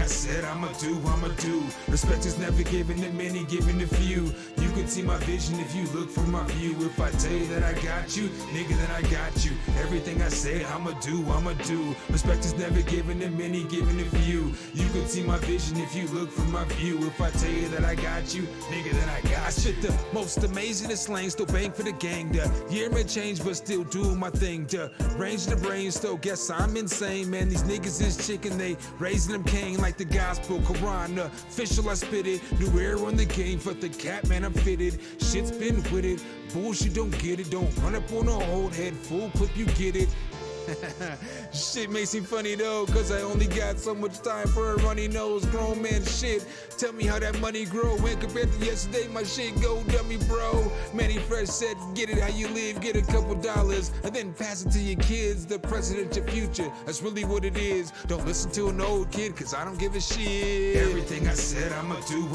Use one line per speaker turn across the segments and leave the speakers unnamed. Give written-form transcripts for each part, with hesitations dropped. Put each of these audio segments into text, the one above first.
I said I'ma do. Respect is never given to many, given to few. You can see my vision if you look from my view. If I tell you that I got you, nigga, then I got you. Everything I say I'ma do. Respect is never given to many, given to few. You can see my vision if you look from my view. If I tell you that I got you, nigga, then I got you. I spit the most amazing slang, still bang for the gang. The year may change, but still doing my thing. The range of the brain, still guess I'm insane, man. These niggas is chicken, they raising them cane like the gospel, Quran, official. I spit it, new era in the game. For the cat, man, I'm fitted. Shit's been with it. Bullshit, don't get it. Don't run up on a old head. Full clip, you get it. Shit makes me funny though, cause I only got so much time for a runny nose. Grown man shit, tell me how that money grow. When compared to yesterday, my shit go dummy, bro. Manny Fresh said, get it how you live, get a couple dollars, and then pass it to your kids, the present, your future. That's really what it is. Don't listen to an old kid, cause I don't give a shit. Everything I said I'ma do.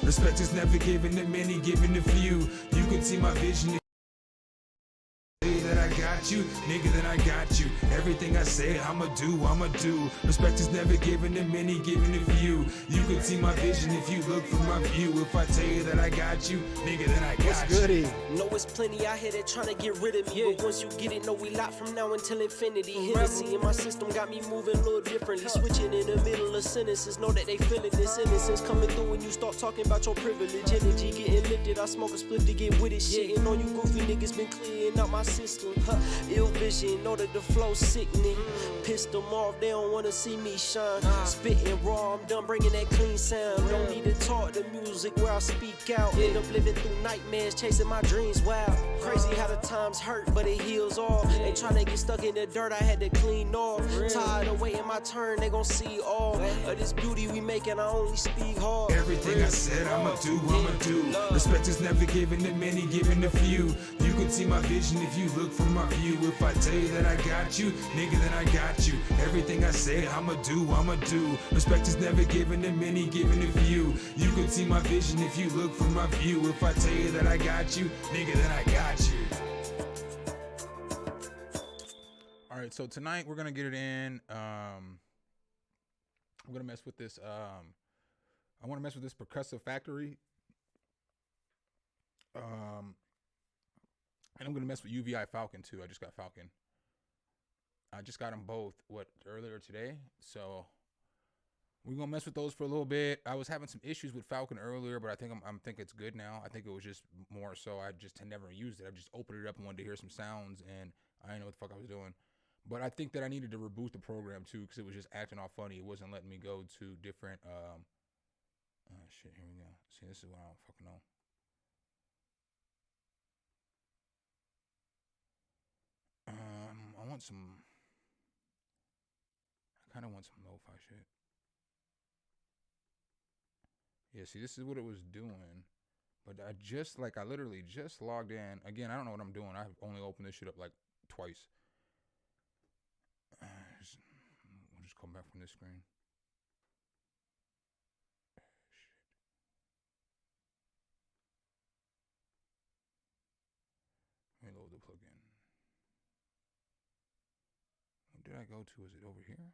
Respect is never given to many, given to few. You can see my vision. That I got you, nigga, then I got you. Everything I say I'ma do. Respect is never given to many, given to few. You can see my vision if you look from my view. If I tell you that I got you, nigga, then I got
What's goody?
Know it's plenty out here that tryna get rid of me, but once you get it, know we locked from now until infinity. Hennessy in my system got me moving a little differently, switching in the middle of sentences. Know that they feeling this innocence coming through when you start talking about your privilege. Energy getting lifted, I smoke a split to get with it. Shitting on you goofy niggas been clearing out my system. Ill vision, know that the flow sickening. Pissed them off, they don't wanna see me shine. Spitting raw, I'm done bringing that clean sound. Don't need to talk the music where I speak out. End up living through nightmares, chasing my dreams wild. Crazy how the times hurt, but it heals all. Ain't tryna get stuck in the dirt, I had to clean off. Tired of waiting my turn, they gon' see all of this beauty we making, I only speak hard.
Everything I said I'ma do. Respect is never given to many, given to few. You can see my vision if you look from my view. If I tell you that I got you, nigga, then I got you. Everything I say I'ma do. Respect is never given to many, given to few. You can see my vision if you look from my view. If I tell you that I got you, nigga, then I got you.
All right, so tonight we're gonna get it in. I'm gonna mess with this. I want to mess with this Percussive Factory. And I'm going to mess with UVI Falcon too. I just got Falcon. I just got them both, earlier today. So we're going to mess with those for a little bit. I was having some issues with Falcon earlier, but I think I think it's good now. I think it was just more so I just had never used it. I just opened it up and wanted to hear some sounds, and I didn't know what the fuck I was doing. But I think that I needed to reboot the program too, because it was just acting all funny. It wasn't letting me go to different, shit, here we go. See, this is what I don't fucking know. I kind of want some lo-fi shit. Yeah, see, this is what it was doing. But I literally just logged in. Again, I don't know what I'm doing. I've only opened this shit up like twice. We'll just come back from this screen. Let me load the plugin. What did I go to? Is it over here?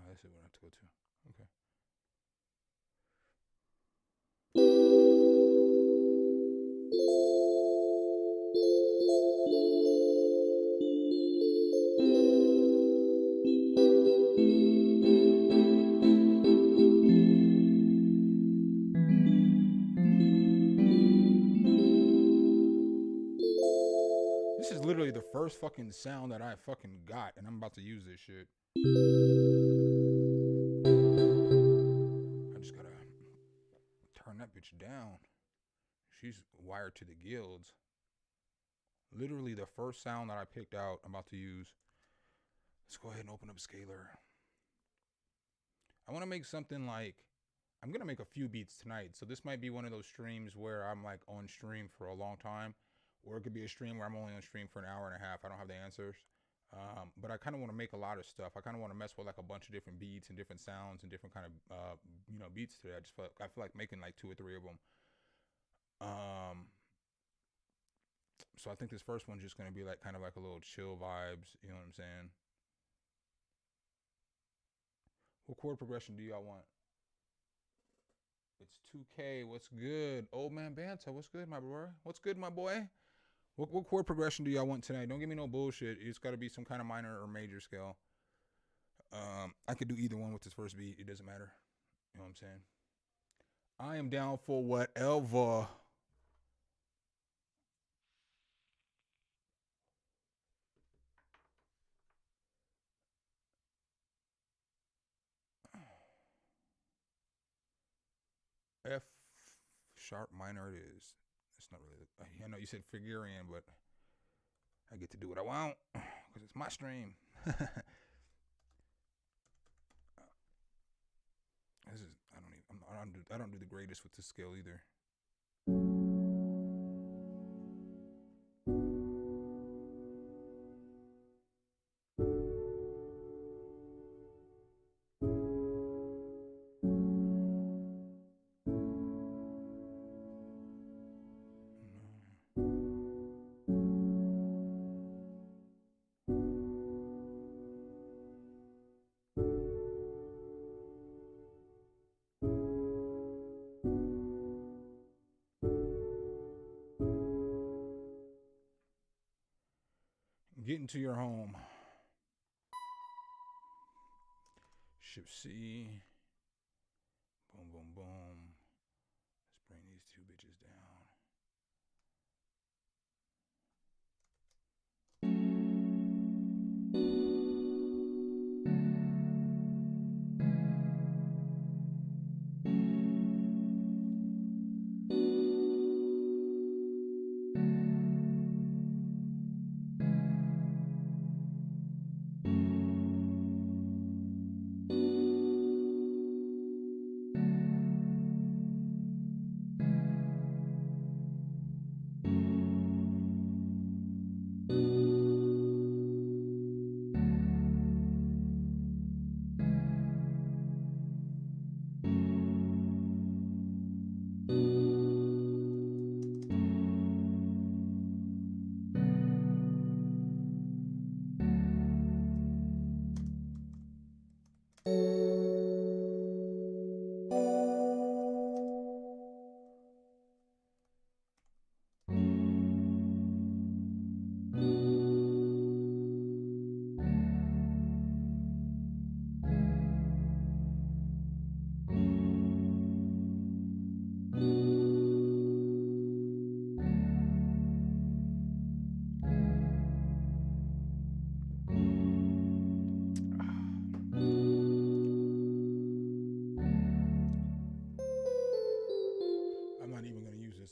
This is what I have to go to. Okay. This is literally the first fucking sound that I fucking got, and I'm about to use this shit. I just gotta turn that bitch down. She's wired to the guilds. Literally the first sound that I picked out, I'm about to use. Let's go ahead and open up Scalar. I want to make something like, I'm going to make a few beats tonight. So this might be one of those streams where I'm like on stream for a long time. Or it could be a stream where I'm only on stream for an hour and a half. I don't have the answers. But I kind of want to make a lot of stuff. I kind of want to mess with like a bunch of different beats and different sounds and different kind of, beats today. I feel like making like 2 or 3 of them. So I think this first one's just gonna be like kind of like a little chill vibes. You know what I'm saying? What chord progression do y'all want? It's 2K. What's good? Old man Banta. What's good, my boy? What's good, my boy? What chord progression do y'all want tonight? Don't give me no bullshit. It's got to be some kind of minor or major scale. I could do either one with this first beat. It doesn't matter. You know what I'm saying? I am down for whatever. F sharp minor it is. It's not really. I know you said Figurian, but I get to do what I want because it's my stream. This is. I don't do the greatest with this scale either. Get into your home. Ship C. Boom, boom, boom. Let's bring these two bitches down.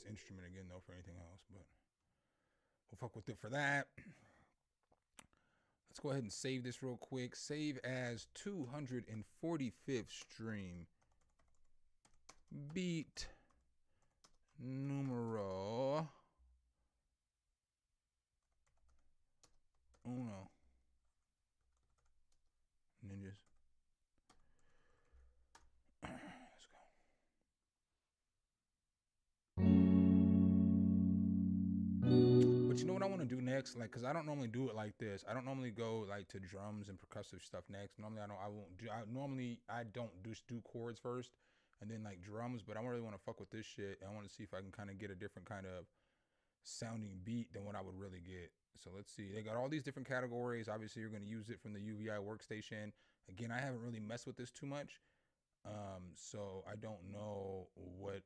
Instrument again though for anything else, but we'll fuck with it for that. Let's go ahead and save this real quick. Save as 245th stream. Beat numero uno. Ninjas. Let's go. But you know what I want to do next? Like, cause I don't normally do it like this. I don't normally go like to drums and percussive stuff next. Normally I don't just do chords first and then like drums, but I really want to fuck with this shit. And I want to see if I can kind of get a different kind of sounding beat than what I would really get. So let's see. They got all these different categories. Obviously you're going to use it from the UVI workstation. Again, I haven't really messed with this too much. So I don't know what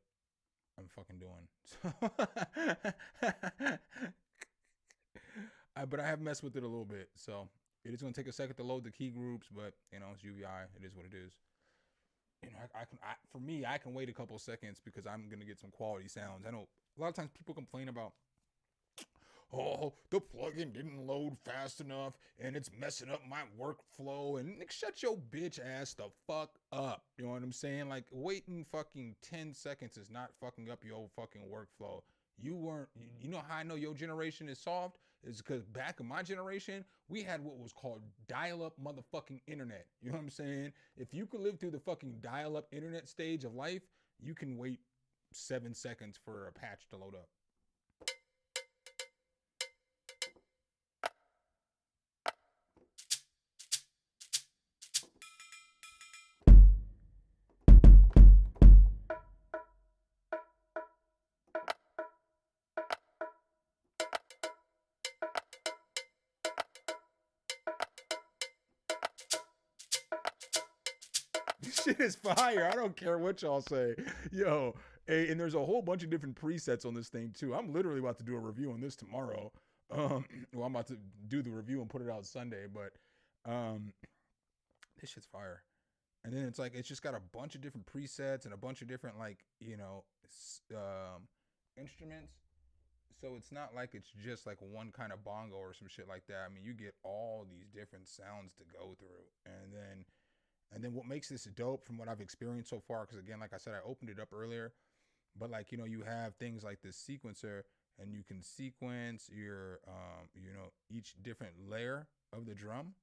I'm fucking doing. But I have messed with it a little bit. So it is going to take a second to load the key groups, but you know, it's UVI. It is what it is. You know, I can wait a couple of seconds because I'm going to get some quality sounds. I know a lot of times people complain about, oh, the plugin didn't load fast enough and it's messing up my workflow. And shut your bitch ass the fuck up. You know what I'm saying? Like, waiting fucking 10 seconds is not fucking up your fucking workflow. You know how I know your generation is soft? Is because back in my generation, we had what was called dial-up motherfucking internet. You know what I'm saying? If you could live through the fucking dial-up internet stage of life, you can wait 7 seconds for a patch to load up. shit is fire. I don't care what y'all say. Yo, and there's a whole bunch of different presets on this thing too. I'm literally about to do a review on this tomorrow. Well, I'm about to do the review and put it out Sunday, but this shit's fire. And then it's like, it's just got a bunch of different presets and a bunch of different, like, you know, instruments. So it's not like it's just like one kind of bongo or some shit like that. I mean, you get all these different sounds to go through. And then what makes this dope from what I've experienced so far, because again, like I said, I opened it up earlier, but like, you know, you have things like this sequencer, and you can sequence your, you know, each different layer of the drum.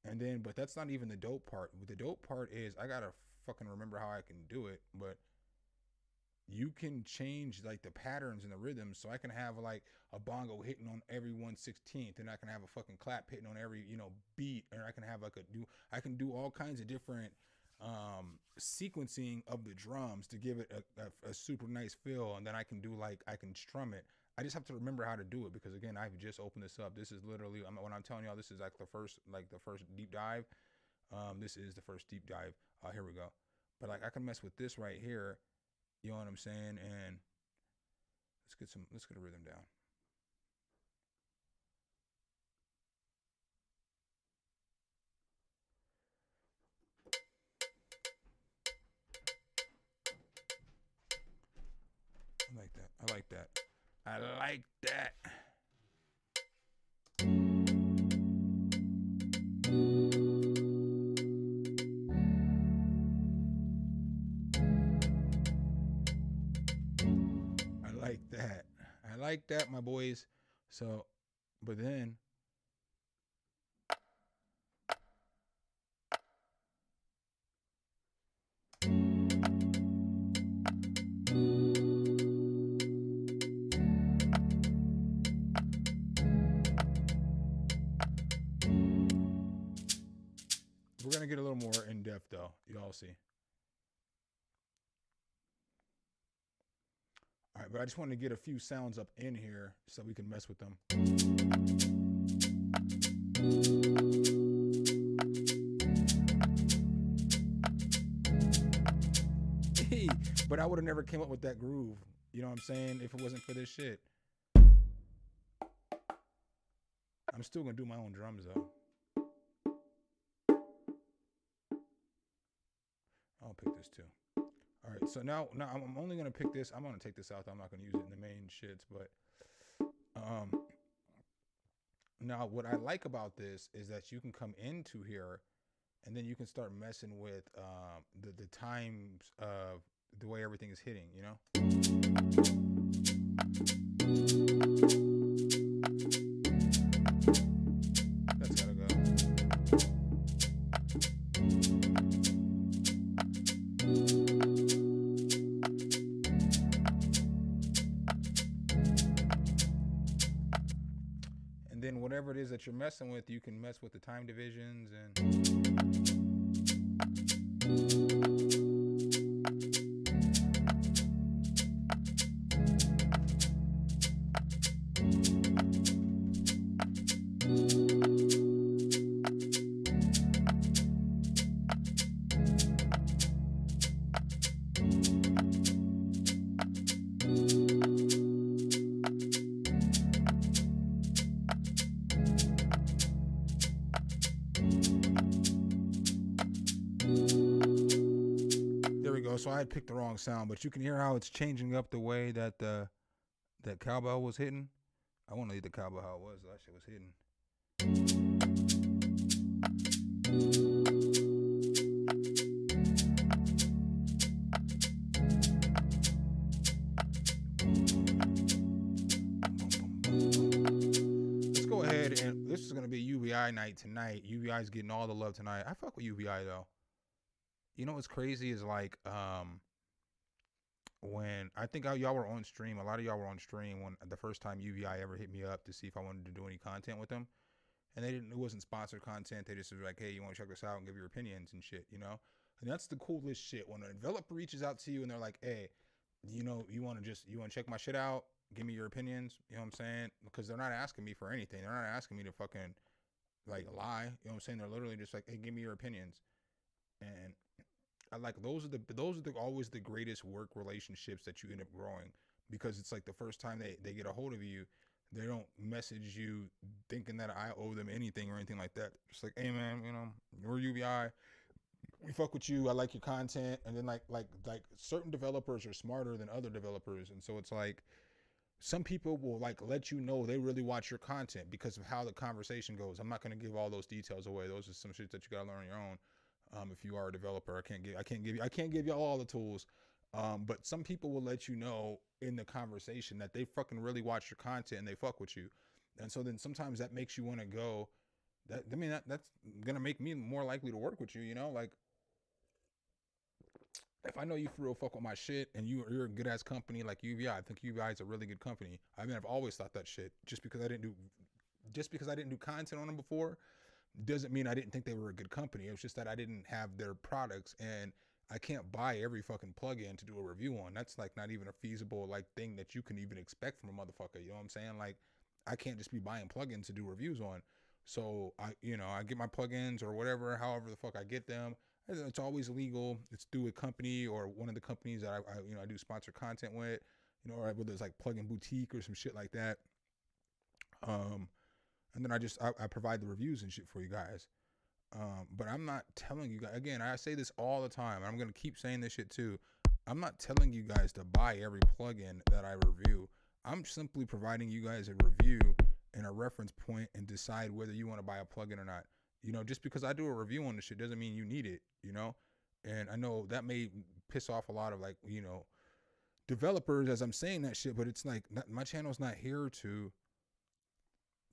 And then, but that's not even the dope part. The dope part is, I gotta fucking remember how I can do it, but you can change like the patterns and the rhythms. So I can have like a bongo hitting on every 1/16th, and I can have a fucking clap hitting on every, you know, beat, and I can have like I can do all kinds of different sequencing of the drums to give it a super nice feel. And then I can do like, I can strum it. I just have to remember how to do it, because again, I've just opened this up. This is literally, when I'm telling y'all, this is like the first deep dive. This is the first deep dive. Here we go. But like, I can mess with this right here. You know what I'm saying? And let's get a rhythm down. I like that. I like that. I like that. I like that, my boys. So, but then we're going to get a little more in depth though. Y'all see. All right, but I just wanted to get a few sounds up in here so we can mess with them. But I would have never came up with that groove, you know what I'm saying, if it wasn't for this shit. I'm still going to do my own drums though. I'll pick this too. All right, so now I'm only going to pick this. I'm going to take this out. I'm not going to use it in the main shits, but now what I like about this is that you can come into here, and then you can start messing with the times of the way everything is hitting, you know? That's gotta go. And then whatever it is that you're messing with, you can mess with the time divisions and... So I had picked the wrong sound, but you can hear how it's changing up the way that that cowbell was hitting. I want to leave the cowbell how it was. That shit was hitting. Let's go ahead, and this is going to be UVI night tonight. UVI is getting all the love tonight. I fuck with UVI though. You know what's crazy is like when I think y'all were on stream, a lot of y'all were on stream when the first time UVI ever hit me up to see if I wanted to do any content with them, and it wasn't sponsored content. They just was like, hey, you want to check this out and give your opinions and shit, you know? And that's the coolest shit, when a developer reaches out to you and they're like, hey, you know, you want to check my shit out, give me your opinions, you know what I'm saying? Because they're not asking me for anything. They're not asking me to fucking like lie, you know what I'm saying? They're literally just like, hey, give me your opinions. And I like those are always the greatest work relationships that you end up growing, because it's like the first time they get a hold of you, they don't message you thinking that I owe them anything or anything like that. It's like, hey man, you know, we're UVI, we fuck with you, I like your content. And then like certain developers are smarter than other developers, and so it's like some people will like let you know they really watch your content because of how the conversation goes. I'm not going to give all those details away. Those are some shit that you got to learn on your own. If you are a developer, I can't give you all the tools. But some people will let you know in the conversation that they fucking really watch your content and they fuck with you. And so then sometimes that makes you want to go. That's gonna make me more likely to work with you. You know, like if I know you for real fuck with my shit and you're a good ass company like UVI, I think UVI is a really good company. I mean, I've always thought that shit. Just because I didn't do content on them before doesn't mean I didn't think they were a good company. It was just that I didn't have their products, and I can't buy every fucking plugin to do a review on. That's like not even a feasible like thing that you can even expect from a motherfucker. You know what I'm saying? Like I can't just be buying plugins to do reviews on. So I get my plugins or whatever, however the fuck I get them. It's always legal. It's through a company or one of the companies that I do sponsor content with, or whether it's like Plugin Boutique or some shit like that. And then I provide the reviews and shit for you guys. But I'm not telling you guys, again, I say this all the time, and I'm going to keep saying this shit too. I'm not telling you guys to buy every plugin that I review. I'm simply providing you guys a review and a reference point and decide whether you want to buy a plugin or not. Just because I do a review on this shit doesn't mean you need it, And I know that may piss off a lot of developers as I'm saying that shit, but it's like my channel's not here to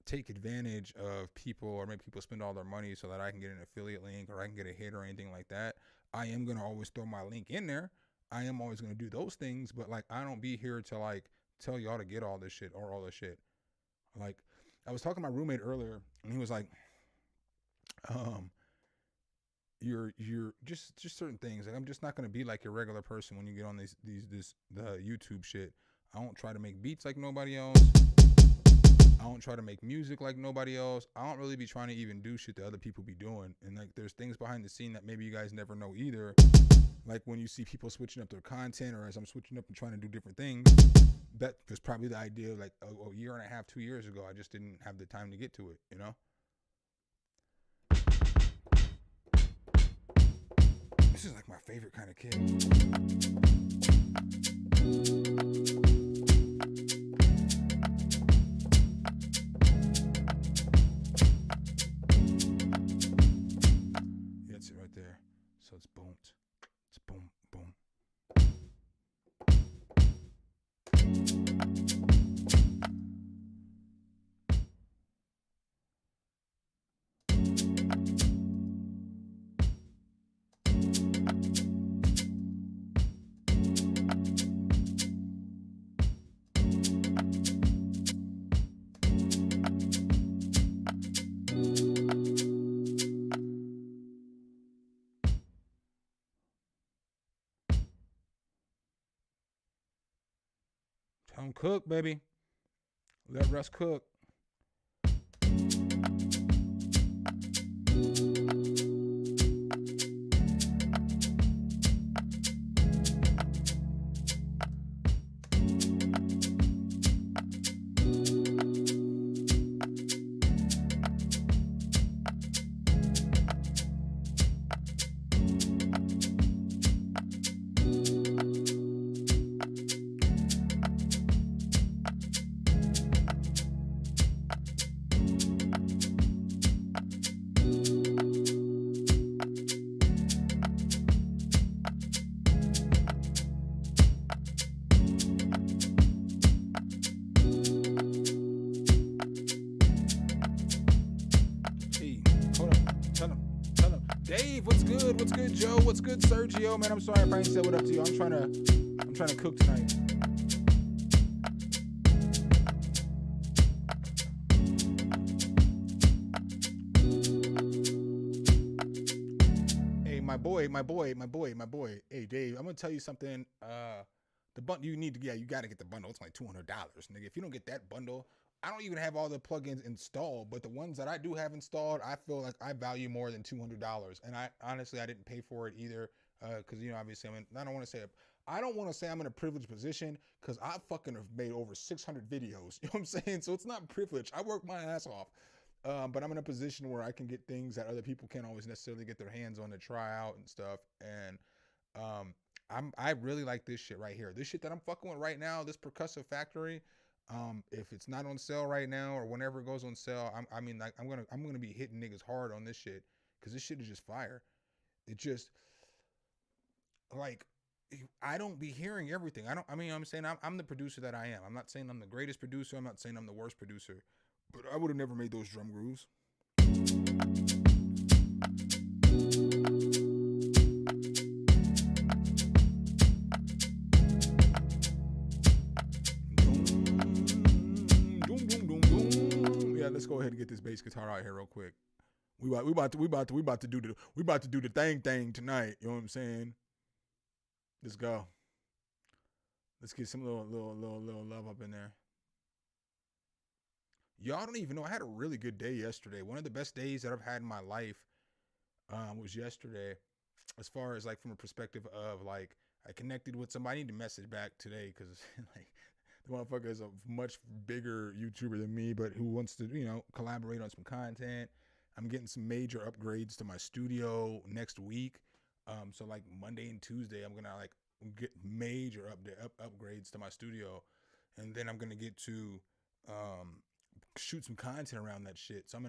take advantage of people or make people spend all their money so that I can get an affiliate link or I can get a hit or anything like that. I am going to always throw my link in there. I am always going to do those things, but I don't be here to tell y'all to get all this shit or all this shit. I was talking to my roommate earlier and he was like, you're just certain things. I'm just not going to be like your regular person when you get on the YouTube shit. I don't try to make beats like nobody else. I don't try to make music like nobody else. I don't really be trying to even do shit that other people be doing. And there's things behind the scene that maybe you guys never know either. Like when you see people switching up their content, or as I'm switching up and trying to do different things, that was probably the idea a year and a half, 2 years ago. I just didn't have the time to get to it, This is like my favorite kind of kid. There. So it's boom. It's boom, boom. Tell them cook, baby. Let Russ cook. Dave, what's good? What's good, Joe? What's good, Sergio? Man, I'm sorry if I ain't said what up to you. I'm trying to cook tonight. Hey, my boy. Hey, Dave, I'm gonna tell you something. The bundle you got to get the bundle. It's like $200, nigga. If you don't get that bundle, I don't even have all the plugins installed, but the ones that I do have installed, I feel like I value more than $200. And I honestly, I didn't pay for it either. Because obviously I don't want to say I'm in a privileged position, because I fucking have made over 600 videos. You know what I'm saying? So it's not privilege. I work my ass off. But I'm in a position where I can get things that other people can't always necessarily get their hands on to try out and stuff. And I really like this shit right here. This shit that I'm fucking with right now, this Percussive Factory. If it's not on sale right now or whenever it goes on sale, I'm gonna be hitting niggas hard on this shit, because this shit is just fire. It just, like, I don't be hearing everything. I'm saying I'm the producer that I am. I'm not saying I'm the greatest producer. I'm not saying I'm the worst producer, but I would have never made those drum grooves. Yeah, let's go ahead and get this bass guitar out here real quick. We about to do the thing tonight. You know what I'm saying? Let's go. Let's get some little love up in there. Y'all don't even know, I had a really good day yesterday. One of the best days that I've had in my life was yesterday, as far as like from a perspective of like I connected with somebody. I need to message back today, because like the motherfucker is a much bigger YouTuber than me, but who wants to collaborate on some content. I'm getting some major upgrades to my studio next week. So like Monday and Tuesday, I'm gonna like get major upgrades to my studio, and then I'm gonna get to shoot some content around that shit. So I'm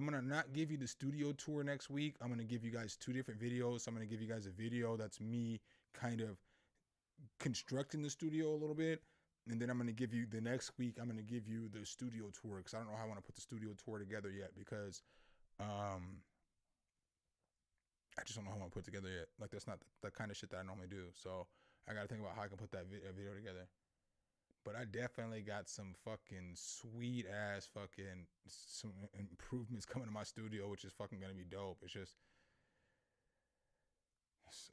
gonna not give you the studio tour next week. I'm gonna give you guys 2 different videos. So I'm gonna give you guys a video that's me kind of constructing the studio a little bit, and then I'm gonna give you the next week. I'm gonna give you the studio tour, because I don't know how I want to put the studio tour together yet, because I just don't know how I want to put it together yet. Like, that's not the kind of shit that I normally do. So I got to think about how I can put that video together. But I definitely got some fucking sweet ass fucking some improvements coming to my studio, which is fucking going to be dope. It's just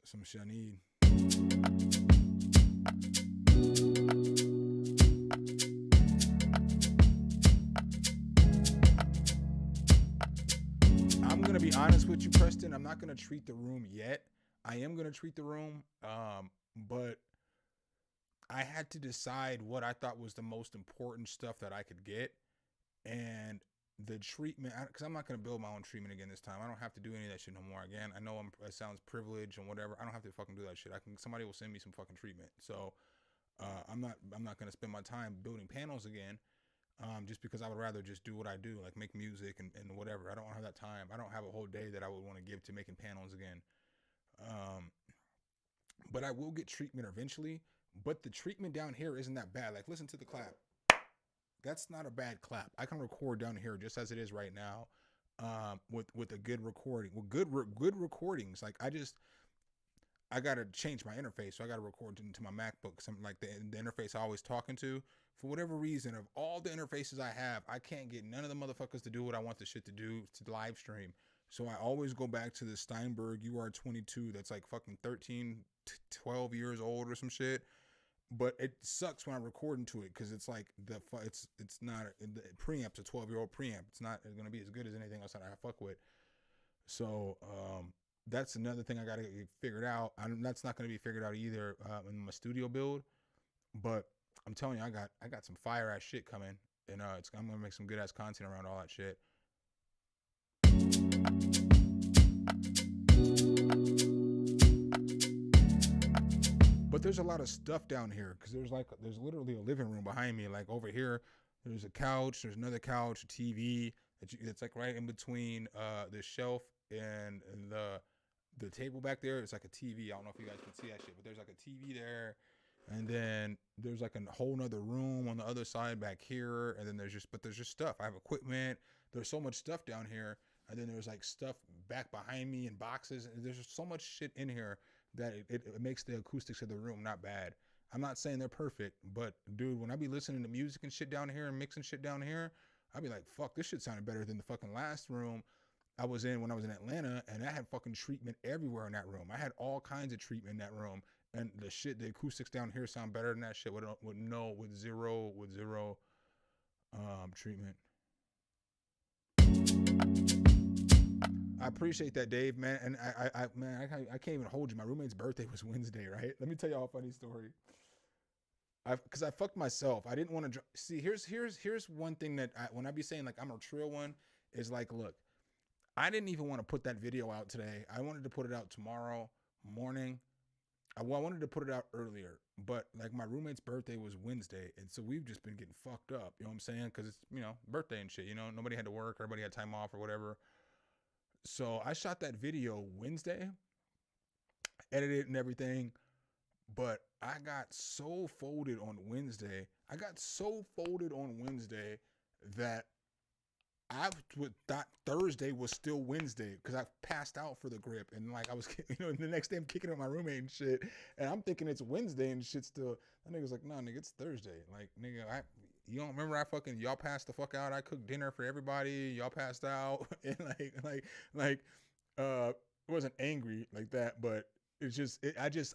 some shit I need. I'm going to be honest with you, Preston. I'm not going to treat the room yet. I am going to treat the room, but I had to decide what I thought was the most important stuff that I could get. And the treatment, because I'm not going to build my own treatment again this time. I don't have to do any of that shit no more. Again, I know it sounds privileged and whatever. I don't have to fucking do that shit. Somebody will send me some fucking treatment. So I'm not going to spend my time building panels again, just because I would rather just do what I do, like make music and whatever. I don't have that time. I don't have a whole day that I would want to give to making panels again. But I will get treatment eventually. But the treatment down here isn't that bad. Like, listen to the clap. That's not a bad clap. I can record down here just as it is right now, with a good recording. With good recordings. Like, I gotta change my interface, so I gotta record into my MacBook. Something like the interface I always talking to. For whatever reason, of all the interfaces I have, I can't get none of the motherfuckers to do what I want the shit to do to live stream. So I always go back to the Steinberg UR22 that's like fucking 13, 12 years old or some shit. But it sucks when I'm recording to it, because it's like it's not, the preamp's a 12-year-old preamp. It's not going to be as good as anything else that I fuck with. So that's another thing I got to get figured out. That's not going to be figured out either in my studio build. But I'm telling you, I got some fire ass shit coming, and I'm gonna make some good ass content around all that shit. But there's a lot of stuff down here, because there's literally a living room behind me. Like over here, there's a couch, there's another couch, a TV. It's like right in between the shelf and the table back there. It's like a TV. I don't know if you guys can see that shit, but there's like a TV there. And then there's like a whole nother room on the other side back here. And then there's just stuff. I have equipment. There's so much stuff down here. And then there's like stuff back behind me and boxes. And there's just so much shit in here that it makes the acoustics of the room not bad. I'm not saying they're perfect, but dude, when I be listening to music and shit down here and mixing shit down here, I'd be like, fuck, this shit sounded better than the fucking last room I was in when I was in Atlanta, and I had fucking treatment everywhere in that room. I had all kinds of treatment in that room, and the acoustics down here sound better than that shit with zero treatment. I appreciate that, Dave, man. And I can't even hold you. My roommate's birthday was Wednesday, right? Let me tell y'all a funny story. Because I fucked myself. I didn't want to see. Here's one thing that when I be saying like I'm a trill one is like, look, I didn't even want to put that video out today. I wanted to put it out tomorrow morning. I wanted to put it out earlier, but like my roommate's birthday was Wednesday, and so we've just been getting fucked up. You know what I'm saying? Because it's birthday and shit. Nobody had to work. Everybody had time off or whatever. So I shot that video Wednesday, edited it and everything, but I got so folded on Wednesday. That I thought Thursday was still Wednesday because I passed out for the grip, and like I was, the next day I'm kicking up my roommate and shit, and I'm thinking it's Wednesday and shit still. That nigga's like, no, nigga, it's Thursday. Like, nigga, you don't remember y'all passed the fuck out. I cooked dinner for everybody. Y'all passed out, and like, wasn't angry like that, but it's just,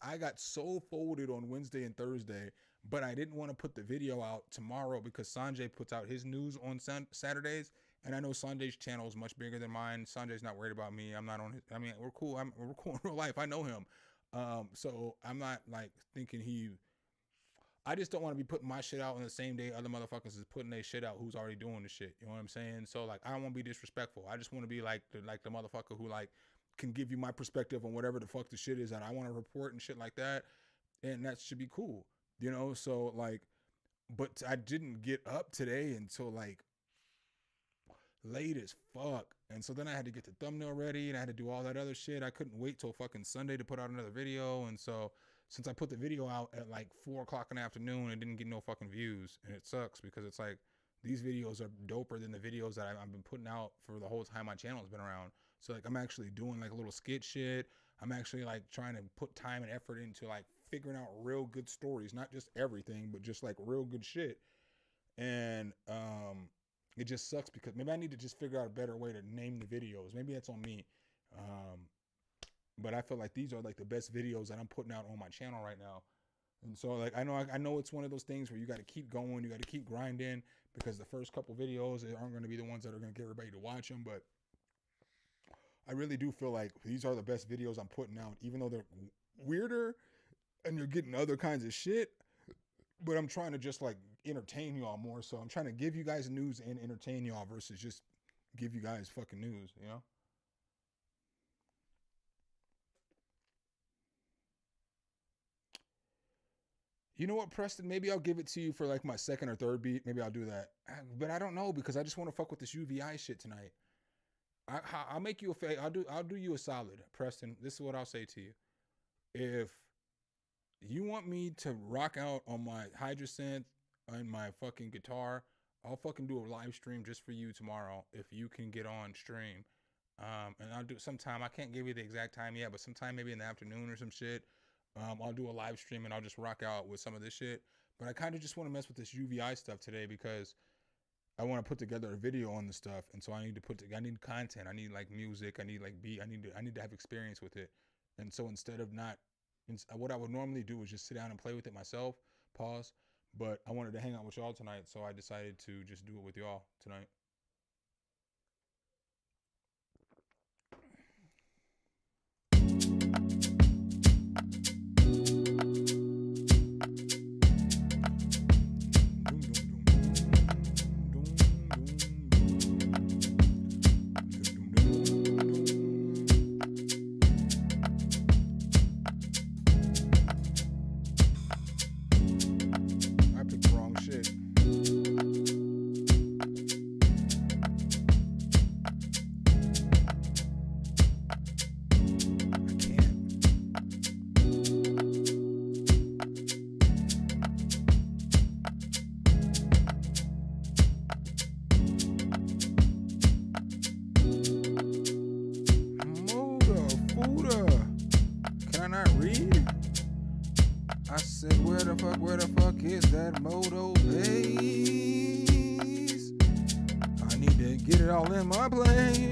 I got so folded on Wednesday and Thursday, but I didn't want to put the video out tomorrow because Sanjay puts out his news on Saturdays. And I know Sanjay's channel is much bigger than mine. Sanjay's not worried about me. I'm not on his, we're cool. We're cool in real life. I know him. So I'm not like thinking I just don't want to be putting my shit out on the same day other motherfuckers is putting their shit out who's already doing the shit. You know what I'm saying? So like, I don't want to be disrespectful. I just want to be like the motherfucker who like can give you my perspective on whatever the fuck the shit is that I want to report and shit like that. And that should be cool. So like, but I didn't get up today until like late as fuck, and so then I had to get the thumbnail ready and I had to do all that other shit. I couldn't wait till fucking Sunday to put out another video, and so since I put the video out at like 4 o'clock in the afternoon, it didn't get no fucking views, and it sucks because it's like these videos are doper than the videos that I've been putting out for the whole time my channel's been around. So like I'm actually doing like a little skit shit. I'm actually like trying to put time and effort into like figuring out real good stories, not just everything, but just like real good shit. And it just sucks because maybe I need to just figure out a better way to name the videos. Maybe that's on me. But I feel like these are like the best videos that I'm putting out on my channel right now. And so like, I know it's one of those things where you got to keep going. You got to keep grinding because the first couple videos aren't going to be the ones that are going to get everybody to watch them. But I really do feel like these are the best videos I'm putting out, even though they're weirder and you're getting other kinds of shit. But I'm trying to just like entertain y'all more. So I'm trying to give you guys news and entertain y'all versus just give you guys fucking news, You know what, Preston? Maybe I'll give it to you for like my second or third beat. Maybe I'll do that. But I don't know because I just want to fuck with this UVI shit tonight. I'll make you a favor. I'll do you a solid, Preston. This is what I'll say to you. If you want me to rock out on my Hydrosynth and my fucking guitar, I'll fucking do a live stream just for you tomorrow if you can get on stream. And I'll do it sometime. I can't give you the exact time yet, but sometime maybe in the afternoon or some shit. I'll do a live stream and I'll just rock out with some of this shit. But I kind of just want to mess with this UVI stuff today because I want to put together a video on the stuff. And so I need content. I need like music. I need like beat. I need to have experience with it. And so instead of what I would normally do is just sit down and play with it myself, pause. But I wanted to hang out with y'all tonight. So I decided to just do it with y'all tonight. Where the fuck is that moto bass? I need to get it all in my place.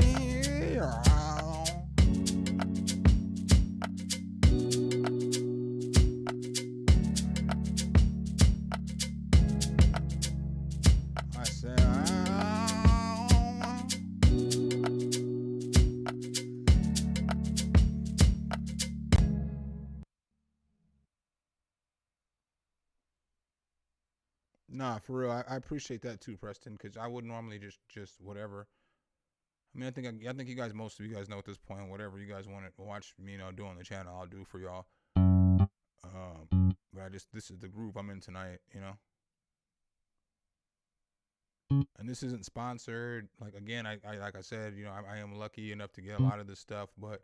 I said, Nah, for real. I appreciate that too, Preston, because I would normally just whatever. I mean, I think you guys, most of you guys know at this point, whatever you guys want to watch me, do on the channel, I'll do for y'all. But this is the group I'm in tonight, And this isn't sponsored. Like, again, I like I said, I am lucky enough to get a lot of this stuff, but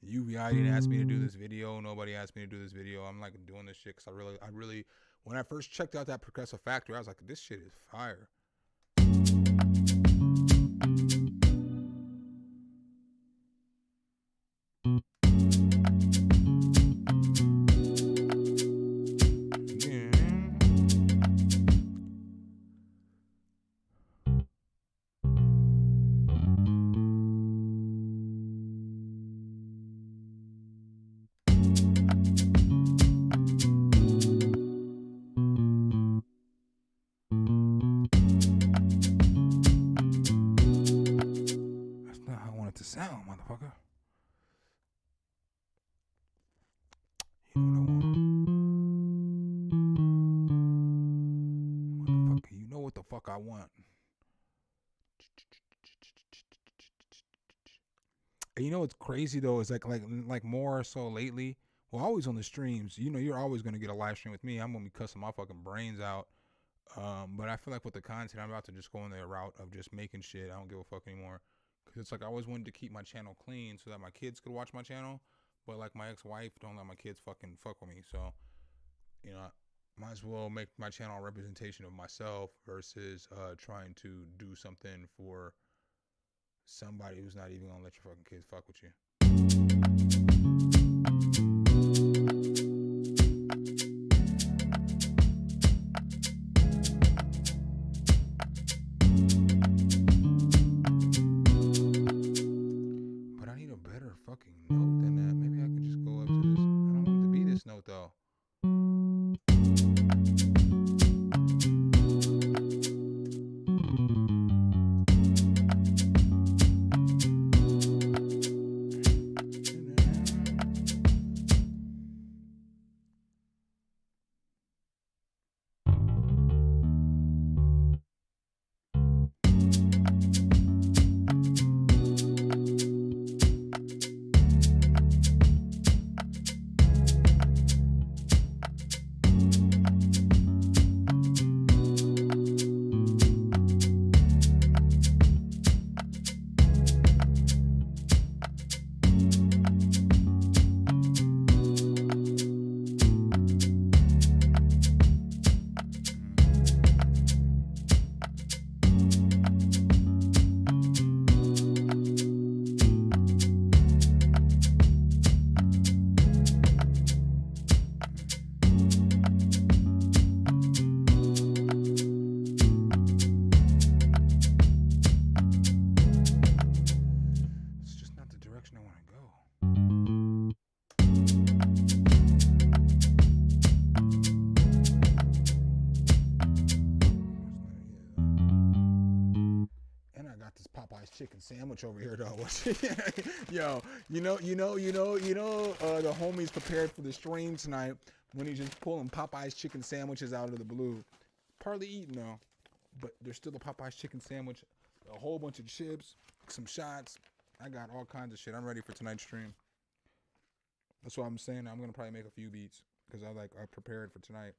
UVI didn't ask me to do this video. Nobody asked me to do this video. I'm like doing this shit because I really, when I first checked out that Percussive Factory, I was like, this shit is fire. Sound, motherfucker. You know what the fuck I want. And you know what's crazy though is like more so lately. Well, always on the streams. You're always gonna get a live stream with me. I'm gonna be cussing my fucking brains out. But I feel like with the content, I'm about to just go in the route of just making shit. I don't give a fuck anymore. Cause it's like I always wanted to keep my channel clean so that my kids could watch my channel, but like my ex-wife don't let my kids fucking fuck with me. So, I might as well make my channel a representation of myself versus trying to do something for somebody who's not even gonna let your fucking kids fuck with you. Fucking note than that. Maybe I could just go up to this. I don't want it to be this note though. Chicken sandwich over here though. Yo, the homies prepared for the stream tonight when he's just pulling Popeye's chicken sandwiches out of the blue. Partly eaten though, but there's still a Popeye's chicken sandwich, a whole bunch of chips, some shots. I got all kinds of shit. I'm ready for tonight's stream. That's what I'm saying. I'm gonna probably make a few beats because I prepared for tonight.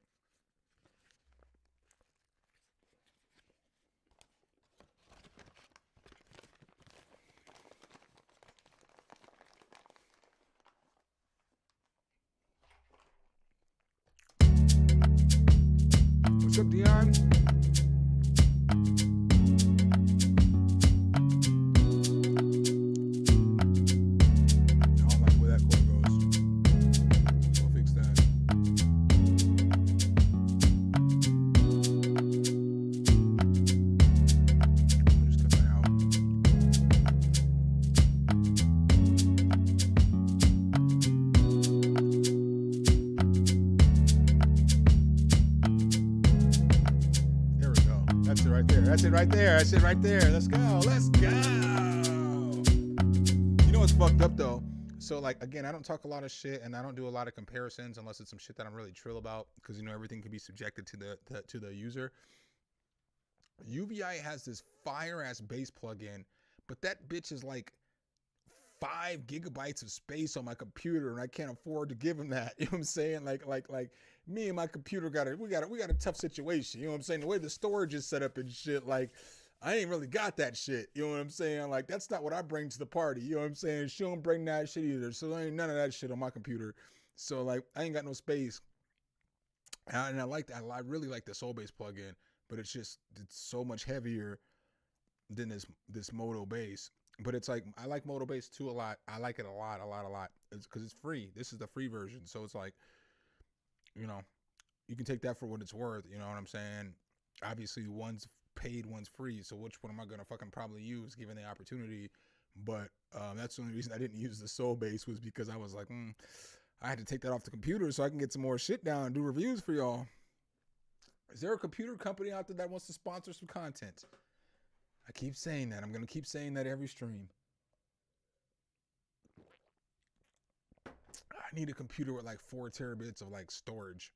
What's up, Dion? I don't like where that chord goes. So I'll fix that. I'll just cut that out. That's it right there. That's it right there. Let's go. Let's go. You know what's fucked up though? So like again, I don't talk a lot of shit and I don't do a lot of comparisons unless it's some shit that I'm really trill about because everything can be subjected to the user. UVI has this fire ass bass plugin, but that bitch is like 5 gigabytes of space on my computer, and I can't afford to give him that. You know what I'm saying? Like me and my computer we got a tough situation. You know what I'm saying? The way the storage is set up and shit, like I ain't really got that shit. You know what I'm saying? Like that's not what I bring to the party. You know what I'm saying? She don't bring that shit either. So there ain't none of that shit on my computer. So like I ain't got no space. And I like that. I really like the Soul Bass plugin, but it's so much heavier than this Moto bass. But it's like I like Moto bass too a lot. I like it a lot. It's because it's free. This is the free version, so it's like, you know, you can take that for what it's worth. You know what I'm saying? Obviously, one's paid, one's free. So which one am I gonna fucking probably use given the opportunity? But that's the only reason I didn't use the Soul bass was because I was like, I had to take that off the computer so I can get some more shit down and do reviews for y'all. Is there a computer company out there that wants to sponsor some content? I keep saying that. I'm going to keep saying that every stream. I need a computer with like 4 terabits of like storage.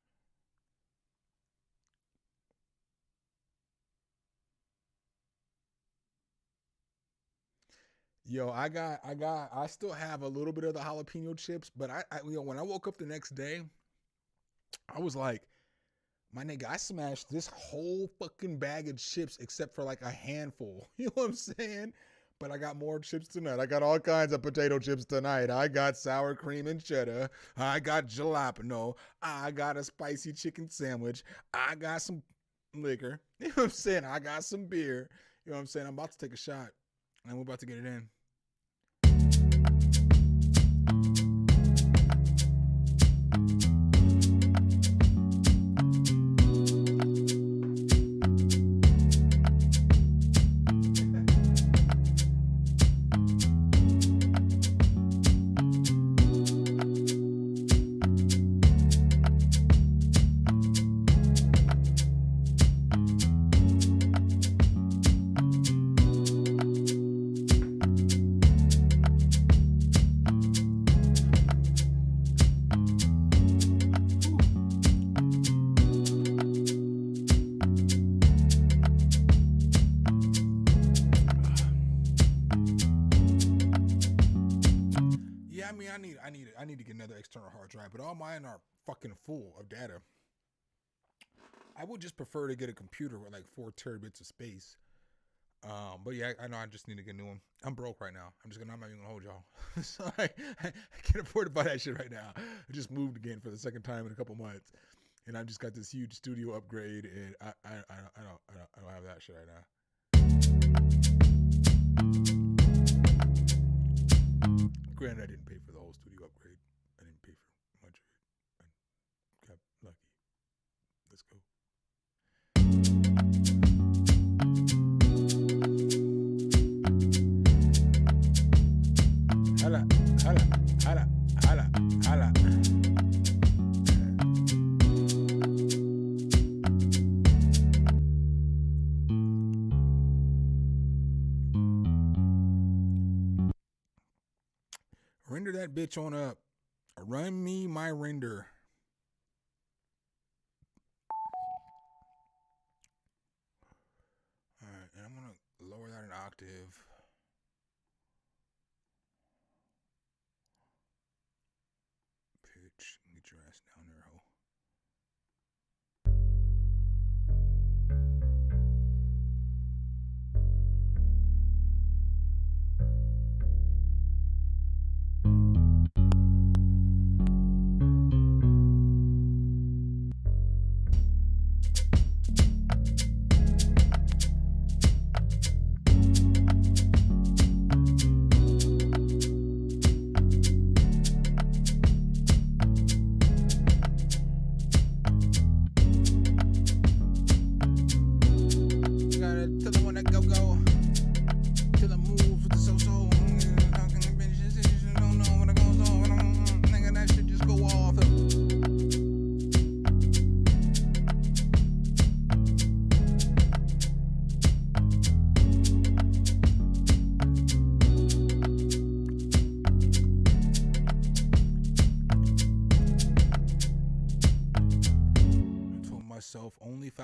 Yo, I still have a little bit of the jalapeno chips, but when I woke up the next day, I was like, my nigga, I smashed this whole fucking bag of chips except for like a handful. You know what I'm saying? But I got more chips tonight. I got all kinds of potato chips tonight. I got sour cream and cheddar. I got jalapeno. I got a spicy chicken sandwich. I got some liquor. You know what I'm saying? I got some beer. You know what I'm saying? I'm about to take a shot and we're about to get it in. I need to get another external hard drive, but all mine are fucking full of data. I would just prefer to get a computer with like 4 terabits of space. But yeah, I know I just need to get a new one. I'm broke right now. I'm not even gonna hold y'all. So I can't afford to buy that shit right now. I just moved again for the second time in a couple months, and I just got this huge studio upgrade, and I don't have that shit right now. Granted, I didn't pay for the whole studio upgrade. I didn't pay for much of it. I got lucky. Let's go. Hala, hala, hala, hala, hala. Render that bitch on up. Run me my render. All right, and I'm gonna lower that an octave. Pitch, get your ass down there, ho.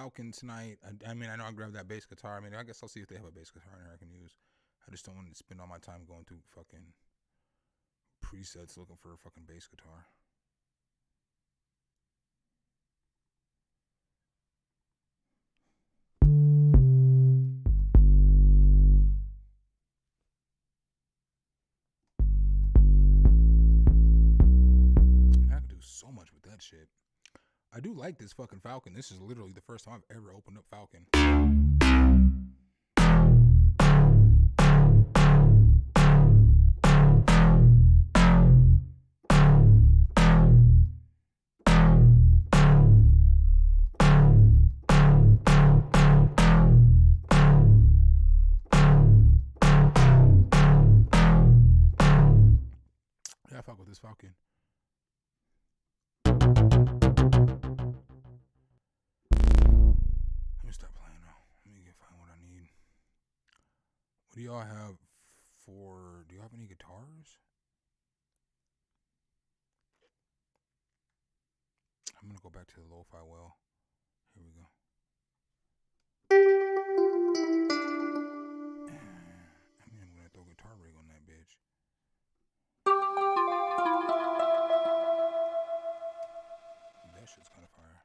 Falcon tonight. I mean, I know I grabbed that bass guitar. I mean, I guess I'll see if they have a bass guitar in here I can use. I just don't want to spend all my time going through fucking presets looking for a fucking bass guitar. I could do so much with that shit. I do like this fucking Falcon. This is literally the first time I've ever opened up Falcon. Yeah, I fuck with this Falcon. Let me start playing now. Let me find what I need. What do y'all have for... Do you have any guitars? I'm gonna go back to the lo-fi well. Here we go. I mean, I'm gonna throw guitar rig on that bitch. That shit's kind of fire.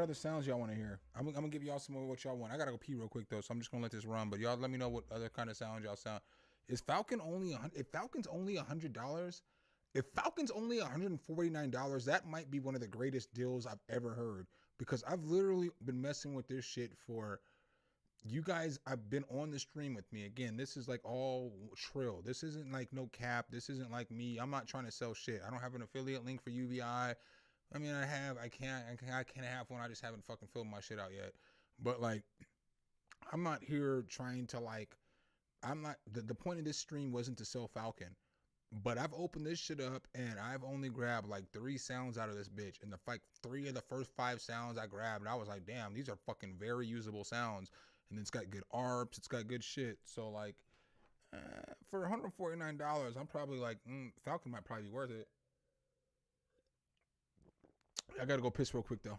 other sounds y'all want to hear? I'm gonna give y'all some of what y'all want. I gotta go pee real quick though, so I'm just gonna let this run. But y'all let me know what other kind of sounds y'all sound. Is Falcon only if Falcon's only $100? If Falcon's only $149, that might be one of the greatest deals I've ever heard, because I've literally been messing with this shit for you guys. I've been on the stream with me. Again, this is like all trill. This isn't like no cap. This isn't like me. I'm not trying to sell shit. I don't have an affiliate link for UVI. I mean, I can't have one. I just haven't fucking filled my shit out yet. But like, I'm not here trying to like, I'm not, the point of this stream wasn't to sell Falcon, but I've opened this shit up and I've only grabbed like 3 sounds out of this bitch. And the like 3 of the first 5 sounds I grabbed, I was like, damn, these are fucking very usable sounds. And it's got good ARPs. It's got good shit. So like, for $149, I'm probably like, Falcon might probably be worth it. I gotta go piss real quick though.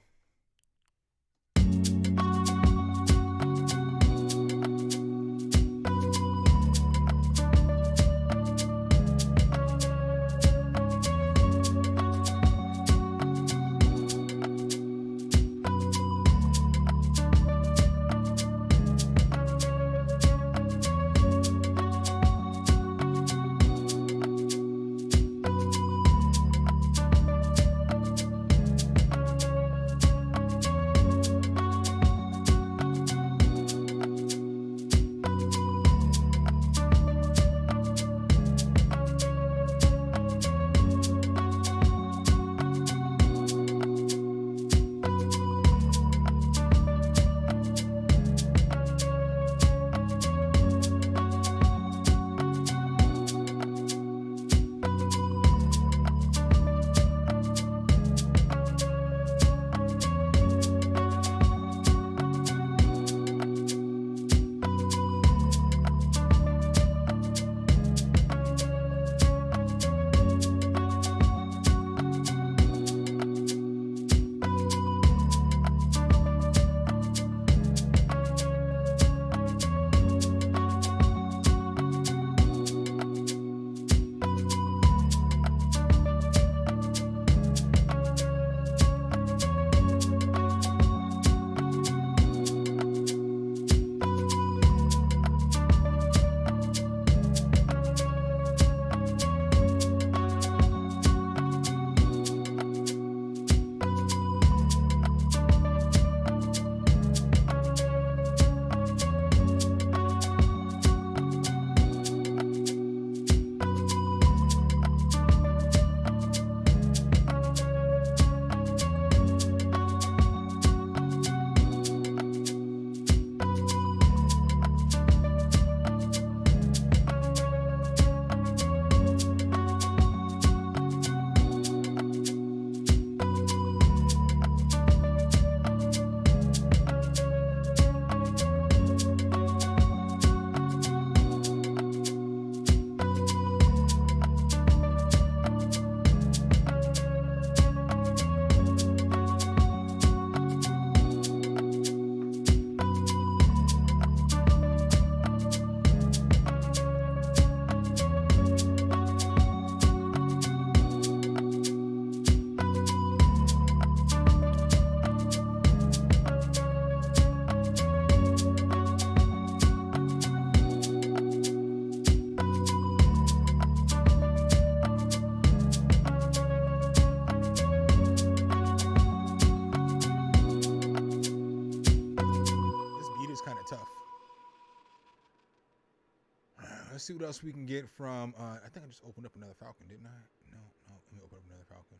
Let's see what else we can get from, I think I just opened up another Falcon, didn't I? No, let me open up another Falcon.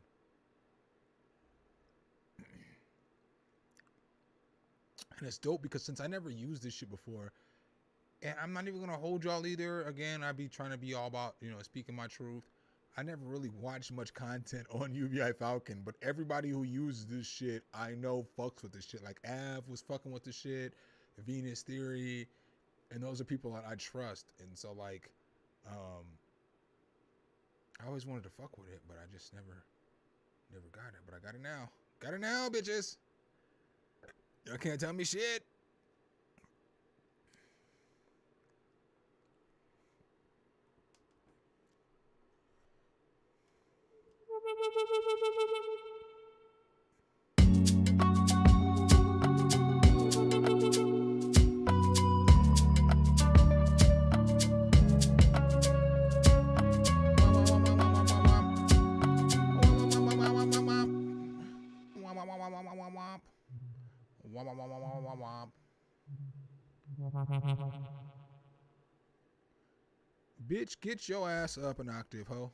And it's dope because since I never used this shit before, and I'm not even going to hold y'all either. Again, I be trying to be all about, speaking my truth. I never really watched much content on UVI Falcon, but everybody who uses this shit, I know fucks with this shit. Like Av was fucking with the shit, Venus Theory, and those are people that I trust. And so like, I always wanted to fuck with it, but I just never got it. But I got it now. Got it now, bitches. Y'all can't tell me shit. Bitch, get your ass up an octave, ho.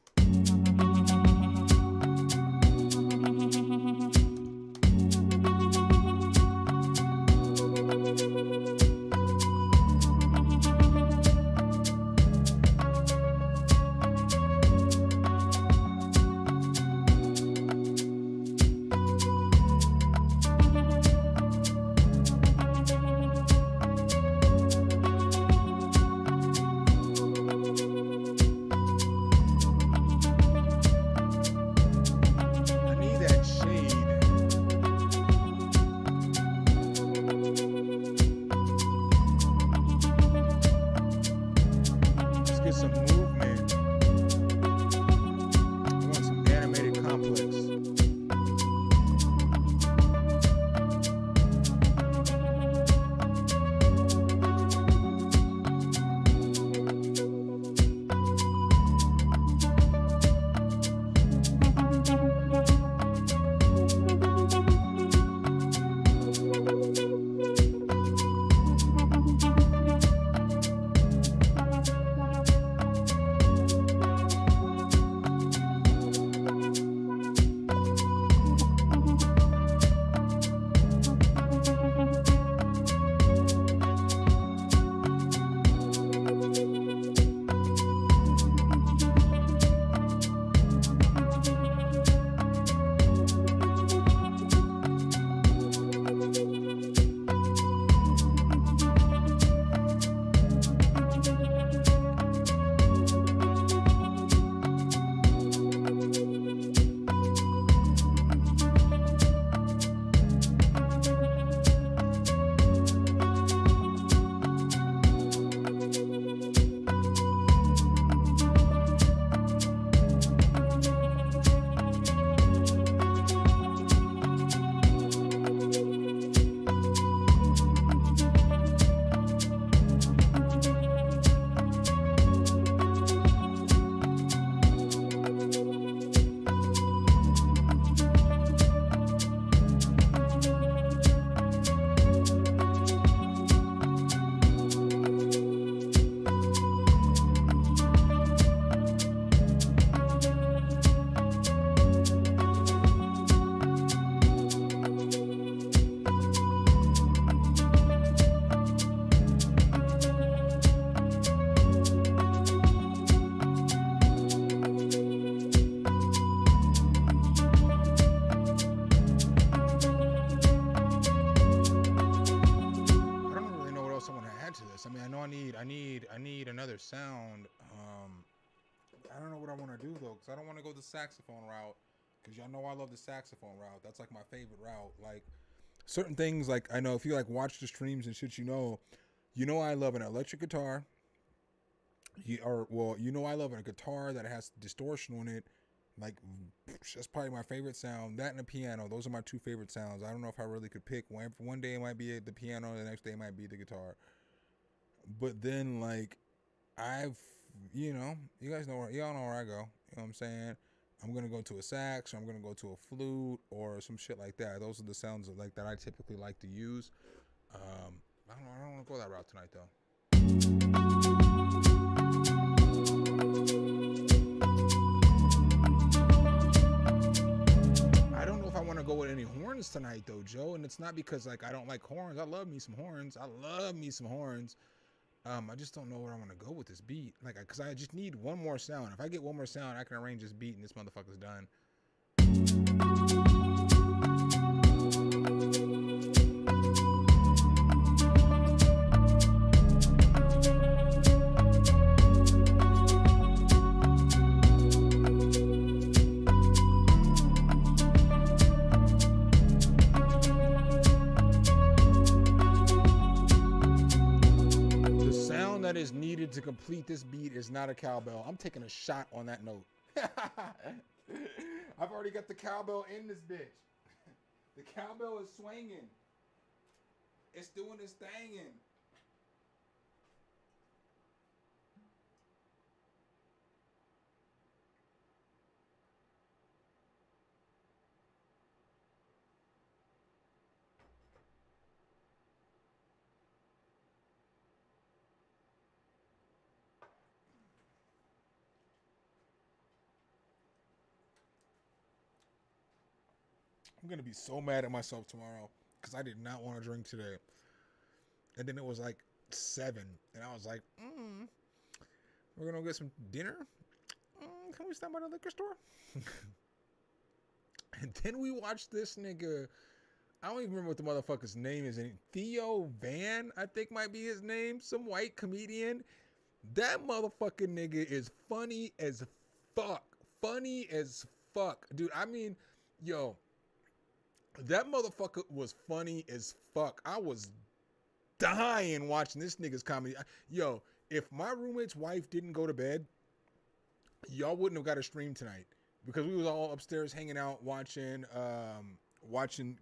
I need another sound. I don't know what I want to do though, because I don't want to go the saxophone route, because y'all know I love the saxophone route. That's like my favorite route. Like certain things, like I know if you like watch the streams and shit, you know I love an electric guitar. I love a guitar that has distortion on it. Like that's probably my favorite sound. That and a piano. Those are my two favorite sounds. I don't know if I really could pick one. One day it might be the piano, the next day it might be the guitar. But then like you guys know y'all know where I go. You know what I'm saying? I'm gonna go to a sax, or I'm gonna go to a flute, or some shit like that. Those are the sounds that I typically like to use. I don't want to go that route tonight though. I don't know if I want to go with any horns tonight though, Joe. And it's not because like I don't like horns. I love me some horns. I just don't know where I want to go with this beat. Like, because I just need one more sound. If I get one more sound, I can arrange this beat and this motherfucker's done. That is needed to complete this beat is not a cowbell. I'm taking a shot on that note. I've already got the cowbell in this bitch. The cowbell is swinging. It's doing its thinging. I'm going to be so mad at myself tomorrow because I did not want to drink today. And then it was like 7. And I was like, we're going to get some dinner? Can we stop by the liquor store? And then we watched this nigga. I don't even remember what the motherfucker's name is. Theo Van, I think might be his name. Some white comedian. That motherfucking nigga is funny as fuck. Funny as fuck. Dude, I mean, yo, that motherfucker was funny as fuck. I was dying watching this nigga's comedy. Yo, if my roommate's wife didn't go to bed, y'all wouldn't have got a stream tonight because we was all upstairs hanging out watching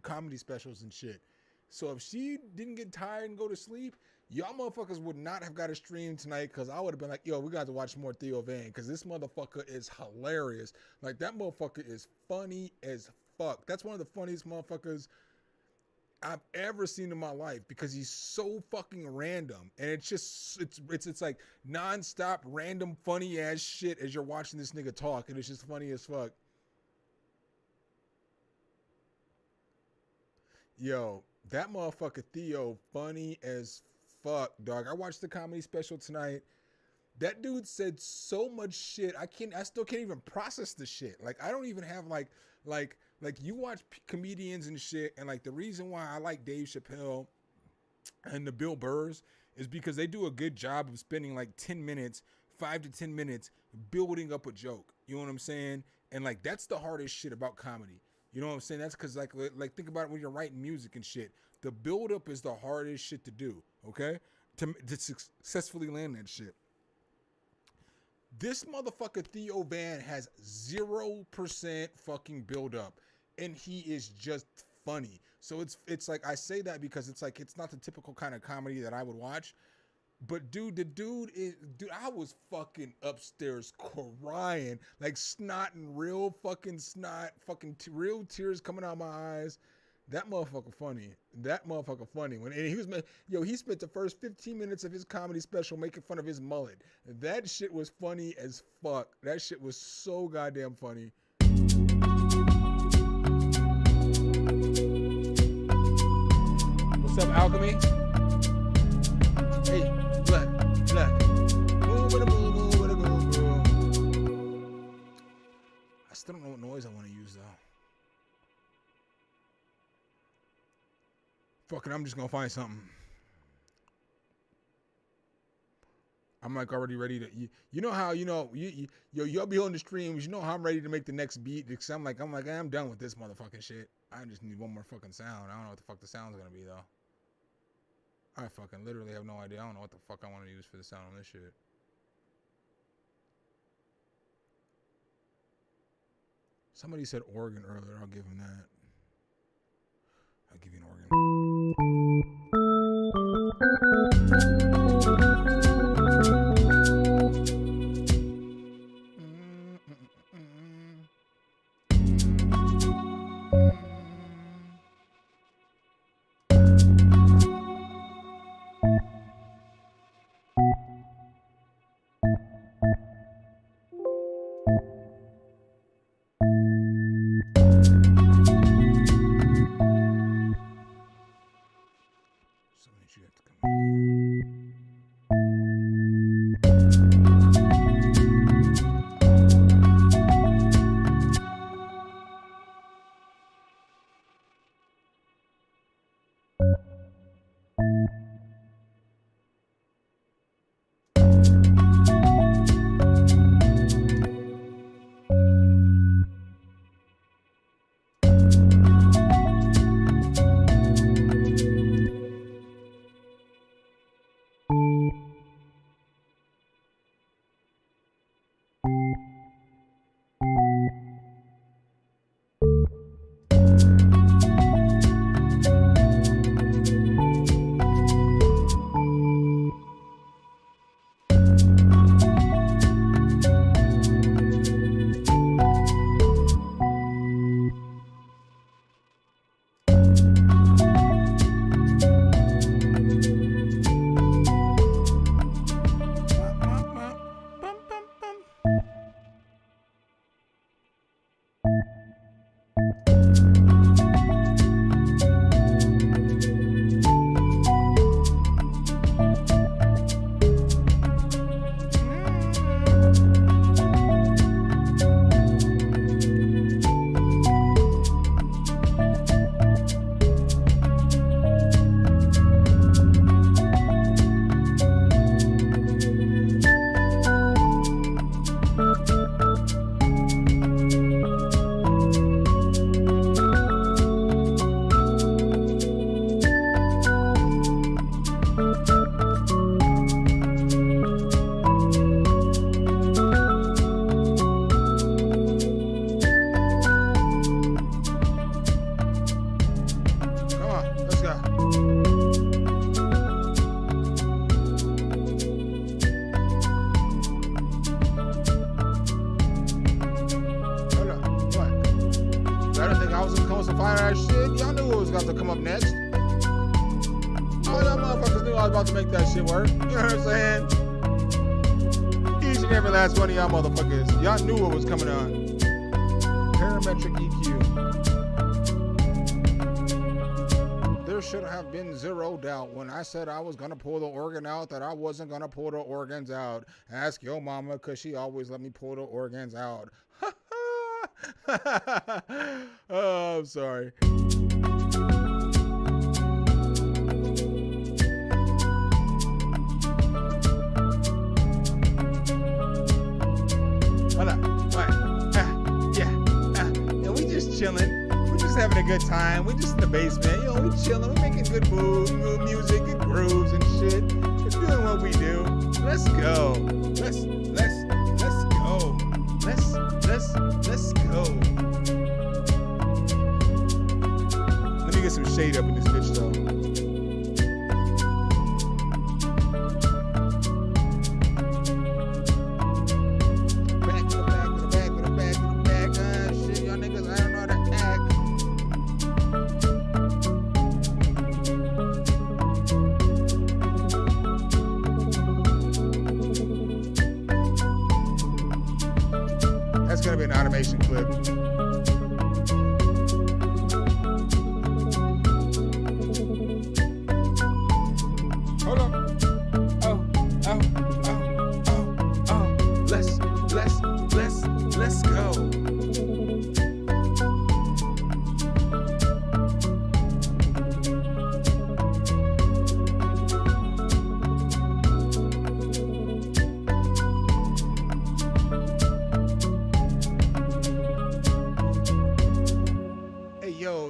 comedy specials and shit. So if she didn't get tired and go to sleep, y'all motherfuckers would not have got a stream tonight because I would have been like, yo, we got to watch more Theo Van because this motherfucker is hilarious. Like, that motherfucker is funny as fuck. That's one of the funniest motherfuckers I've ever seen in my life because he's so fucking random. And it's just, it's like nonstop random funny ass shit as you're watching this nigga talk. And it's just funny as fuck. Yo, that motherfucker Theo, funny as fuck, dog. I watched the comedy special tonight. That dude said so much shit. I still can't even process the shit. Like, I don't even have like you watch comedians and shit. And like, the reason why I like Dave Chappelle and the Bill Burrs is because they do a good job of spending like 10 minutes, 5 to 10 minutes building up a joke. You know what I'm saying? And like, that's the hardest shit about comedy. You know what I'm saying? That's because like think about it when you're writing music and shit. The build up is the hardest shit to do, okay? To successfully land that shit. This motherfucker Theo Van has 0% fucking build up, and he is just funny. So it's like, I say that because it's like, it's not the typical kind of comedy that I would watch. But dude, I was fucking upstairs crying, like snotting, real fucking snot, real tears coming out my eyes. That motherfucker funny. When he spent the first 15 minutes of his comedy special making fun of his mullet. That shit was funny as fuck. That shit was so goddamn funny. What's up, Alchemy? Hey. I still don't know what noise I want to use though. Fuck it, I'm just gonna find something. I'm like already ready to. You know how y'all be on the streams. You know how I'm ready to make the next beat because I'm done with this motherfucking shit. I just need one more fucking sound. I don't know what the fuck the sound's gonna be though. I fucking literally have no idea. I don't know what the fuck I want to use for the sound on this shit. Somebody said organ earlier. I'll give him that. I'll give you an organ. I was about to make that shit work. You know what I'm saying? Each and every last one of y'all motherfuckers. Y'all knew what was coming on. Parametric EQ. There should have been zero doubt when I said I was going to pull the organ out that I wasn't going to pull the organs out. Ask your mama, because she always let me pull the organs out. Oh, I'm sorry. And we just chilling. We're just having a good time. We're just in the basement. You know, we chilling. We're making good mood music, good grooves and shit. We're doing what we do. Let's go. Let's go. Let's go. Let me get some shade up in this bitch though. That's gonna be an automation clip. Hold on. Oh. Let's go.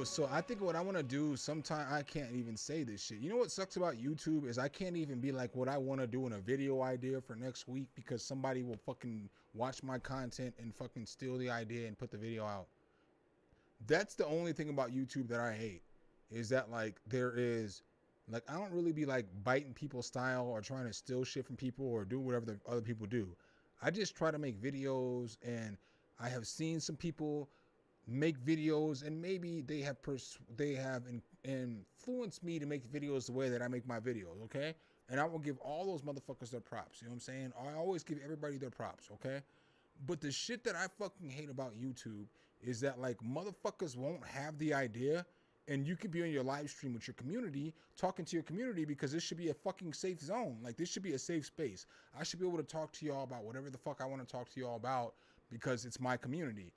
So I think what I want to do, sometime I can't even say this shit. You know what sucks about YouTube is I can't even be like what I want to do in a video idea for next week because somebody will fucking watch my content and fucking steal the idea and put the video out. That's the only thing about YouTube that I hate is that like there is like I don't really be like biting people's style or trying to steal shit from people or do whatever the other people do. I just try to make videos, and I have seen some people make videos and maybe they have influenced me to make videos the way that I make my videos, okay? And I will give all those motherfuckers their props, you know what I'm saying? I always give everybody their props, okay? But the shit that I fucking hate about YouTube is that like motherfuckers won't have the idea, and you could be on your live stream with your community, talking to your community, because this should be a fucking safe zone. Like this should be a safe space. I should be able to talk to y'all about whatever the fuck I want to talk to y'all about because it's my community.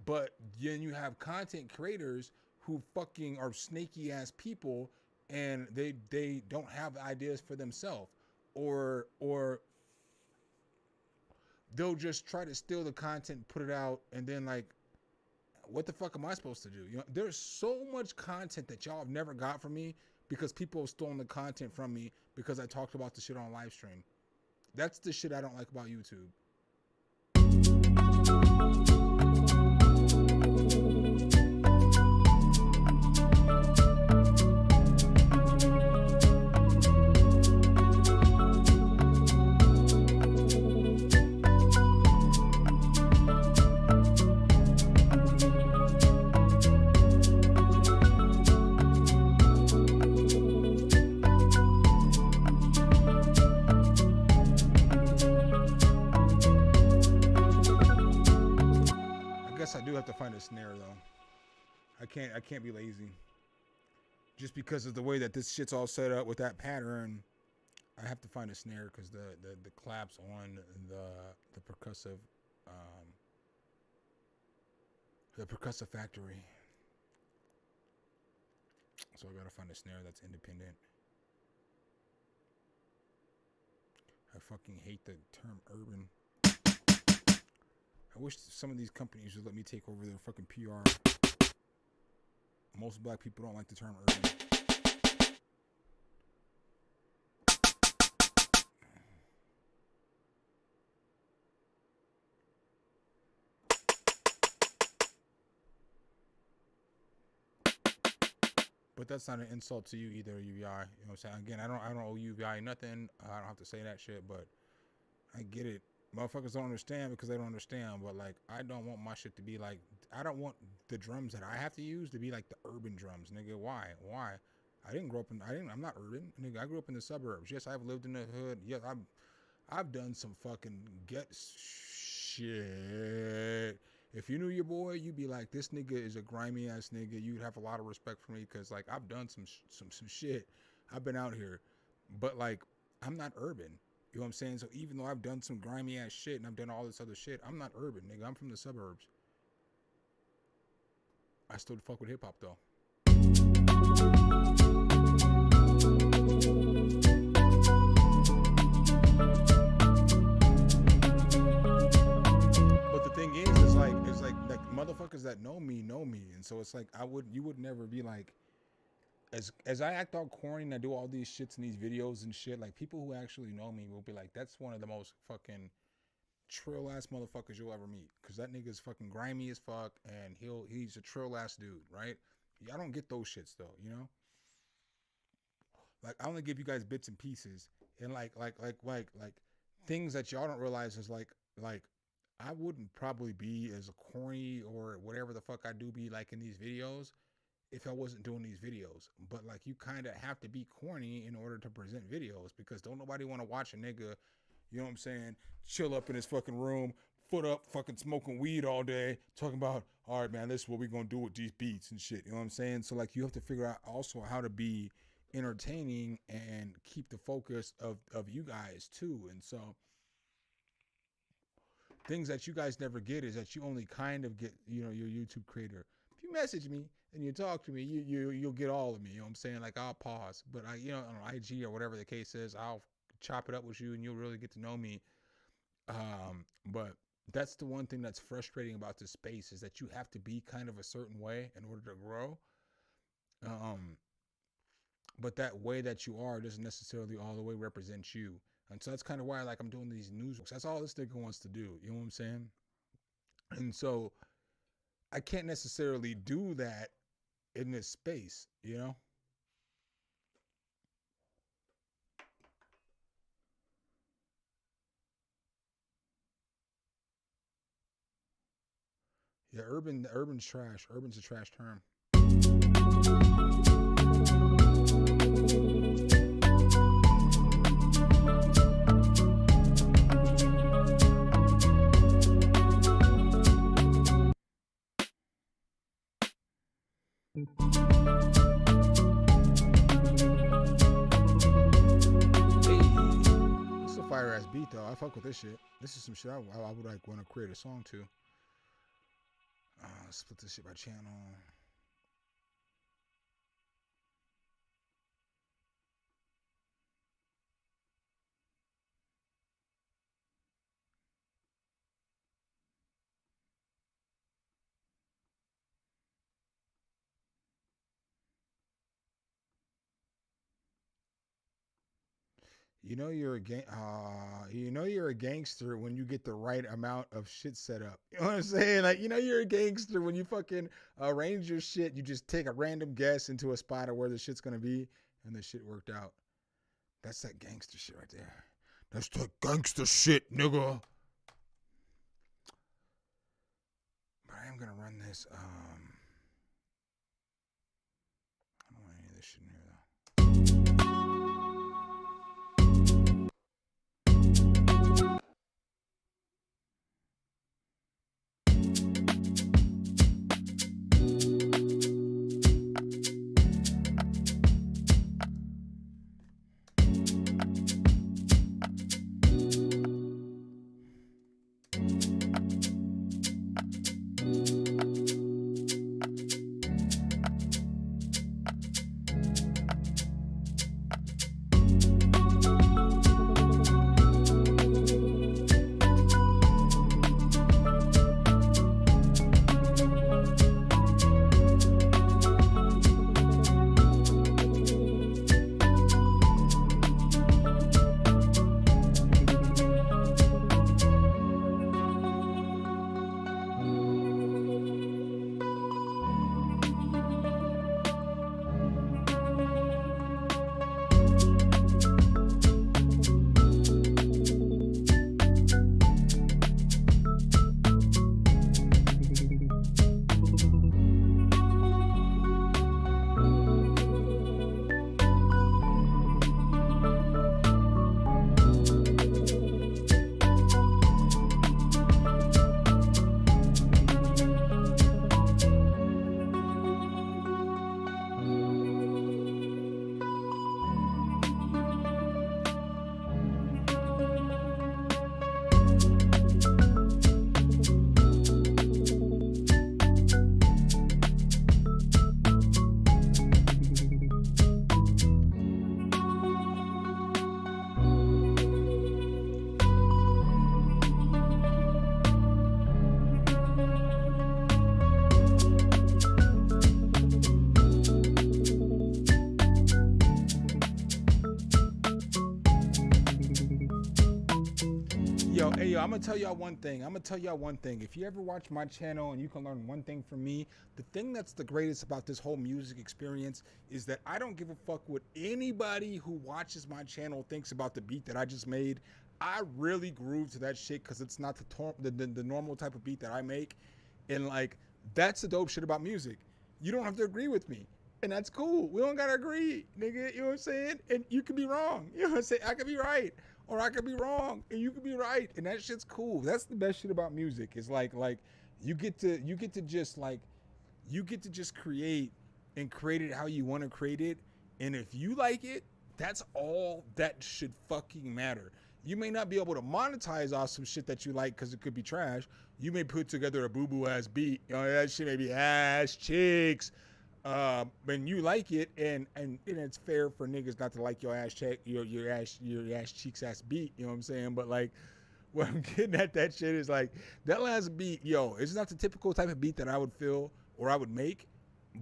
But then you have content creators who fucking are snaky ass people, and they don't have ideas for themselves, or they'll just try to steal the content, put it out, and then like, what the fuck am I supposed to do? You know, there's so much content that y'all have never got from me because people have stolen the content from me because I talked about the shit on live stream. That's the shit I don't like about YouTube. I do have to find a snare though. I can't be lazy. Just because of the way that this shit's all set up with that pattern, I have to find a snare because the claps on the percussive factory. So I gotta find a snare that's independent. I fucking hate the term urban. I wish some of these companies would let me take over their fucking PR. Most black people don't like the term urban. But that's not an insult to you either, UVI. You know what I'm saying? Again, I don't owe UVI nothing. I don't have to say that shit, but I get it. Motherfuckers don't understand because they don't understand, but like I don't want my shit to be like, I don't want the drums that I have to use to be like the urban drums, nigga. Why? I'm not urban. Nigga, I grew up in the suburbs. Yes, I've lived in the hood. Yes, I've done some fucking shit. If you knew your boy, you'd be like, this nigga is a grimy ass nigga. You'd have a lot of respect for me because like I've done some shit. I've been out here, but like I'm not urban. You know what I'm saying? So even though I've done some grimy ass shit and I've done all this other shit, I'm not urban, nigga. I'm from the suburbs. I still fuck with hip hop though. But the thing is like motherfuckers that know me, and so it's like you would never be like, as I act all corny and I do all these shits in these videos and shit, like people who actually know me will be like, that's one of the most fucking trill ass motherfuckers you'll ever meet, because that nigga's fucking grimy as fuck and he's a trill ass dude, right? I don't get those shits though, you know? Like I only give you guys bits and pieces, and like things that y'all don't realize is like I wouldn't probably be as corny or whatever the fuck I do be like in these videos if I wasn't doing these videos. But like you kind of have to be corny in order to present videos, because don't nobody want to watch a nigga, you know what I'm saying, chill up in his fucking room, foot up, fucking smoking weed all day, talking about, all right, man, this is what we're going to do with these beats and shit. You know what I'm saying? So like you have to figure out also how to be entertaining and keep the focus of you guys too. And so things that you guys never get is that you only kind of get, you know, your YouTube creator. If you message me and you talk to me, you'll get all of me. You know what I'm saying? Like I'll pause, but I, you know, on IG or whatever the case is, I'll chop it up with you and you'll really get to know me. But that's the one thing that's frustrating about this space, is that you have to be kind of a certain way in order to grow. But that way that you are doesn't necessarily all the way represent you. And so that's kind of why like I'm doing these news. That's all this nigga wants to do. You know what I'm saying? And so I can't necessarily do that in this space, you know? Yeah, urban's trash. Urban's a trash term. This is a fire ass beat though. I fuck with this shit. This is some shit I would like want to create a song to. Split this shit by channel. You know you're a gangster when you get the right amount of shit set up. You know what I'm saying? Like, you know you're a gangster when you fucking arrange your shit. You just take a random guess into a spot of where the shit's gonna be, and the shit worked out. That's that gangster shit right there. That's that gangster shit, nigga. But I am gonna run this. I don't want any of this shit in here though. yo, I'm gonna tell y'all one thing. If you ever watch my channel and you can learn one thing from me, the thing that's the greatest about this whole music experience is that I don't give a fuck what anybody who watches my channel thinks about the beat that I just made. I really groove to that shit because it's not the normal type of beat that I make. And like, that's the dope shit about music. You don't have to agree with me. And that's cool. We don't gotta agree, nigga. You know what I'm saying? And you could be wrong. You know what I'm saying? I could be right. Or I could be wrong. And you could be right. And that shit's cool. That's the best shit about music. It's like you get to just create and create it how you want to create it. And if you like it, that's all that should fucking matter. You may not be able to monetize off some shit that you like because it could be trash. You may put together a boo-boo ass beat. You know, that shit may be ass cheeks. When you like it, and it's fair for niggas not to like your ass cheek, your ass cheeks ass beat. You know what I'm saying? But like, what I'm getting at that shit is like that last beat, yo, it's not the typical type of beat that I would feel or I would make.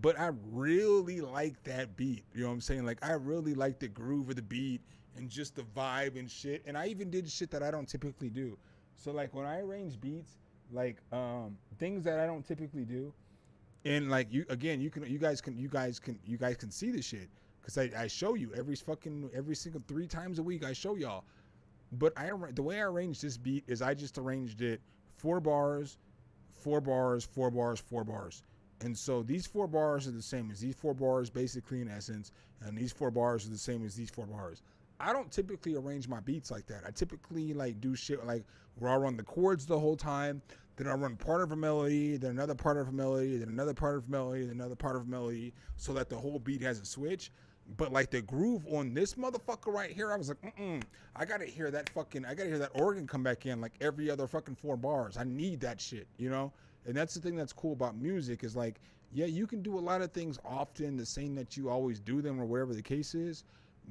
But I really like that beat. You know what I'm saying? Like, I really like the groove of the beat and just the vibe and shit. And I even did shit that I don't typically do. So like when I arrange beats, like things that I don't typically do, and like you guys can see this shit because I show you every single 3 times a week. I show y'all. But the way I arranged this beat is I just arranged it 4 bars, 4 bars, 4 bars, 4 bars. And so these 4 bars are the same as these 4 bars, basically, in essence, and these 4 bars are the same as these 4 bars. I don't typically arrange my beats like that. I typically like do shit like where I run the chords the whole time, then I run part of a melody, then another part of a melody, then another part of a melody, then another part of a melody, so that the whole beat has a switch. But like the groove on this motherfucker right here, I was like, I gotta hear that organ come back in like every other fucking 4 bars. I need that shit, you know? And that's the thing that's cool about music is like, yeah, you can do a lot of things often the same that you always do them or whatever the case is.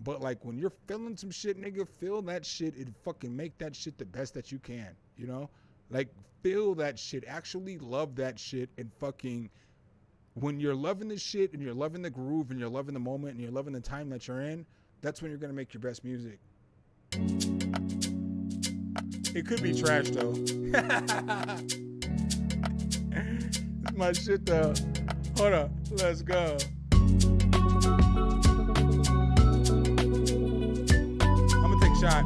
But like when you're feeling some shit, nigga, feel that shit and fucking make that shit the best that you can, you know? Like feel that shit, actually love that shit, and fucking when you're loving the shit and you're loving the groove and you're loving the moment and you're loving the time that you're in, that's when you're gonna make your best music. It could be trash though. This is my shit though. Hold up, let's go. I'm gonna take a shot.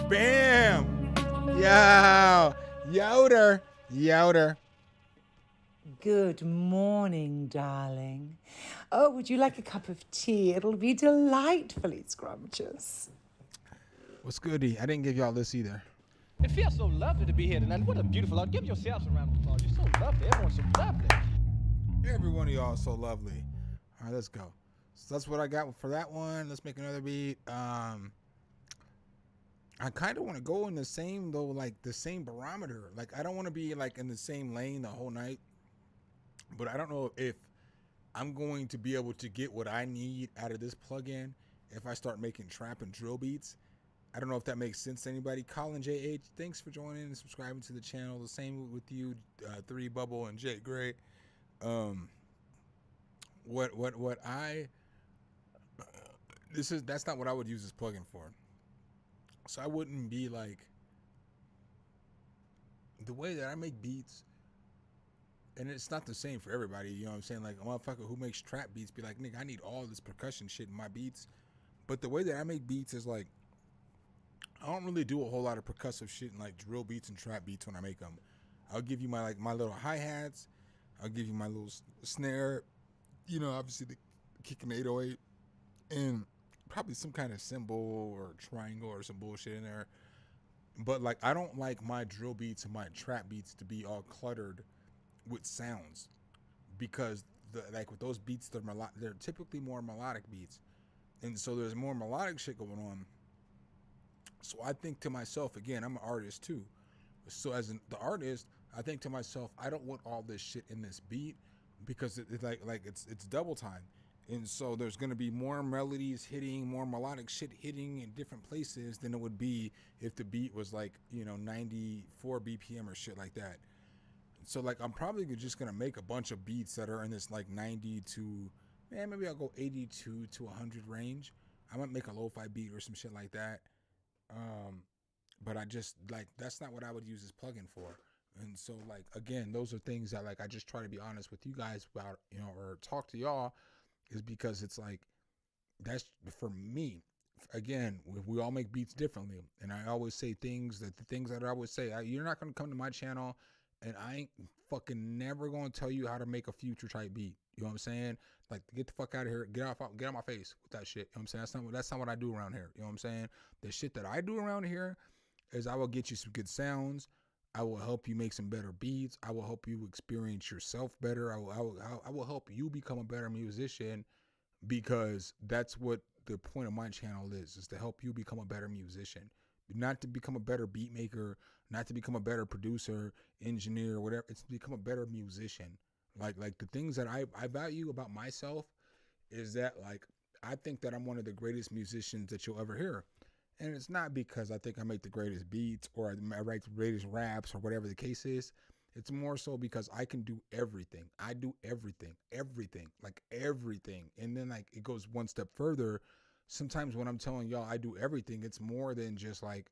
Bam! Yow! Youter.
Good morning, darling. Oh, would you like a cup of tea? It'll be delightfully scrumptious.
What's goody? I didn't give y'all this either.
It feels so lovely to be here tonight. What a beautiful out. Give yourselves a round of applause. You're so lovely. Everyone's so lovely.
Every one of y'all is so lovely. All right, let's go. So that's what I got for that one. Let's make another beat. I kind of want to go in the same, though, like the same barometer. Like, I don't want to be like in the same lane the whole night. But I don't know if I'm going to be able to get what I need out of this plugin if I start making trap and drill beats. I don't know if that makes sense to anybody. Colin JH, thanks for joining and subscribing to the channel. The same with you, 3 Bubble and Jake Gray. What I that's not what I would use this plugin for. So I wouldn't be like, the way that I make beats, and it's not the same for everybody, you know what I'm saying? Like a motherfucker who makes trap beats be like, nigga, I need all this percussion shit in my beats. But the way that I make beats is like, I don't really do a whole lot of percussive shit and like drill beats and trap beats when I make them. I'll give you my little hi-hats, I'll give you my little snare, you know, obviously the kick and 808, and probably some kind of cymbal or triangle or some bullshit in there. But like, I don't like my drill beats and my trap beats to be all cluttered with sounds, because like with those beats, they're typically more melodic beats, and so there's more melodic shit going on. So I think to myself, again, I'm an artist too. So as the artist, I think to myself, I don't want all this shit in this beat, because it's double time. And so there's going to be more melodies hitting, more melodic shit hitting in different places than it would be if the beat was like, you know, 94 BPM or shit like that. So like, I'm probably just going to make a bunch of beats that are in this like 90 to, maybe I'll go 82 to 100 range. I might make a lo-fi beat or some shit like that. But I just like, that's not what I would use this plugin for. And so like, again, those are things that like, I just try to be honest with you guys about, you know, or talk to y'all, is because it's like, that's for me. Again, we all make beats differently, and I always say things that I always say. You're not going to come to my channel and I ain't fucking never going to tell you how to make a Future type beat. You know what I'm saying? Like, get the fuck out of here. Get out my face with that shit. You know what I'm saying? That's not what I do around here. You know what I'm saying? The shit that I do around here is I will get you some good sounds. I will help you make some better beats. I will help you experience yourself better. I will help you become a better musician, because that's what the point of my channel is to help you become a better musician, not to become a better beat maker, not to become a better producer, engineer, whatever. It's to become a better musician. Like the things that I value about myself is that, like, I think that I'm one of the greatest musicians that you'll ever hear. And it's not because I think I make the greatest beats or I write the greatest raps or whatever the case is. It's more so because I can do everything. I do everything, like everything. And then like it goes one step further. Sometimes when I'm telling y'all I do everything, it's more than just like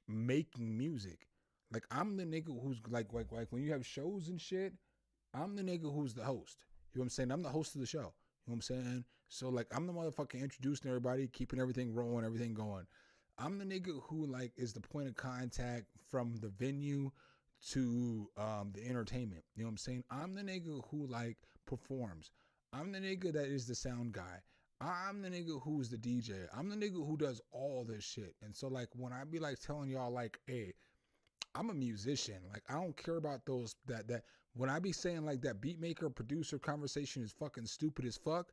making music. Like, I'm the nigga who's like when you have shows and shit, I'm the nigga who's the host. You know what I'm saying? I'm the host of the show. You know what I'm saying? So like, I'm the motherfucker introducing everybody, keeping everything rolling, everything going. I'm the nigga who like is the point of contact from the venue to the entertainment. You know what I'm saying? I'm the nigga who like performs. I'm the nigga that is the sound guy. I'm the nigga who's the DJ. I'm the nigga who does all this shit. And so like, when I be like telling y'all like, hey, I'm a musician. Like, I don't care about those that when I be saying like that beat maker producer conversation is fucking stupid as fuck,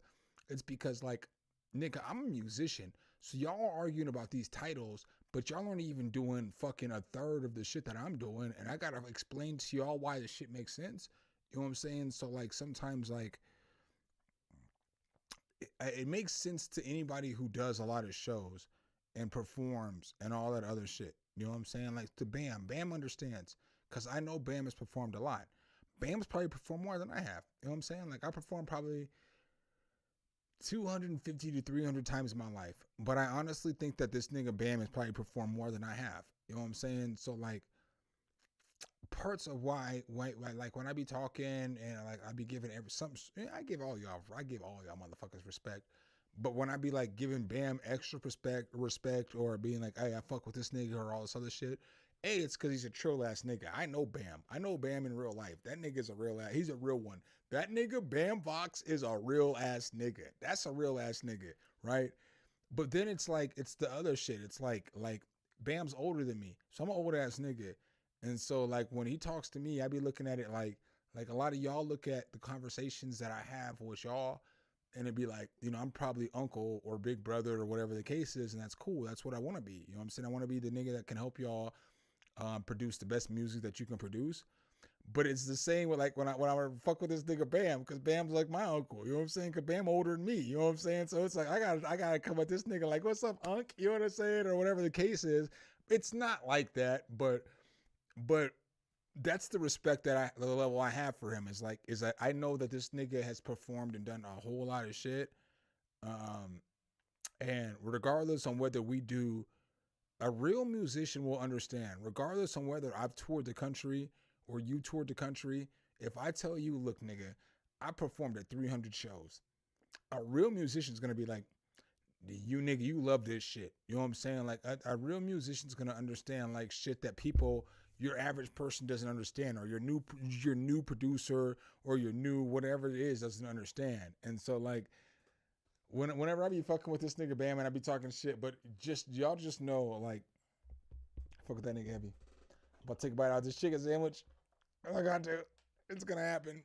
it's because like, nigga, I'm a musician. So y'all are arguing about these titles, but y'all aren't even doing fucking a third of the shit that I'm doing. And I gotta explain to y'all why this shit makes sense. You know what I'm saying? So like, sometimes like, it makes sense to anybody who does a lot of shows and performs and all that other shit. You know what I'm saying? Like, to Bam. Bam understands, because I know Bam has performed a lot. Bam's probably performed more than I have. You know what I'm saying? Like, I performed probably 250 to 300 times in my life. But I honestly think that this nigga Bam has probably performed more than I have. You know what I'm saying? So, like, parts of why like, when I be talking and, like, I be giving I give all y'all motherfuckers respect. But when I be, like, giving Bam extra respect or being like, hey, I fuck with this nigga or all this other shit, hey, it's because he's a trill ass nigga. I know Bam in real life. That nigga's a real ass. He's a real one. That nigga Bam Vox is a real ass nigga. That's a real ass nigga, right? But then it's like, it's the other shit. It's like Bam's older than me, so I'm an old ass nigga. And so like, when he talks to me, I be looking at it like a lot of y'all look at the conversations that I have with y'all, and it'd be like, you know, I'm probably uncle or big brother or whatever the case is, and that's cool. That's what I want to be. You know what I'm saying? I want to be the nigga that can help y'all produce the best music that you can produce. But it's the same with like when I fuck with this nigga Bam, because Bam's like my uncle. You know what I'm saying? Because Bam older than me. You know what I'm saying? So it's like, I gotta come at this nigga like, what's up, Unc? You know what I'm saying? Or whatever the case is. It's not like that, but that's the respect that the level I have for him is that I know that this nigga has performed and done a whole lot of shit. And regardless on whether we do, a real musician will understand, regardless on whether I've toured the country or you toured the country. If I tell you, look, nigga, I performed at 300 shows, a real musician's going to be like, you nigga, you love this shit. You know what I'm saying? Like a real musician's going to understand like shit that people, your average person doesn't understand, or your new producer or your new whatever it is doesn't understand. And so like, whenever I be fucking with this nigga Bam and I be talking shit, but just y'all just know, like, fuck with that nigga heavy. I'm about to take a bite out of this chicken sandwich. I got to. It's gonna happen.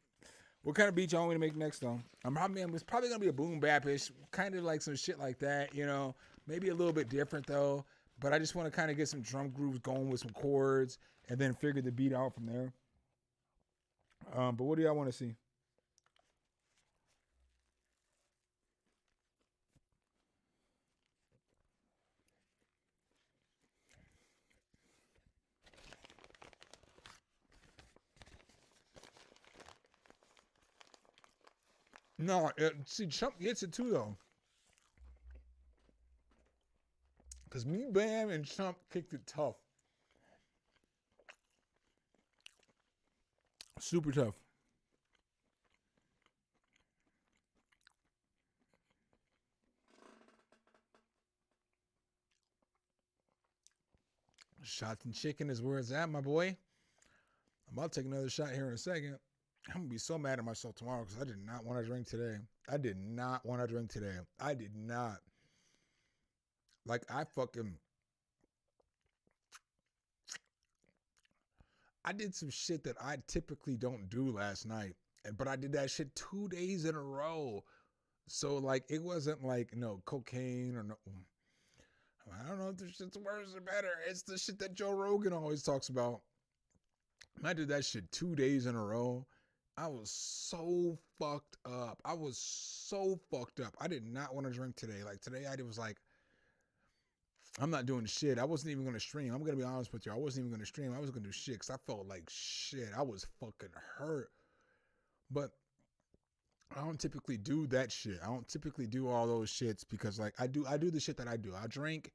What kind of beat y'all want me to make next though? It's probably gonna be a boom bap-ish, kind of like some shit like that, you know. Maybe a little bit different though. But I just want to kind of get some drum grooves going with some chords and then figure the beat out from there. But what do y'all want to see? No, see, Chump gets it too, though. Because me, Bam, and Chump kicked it tough. Super tough. Shots and chicken is where it's at, my boy. I'm about to take another shot here in a second. I'm going to be so mad at myself tomorrow because I did not want to drink today. I did not. Like, I did some shit that I typically don't do last night. But I did that shit 2 days in a row. So, like, it wasn't like, no, cocaine or no. I don't know if this shit's worse or better. It's the shit that Joe Rogan always talks about. I did that shit 2 days in a row. I was so fucked up. I did not want to drink today. Like today, I was like, I'm not doing shit. I wasn't even going to stream. I'm going to be honest with you. I wasn't even going to stream. I was going to do shit because I felt like shit. I was fucking hurt. But I don't typically do that shit. I don't typically do all those shits because like I do the shit that I do. I drink.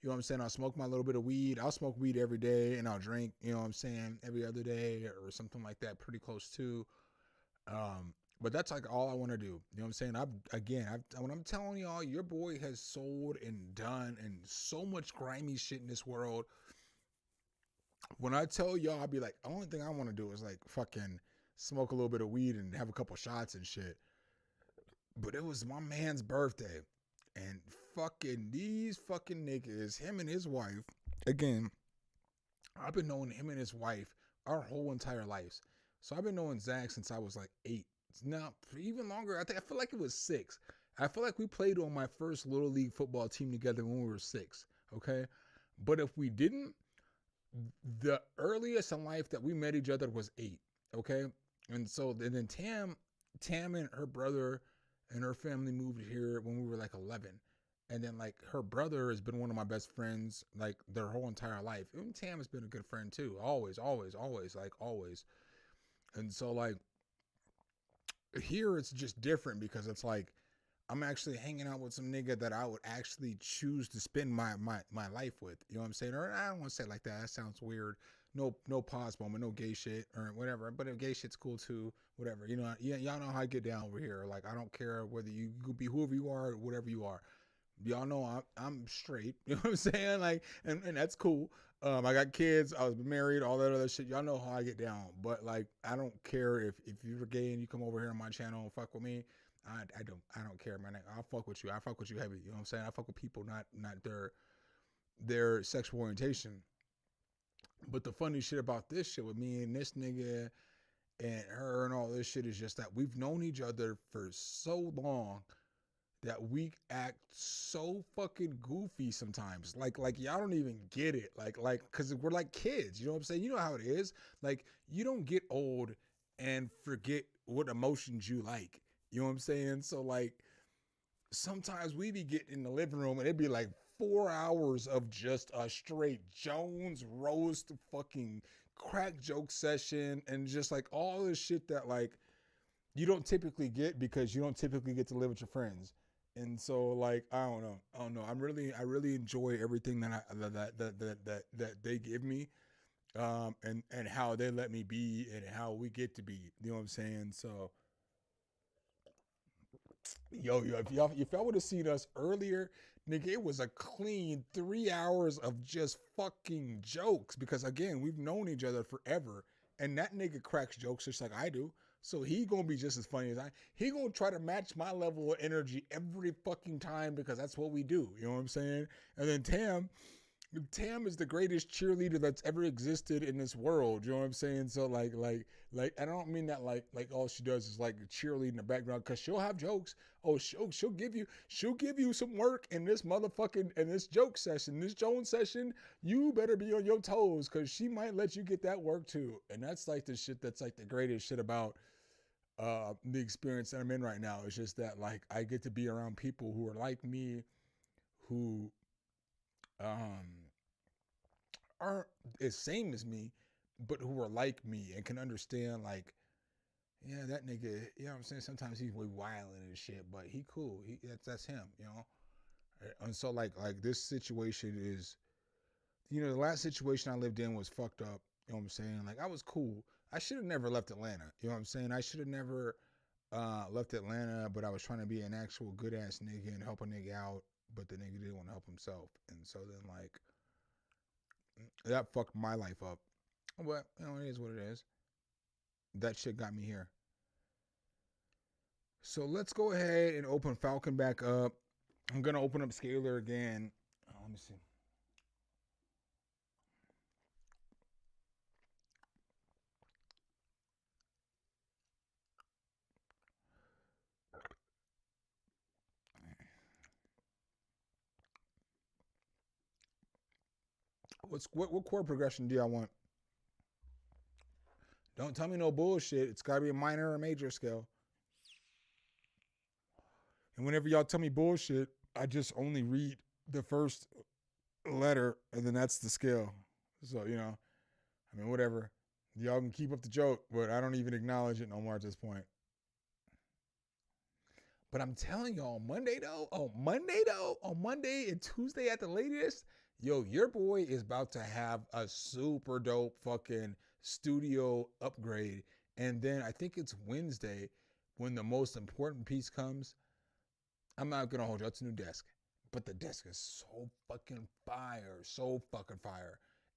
You know what I'm saying? I'll smoke my little bit of weed. I'll smoke weed every day and I'll drink, you know what I'm saying, every other day or something like that, pretty close to. But that's like all I want to do. You know what I'm saying? When I'm telling y'all, your boy has sold and done and so much grimy shit in this world. When I tell y'all, I'll be like, the only thing I want to do is like fucking smoke a little bit of weed and have a couple shots and shit. But it was my man's birthday. And fucking these fucking niggas, him and his wife, again, I've been knowing him and his wife our whole entire lives. So I've been knowing Zach since I was like 8. Now, even longer, I feel like it was 6. I feel like we played on my first Little League football team together when we were 6, okay? But if we didn't, the earliest in life that we met each other was 8, okay? And then Tam and her brother and her family moved here when we were like 11. And then like her brother has been one of my best friends like their whole entire life. And Tam has been a good friend too. Always. And so like here it's just different because it's like I'm actually hanging out with some nigga that I would actually choose to spend my life with. You know what I'm saying? Or I don't want to say it like that. That sounds weird. No pause moment, no gay shit or whatever. But if gay shit's cool too, whatever. You know, y'all know how I get down over here. Like I don't care whether you could be whoever you are, or whatever you are. Y'all know I'm straight. You know what I'm saying? Like, and that's cool. I got kids. I was married. All that other shit. Y'all know how I get down. But like, I don't care if you're gay and you come over here on my channel and fuck with me. I don't care, man. I'll fuck with you. I fuck with you heavy. You know what I'm saying? I fuck with people, not their sexual orientation. But the funny shit about this shit with me and this nigga and her and all this shit is just that we've known each other for so long that we act so fucking goofy sometimes. Like y'all don't even get it. Like, cause we're like kids, you know what I'm saying? You know how it is. Like you don't get old and forget what emotions you like. You know what I'm saying? So like sometimes we be getting in the living room and it'd be like 4 hours of just a straight Jones roast fucking crack joke session and just like all this shit that like you don't typically get because you don't typically get to live with your friends. And so like I don't know. I really enjoy everything that they give me, and how they let me be and how we get to be. You know what I'm saying? So, yo, if y'all would have seen us earlier, nigga, it was a clean 3 hours of just fucking jokes. Because again, we've known each other forever, and that nigga cracks jokes just like I do. So he gonna be just as funny as I. He gonna try to match my level of energy every fucking time because that's what we do. You know what I'm saying? And then Tam is the greatest cheerleader that's ever existed in this world. You know what I'm saying? So like I don't mean that like all she does is like cheerlead in the background, because she'll have jokes. Oh, she'll give you some work in this joke session, this Jones session. You better be on your toes, because she might let you get that work too. And that's like the shit that's like the greatest shit about the experience that I'm in right now. It's just that like I get to be around people who are like me, who aren't as same as me, but who are like me and can understand like, yeah, that nigga, you know what I'm saying? Sometimes he's way wilding and shit, but he cool. That's him, you know? And so like this situation is, you know, the last situation I lived in was fucked up. You know what I'm saying? Like I was cool. I should have never left Atlanta. You know what I'm saying? I should have never left Atlanta, but I was trying to be an actual good ass nigga and help a nigga out, but the nigga didn't want to help himself. And so then like, that fucked my life up. But, you know, it is what it is. That shit got me here. So let's go ahead and open Falcon back up. I'm going to open up Scalar again. Let me see. What chord progression do I want? Don't tell me no bullshit. It's got to be a minor or major scale. And whenever y'all tell me bullshit, I just only read the first letter, and then that's the scale. So, you know, I mean, whatever. Y'all can keep up the joke, but I don't even acknowledge it no more at this point. But I'm telling y'all, on Monday and Tuesday at the latest, yo, your boy is about to have a super dope fucking studio upgrade. And then I think it's Wednesday when the most important piece comes. I'm not going to hold you. It's a new desk. But the desk is so fucking fire.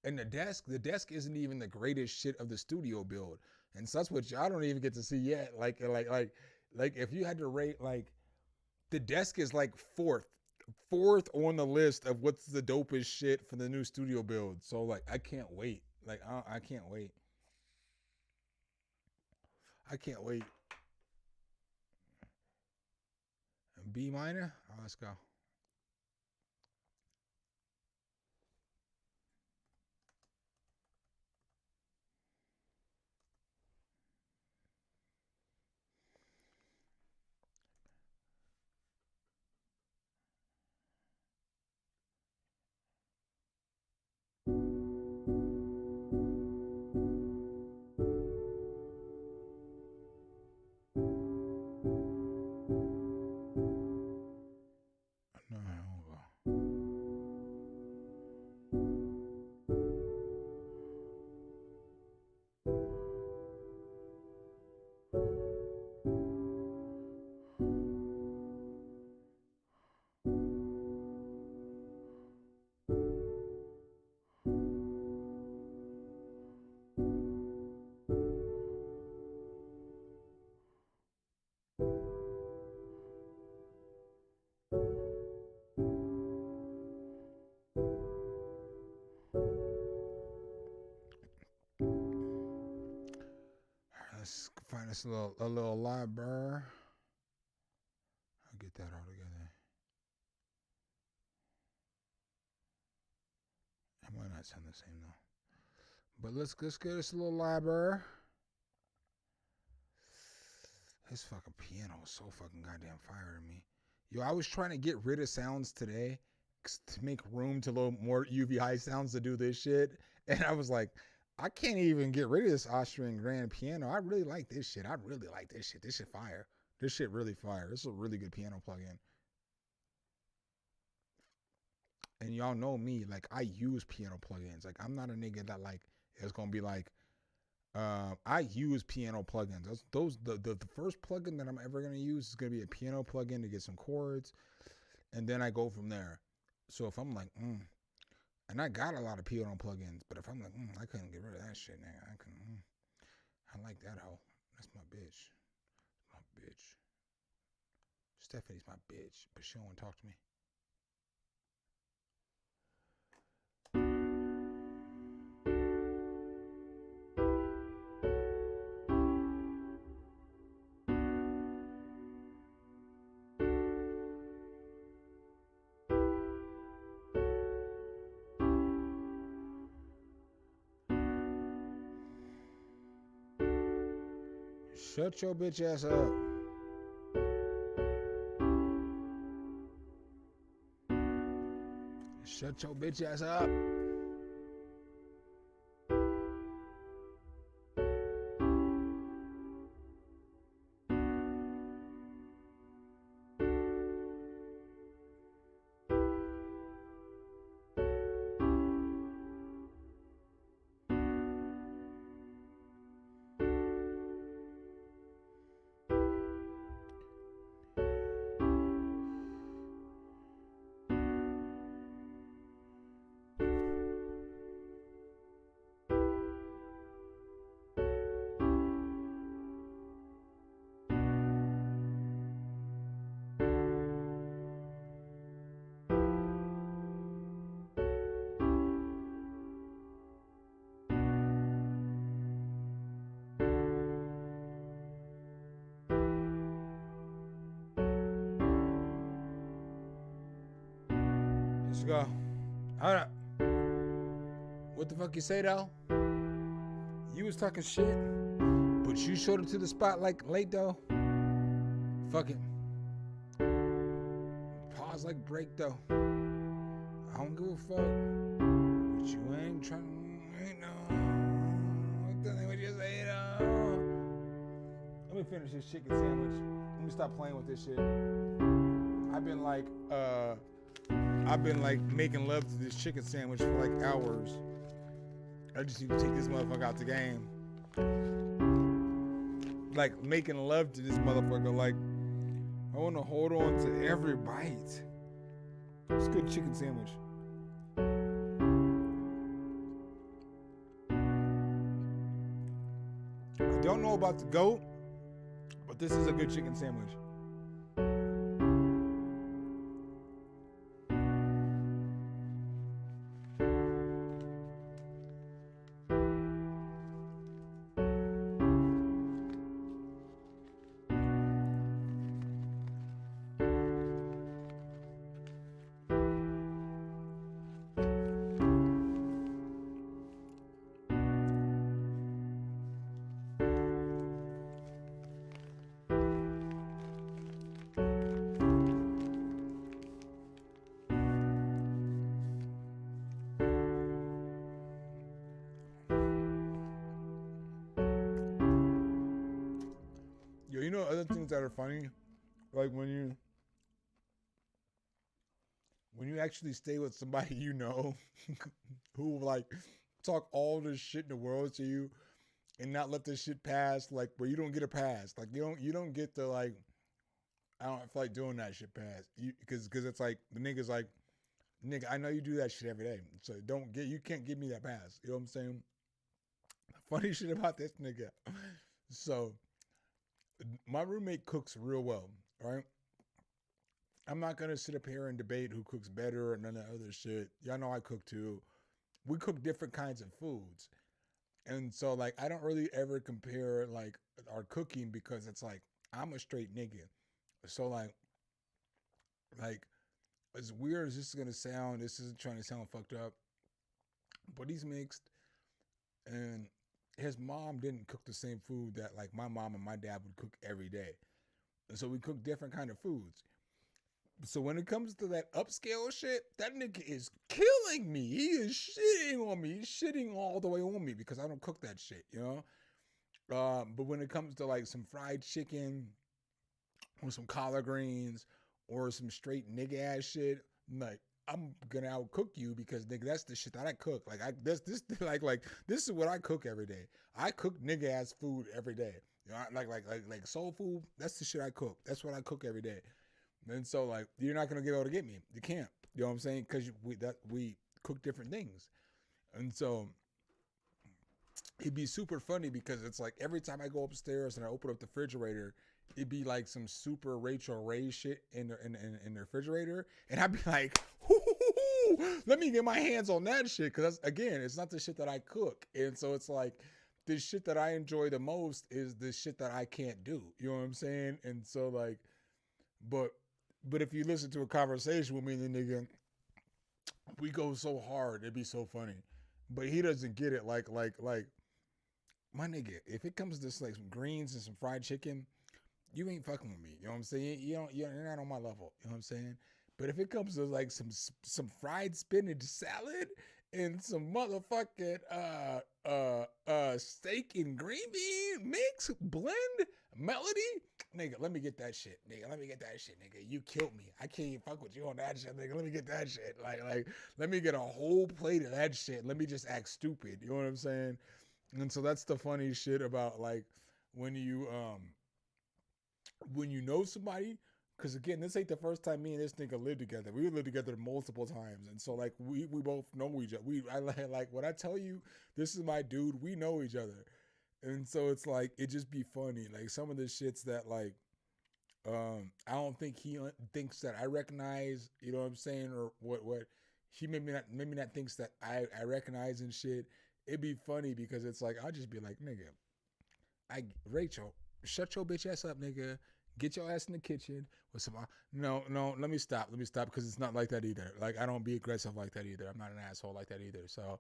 And the desk isn't even the greatest shit of the studio build. And so that's what y'all don't even get to see yet. Like if you had to rate, like, the desk is like fourth on the list of what's the dopest shit for the new studio build. So like, I can't wait. Like, I can't wait. B minor. Oh, let's go. Let's find us a little live burr. I'll get that all together. I might not sound the same though. But let's get us a little live burr. This fucking piano is so fucking goddamn fire to me. Yo, I was trying to get rid of sounds today to make room to a little more UVI sounds to do this shit. And I was like, I can't even get rid of this Austrian grand piano. I really like this shit. This shit fire. This shit really fire. This is a really good piano plugin. and y'all know me, like I use piano plugins. Like I'm not a nigga that like is gonna be like, I use piano plugins. The first plugin that I'm ever gonna use is gonna be a piano plugin to get some chords, and then I go from there. So if I'm like, and I got a lot of piano plugins, but if I'm like, I couldn't get rid of that shit, nigga. I like that hoe. That's my bitch. My bitch. Stephanie's my bitch, but she don't want to talk to me. Shut your bitch ass up. Shut your bitch ass up. Let's go. Hold up. What the fuck you say though? You was talking shit, but you showed up to the spot like late though. Fuck it. Pause like break though. I don't give a fuck. But you ain't trying to know what you say though. Let me finish this chicken sandwich. Let me stop playing with this shit. I've been like making love to this chicken sandwich for like hours. I just need to take this motherfucker out the game. Like making love to this motherfucker. Like I want to hold on to every bite. It's a good chicken sandwich. I don't know about the goat, but this is a good chicken sandwich. Yo, you know other things that are funny? Like when you actually stay with somebody you know who like talk all this shit in the world to you and not let this shit pass, like where you don't get a pass. Like you don't get to like, I don't feel like doing that shit pass. Because it's like the nigga's like, nigga, I know you do that shit every day. So you can't give me that pass. You know what I'm saying? The funny shit about this nigga. So my roommate cooks real well, right? I'm not going to sit up here and debate who cooks better or none of that other shit. Y'all know I cook too. We cook different kinds of foods. And so like, I don't really ever compare like our cooking because it's like, I'm a straight nigga. So like as weird as this is going to sound, this isn't trying to sound fucked up, but he's mixed and his mom didn't cook the same food that like my mom and my dad would cook every day. And so we cook different kind of foods. So when it comes to that upscale shit, that nigga is killing me. He is shitting on me. He's shitting all the way on me because I don't cook that shit, you know? But when it comes to like some fried chicken or some collard greens or some straight nigga ass shit, like, I'm gonna outcook you because nigga, that's the shit that I cook. Like this this is what I cook every day. I cook nigga ass food every day. You know, like soul food. That's the shit I cook. That's what I cook every day. And so like you're not gonna be able to get me. You can't. You know what I'm saying? Because we cook different things. And so it'd be super funny because it's like every time I go upstairs and I open up the refrigerator, it'd be like some super Rachel Ray shit in the refrigerator, and I'd be like, let me get my hands on that shit, because again, it's not the shit that I cook, and so it's like the shit that I enjoy the most is the shit that I can't do. You know what I'm saying? And so like, but if you listen to a conversation with me and the nigga, we go so hard, it'd be so funny, but he doesn't get it. Like my nigga, if it comes to this, like some greens and some fried chicken, you ain't fucking with me. You know what I'm saying? You're not on my level. You know what I'm saying? But if it comes to like some fried spinach salad and some motherfucking steak and green bean mix blend melody, nigga, let me get that shit. Nigga, let me get that shit, nigga. You killed me. I can't even fuck with you on that shit, nigga. Let me get that shit. Like let me get a whole plate of that shit. Let me just act stupid. You know what I'm saying? And so that's the funny shit about like when you know somebody, because again, this ain't the first time me and this nigga live together. We lived together multiple times, and so like we both know each other. I like when I tell you this is my dude, we know each other, and so it's like it just be funny. Like some of the shits that like I don't think he thinks that I recognize. You know what I'm saying? Or what he maybe not thinks that I recognize and shit. It'd be funny because it's like I'll just be like, nigga, Rachel, shut your bitch ass up, nigga. Get your ass in the kitchen with some. No, let me stop because it's not like that either. Like I don't be aggressive like that either. I'm not an asshole like that either. So,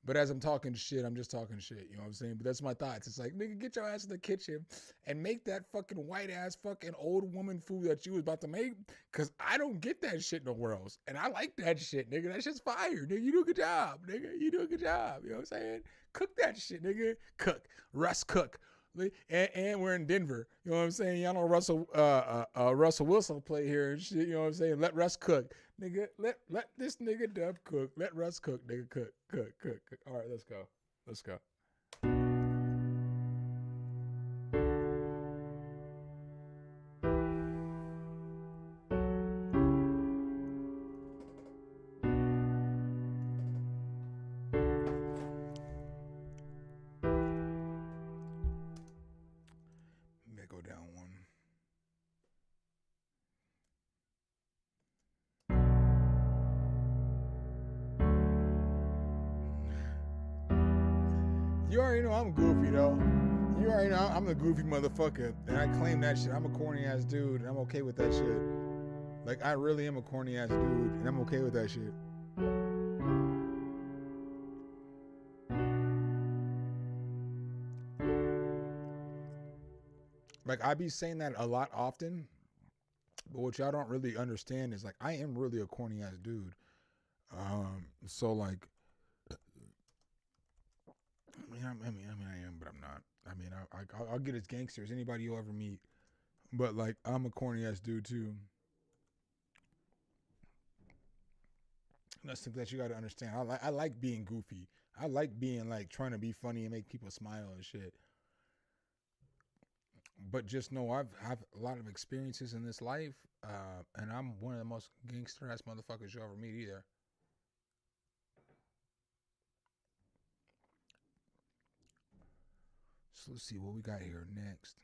but as I'm talking shit, I'm just talking shit. You know what I'm saying? But that's my thoughts. It's like, nigga, get your ass in the kitchen and make that fucking white ass fucking old woman food that you was about to make. Cause I don't get that shit nowhere else, and I like that shit, nigga. That shit's fire, nigga. You do a good job, nigga. You do a good job. You know what I'm saying? Cook that shit, nigga. Cook. Russ cook. And we're in Denver. You know what I'm saying? Y'all know Russell Wilson play here and shit. You know what I'm saying? Let Russ cook. Nigga, let this nigga Dub cook. Let Russ cook, nigga. Cook. All right, let's go. Go down one. You already know I'm goofy though. You already know I'm the goofy motherfucker, and I claim that shit. I'm a corny ass dude, and I'm okay with that shit. Like I really am a corny ass dude, and I'm okay with that shit. Like I be saying that a lot often, but what y'all don't really understand is like I am really a corny ass dude. So like, I am, but I'm not. I mean, I'll get as gangster as anybody you'll ever meet, but like I'm a corny ass dude too. And that's something that you got to understand. I like being goofy. I like being like trying to be funny and make people smile and shit. But just know I've a lot of experiences in this life, and I'm one of the most gangster ass motherfuckers you'll ever meet either. So let's see what we got here next.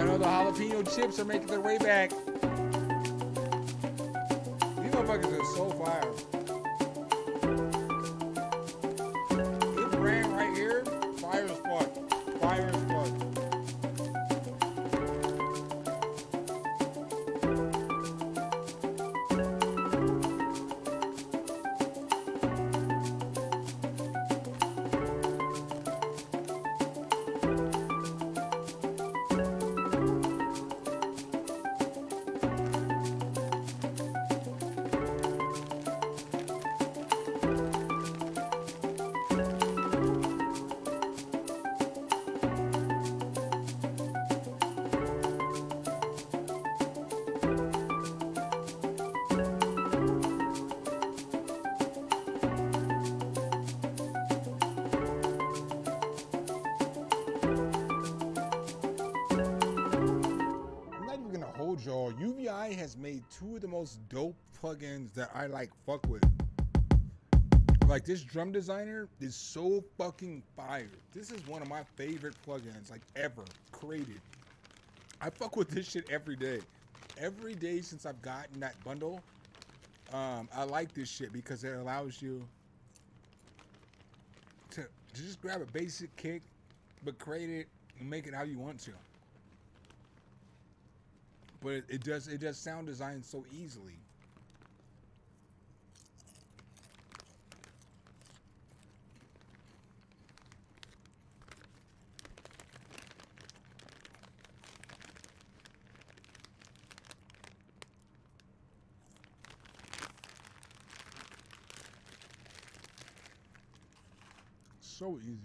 I know the jalapeno chips are making their way back. These motherfuckers are so fire. This brand right here, fire as fuck. Fire as fuck. Y'all, UVI has made two of the most dope plugins that I like fuck with. Like this drum designer is so fucking fire. This is one of my favorite plugins like ever created. I fuck with this shit every day. Every day since I've gotten that bundle, I like this shit because it allows you to just grab a basic kick, but create it and make it how you want to. But it does sound design so easily. So easy.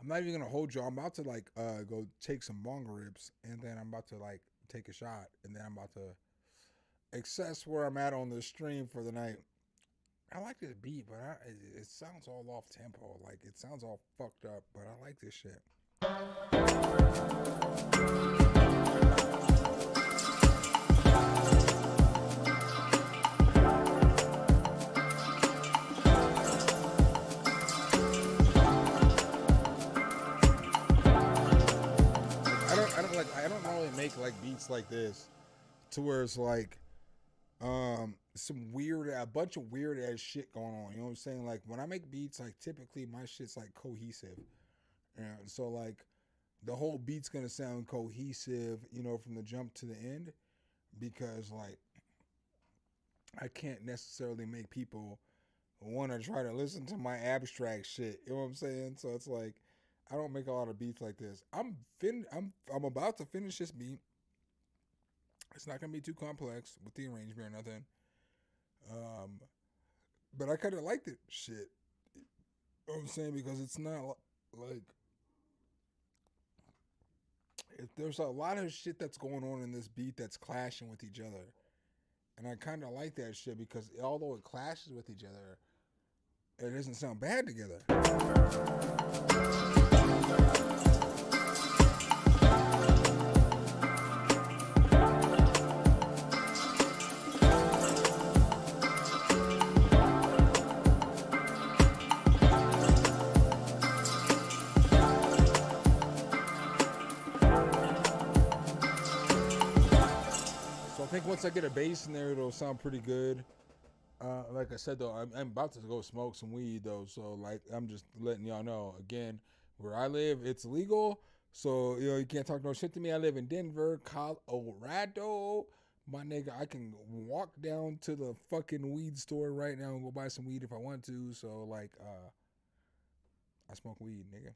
I'm not even gonna hold you. I'm about to like go take some bong rips, and then I'm about to like take a shot, and then I'm about to assess where I'm at on the stream for the night. I like this beat, but it sounds all off tempo. Like it sounds all fucked up, but I like this shit. I don't normally make like beats like this to where it's like a bunch of weird ass shit going on. You know what I'm saying? Like when I make beats, like typically my shit's like cohesive. And so like the whole beat's gonna sound cohesive, you know, from the jump to the end, because like I can't necessarily make people want to try to listen to my abstract shit. You know what I'm saying? So it's like I don't make a lot of beats like this. I'm about to finish this beat. It's not gonna be too complex with the arrangement or nothing. But I kind of like this shit. You know what I'm saying? Because it's not like there's a lot of shit that's going on in this beat that's clashing with each other. And I kind of like that shit because although it clashes with each other, it doesn't sound bad together. So I think once I get a bass in there, it'll sound pretty good. Like I said, though, I'm about to go smoke some weed, though. So, like, I'm just letting y'all know. Again, where I live, it's legal. So, you know, you can't talk no shit to me. I live in Denver, Colorado. My nigga, I can walk down to the fucking weed store right now and go buy some weed if I want to. So, like, I smoke weed, nigga.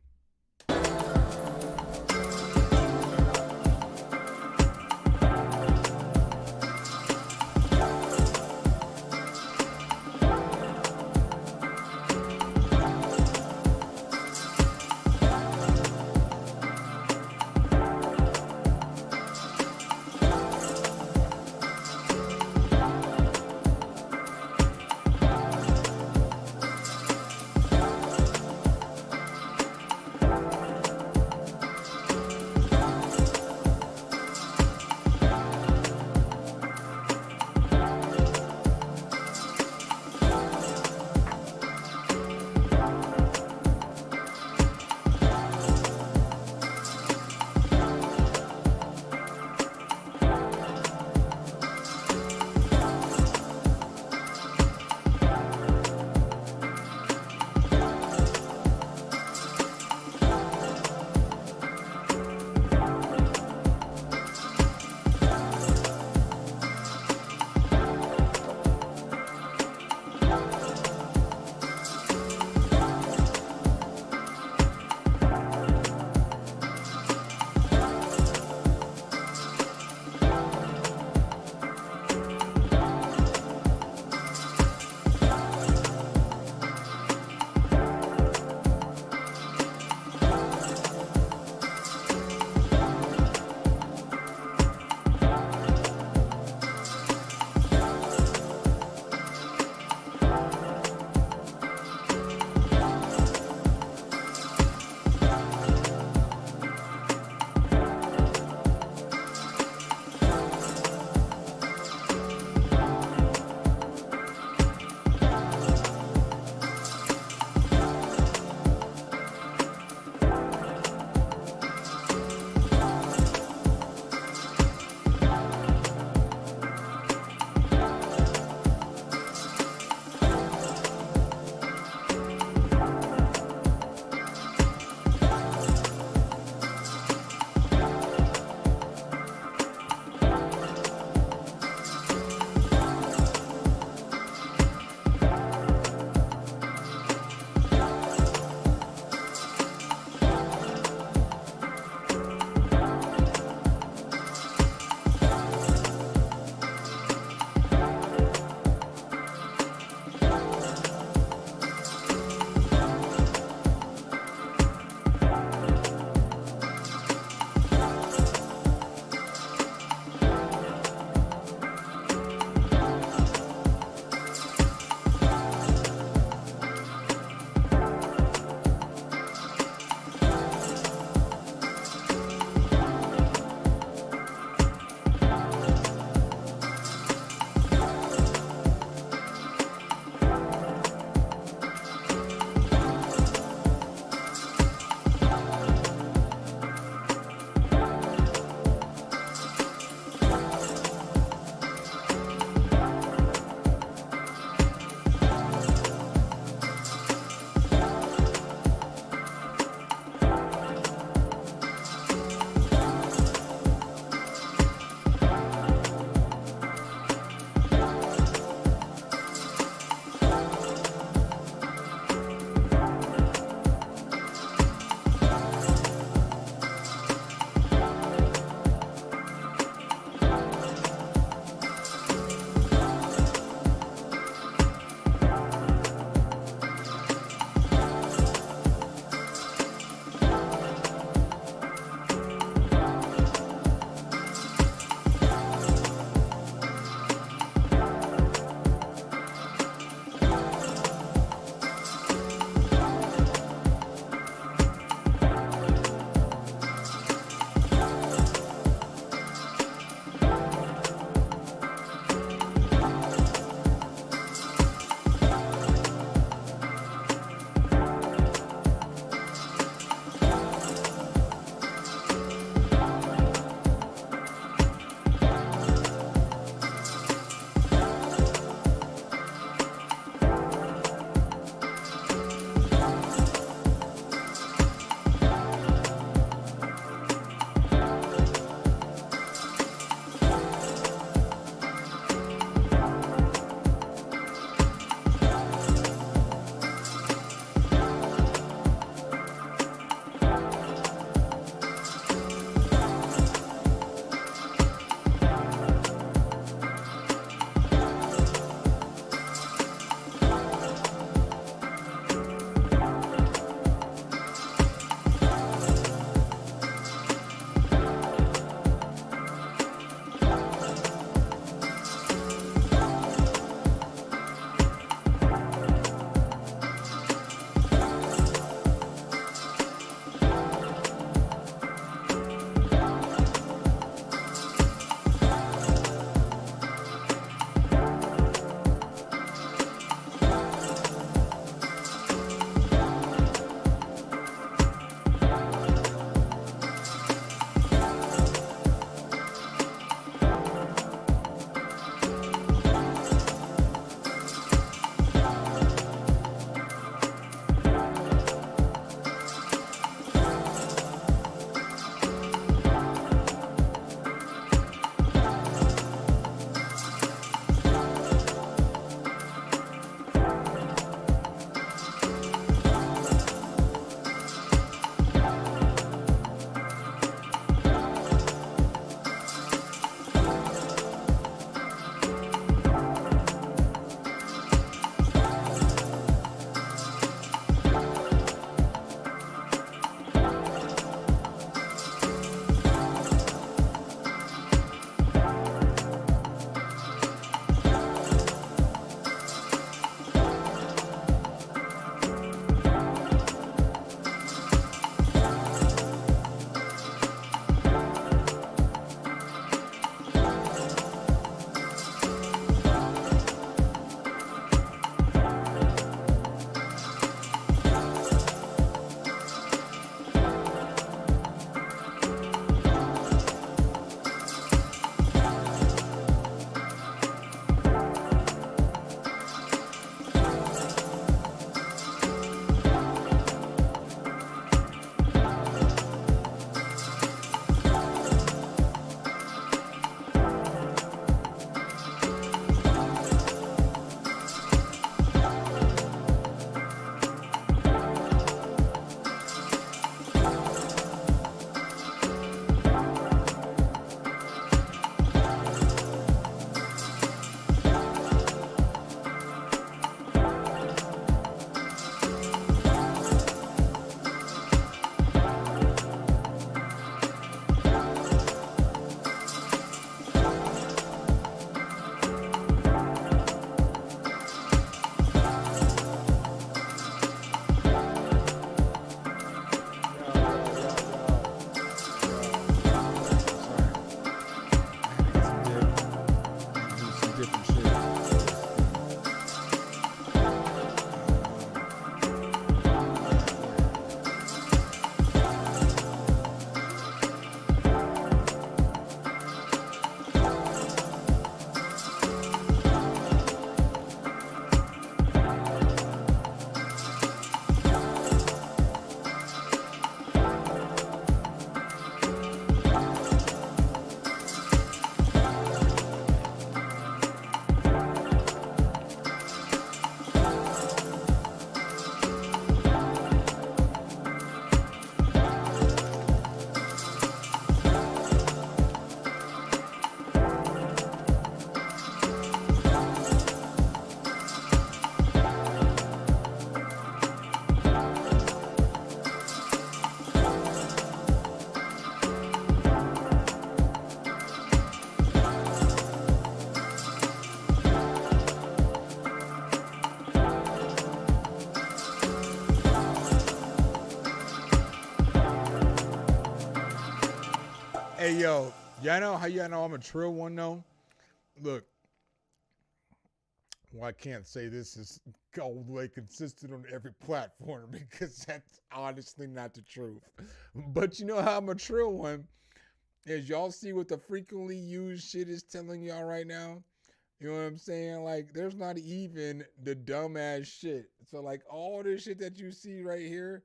different shit. Hey, yo, y'all know how y'all know I'm a trill one, though? Look, well, I can't say this is all the way consistent on every platform because that's honestly not the truth. But you know how I'm a trill one? Is y'all see what the frequently used shit is telling y'all right now? You know what I'm saying? Like, there's not even the dumbass shit. So, like, all this shit that you see right here,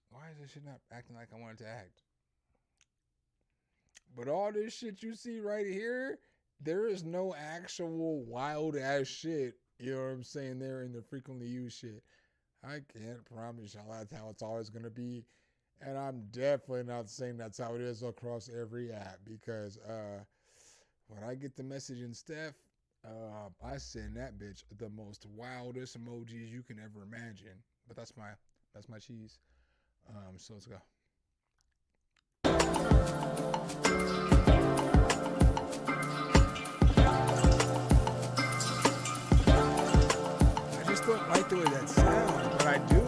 why is this shit not acting like I want it to act? But all this shit you see right here, there is no actual wild ass shit, you know what I'm saying, there in the frequently used shit. I can't promise y'all that's how it's always going to be. And I'm definitely not saying that's how it is across every app because when I get the message in Steph, I send that bitch the most wildest emojis you can ever imagine. But that's my cheese. So let's go. I just don't like the way that sounds, but I do.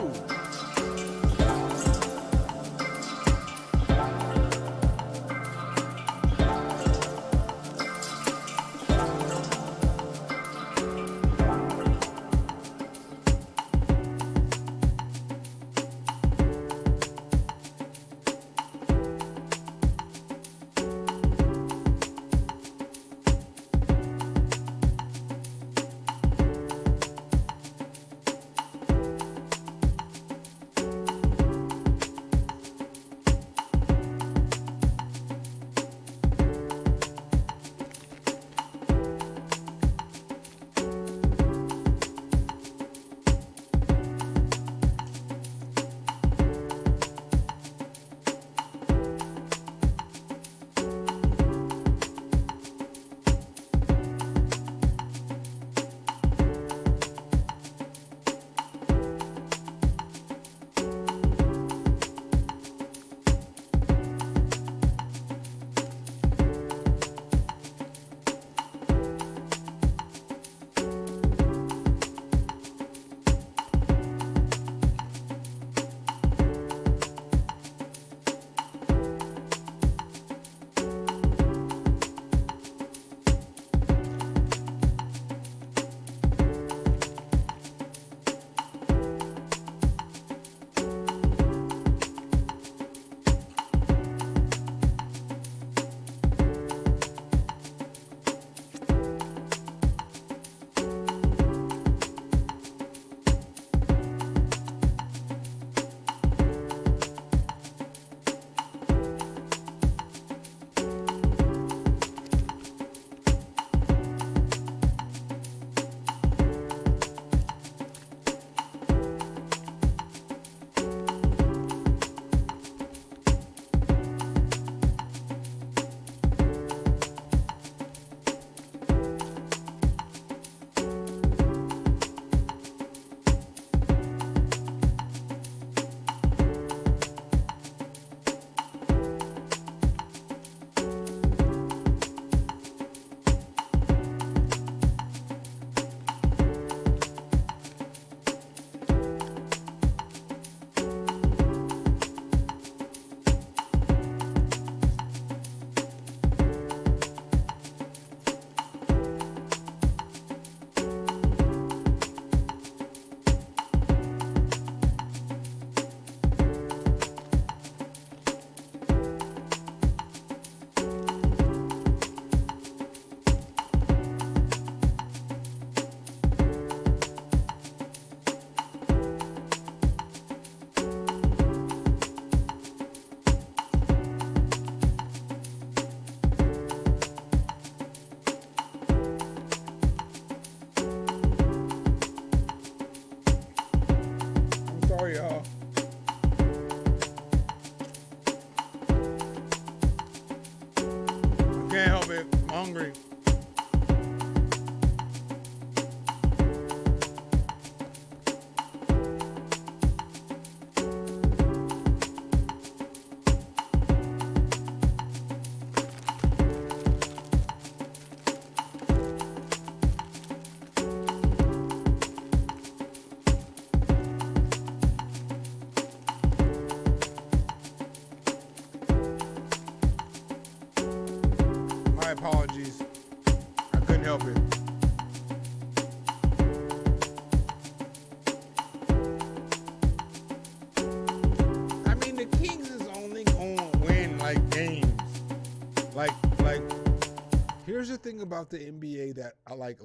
thing about the NBA that I like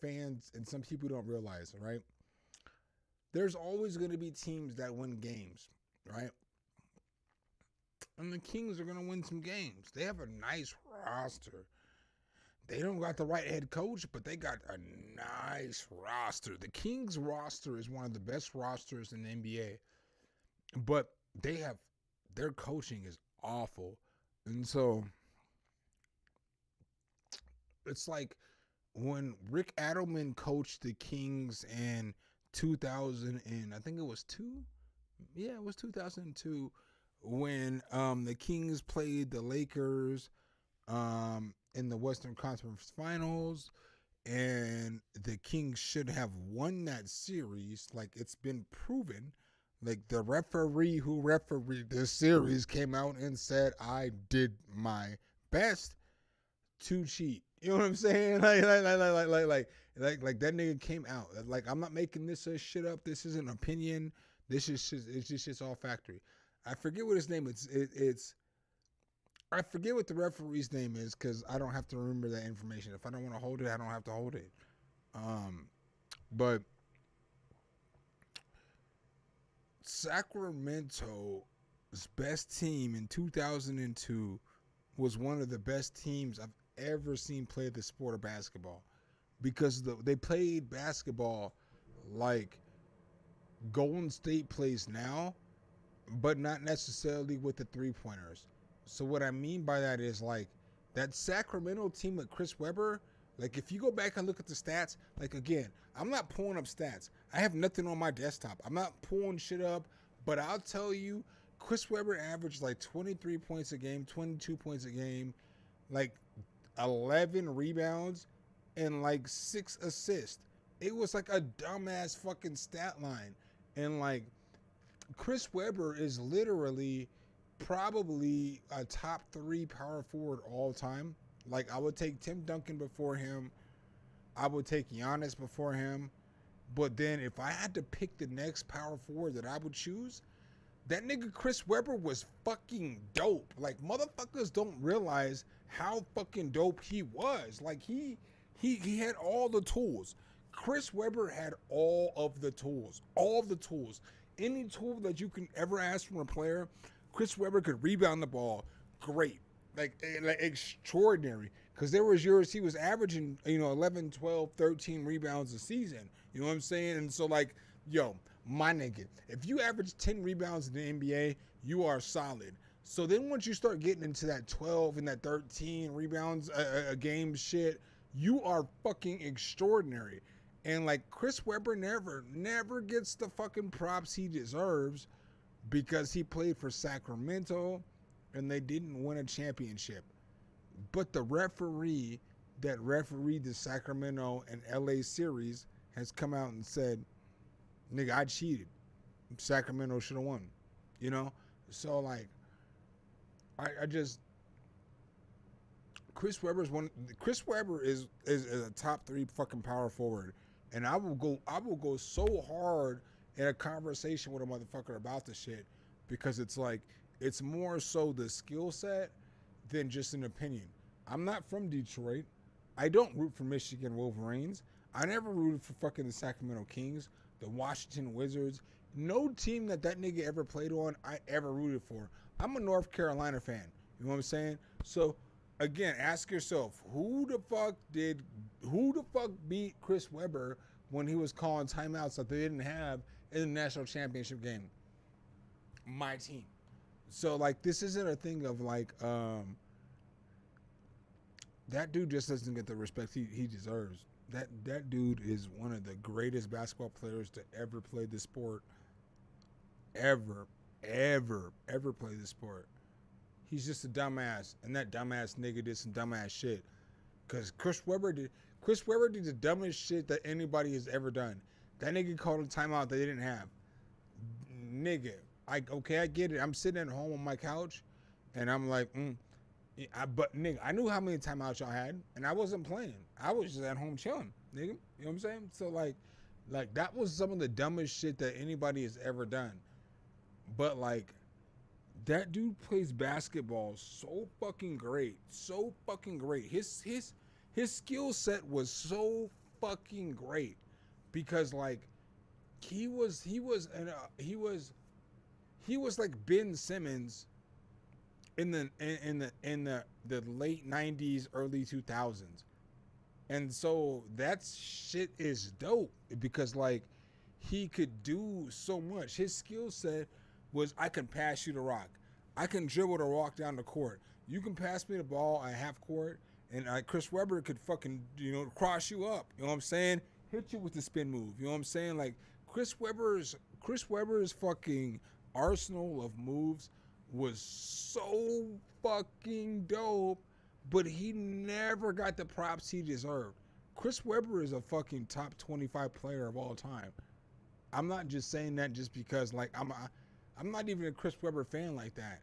fans and some people don't realize, right? There's always going to be teams that win games, right? And the Kings are going to win some games. They have a nice roster. They don't got the right head coach, but they got a nice roster. The Kings roster is one of the best rosters in the NBA. But their coaching is awful. And so it's like when Rick Adelman coached the Kings in 2000 and I think it was 2002 when the Kings played the Lakers in the Western Conference Finals, and the Kings should have won that series. Like, it's been proven. Like, the referee who refereed this series came out and said, I did my best to cheat. You know what I'm saying? Like that nigga came out. Like, I'm not making this shit up. This is an opinion. This is just, it's just all factory. I forget what his name is. I forget what the referee's name is because I don't have to remember that information. If I don't want to hold it, I don't have to hold it. But Sacramento's best team in 2002 was one of the best teams I've ever seen play the sport of basketball, because they played basketball like Golden State plays now, but not necessarily with the three-pointers. So what I mean by that is, like, that Sacramento team with Chris Webber, like, if you go back and look at the stats, like, again, I'm not pulling up stats. I have nothing on my desktop. I'm not pulling shit up, but I'll tell you, Chris Webber averaged like 23 points a game, 22 points a game, like 11 rebounds, and like 6 assists. It was like a dumbass fucking stat line. And like, Chris Webber is literally probably a top 3 power forward all time. Like, I would take Tim Duncan before him. I would take Giannis before him. But then if I had to pick the next power forward that I would choose, that nigga Chris Webber was fucking dope. Like, motherfuckers don't realize how fucking dope he was. Like, he had all the tools. Chris Webber had all of the tools. All of the tools. Any tool that you can ever ask from a player, Chris Webber could rebound the ball. Great. Like extraordinary. Because there was years he was averaging, 11, 12, 13 rebounds a season. You know what I'm saying? And so, like, yo, my nigga, if you average 10 rebounds in the NBA, you are solid. So then once you start getting into that 12 and that 13 rebounds a game shit, you are fucking extraordinary. And like, Chris Webber never gets the fucking props he deserves because he played for Sacramento and they didn't win a championship. But the referee that refereed the Sacramento and LA series has come out and said, nigga, I cheated. Sacramento should have won. So like, I just, Chris Webber is a top 3 fucking power forward. And I will go so hard in a conversation with a motherfucker about the shit, because it's like, it's more so the skill set than just an opinion. I'm not from Detroit. I don't root for Michigan Wolverines. I never rooted for fucking the Sacramento Kings, the Washington Wizards. No team that nigga ever played on, I ever rooted for. I'm a North Carolina fan. You know what I'm saying? So, again, ask yourself, who the fuck beat Chris Webber when he was calling timeouts that they didn't have in the national championship game? My team. So, like, this isn't a thing of, like, that dude just doesn't get the respect he deserves. That dude is one of the greatest basketball players to ever play the sport. Ever play the sport. He's just a dumbass, and that dumbass nigga did some dumbass shit. Cause Chris Webber did the dumbest shit that anybody has ever done. That nigga called a timeout they didn't have. Nigga, I get it. I'm sitting at home on my couch, and I'm like, but nigga, I knew how many timeouts y'all had, and I wasn't playing. I was just at home chilling, nigga. You know what I'm saying? So like that was some of the dumbest shit that anybody has ever done. But like, that dude plays basketball so fucking great. So fucking great. his skill set was so fucking great because like he was like Ben Simmons in the late 90s, early 2000s. And so that shit is dope because like he could do so much. His skill set was I can pass you the rock. I can dribble the rock down the court. You can pass me the ball at half court and Chris Webber could fucking, cross you up. You know what I'm saying? Hit you with the spin move. You know what I'm saying? Like Chris Webber's fucking arsenal of moves was so fucking dope, but he never got the props he deserved. Chris Webber is a fucking top 25 player of all time. I'm not just saying that just because like I'm not even a Chris Webber fan like that.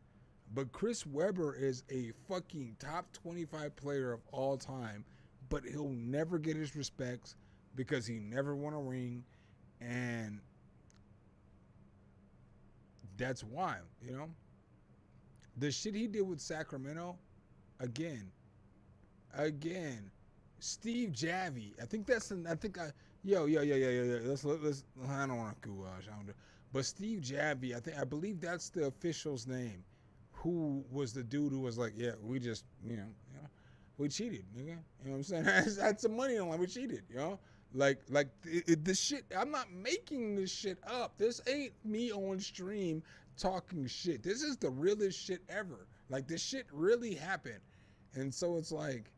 But Chris Webber is a fucking top 25 player of all time, but he'll never get his respects because he never won a ring, and that's why, The shit he did with Sacramento, again, Steve Javie. I don't want to go but Steve Javie, I believe that's the official's name, who was the dude who was like, yeah, we just, we cheated, nigga. You know what I'm saying? That's some money on line. We cheated, this shit. I'm not making this shit up. This ain't me on stream talking shit. This is the realest shit ever. Like, this shit really happened. And so it's like,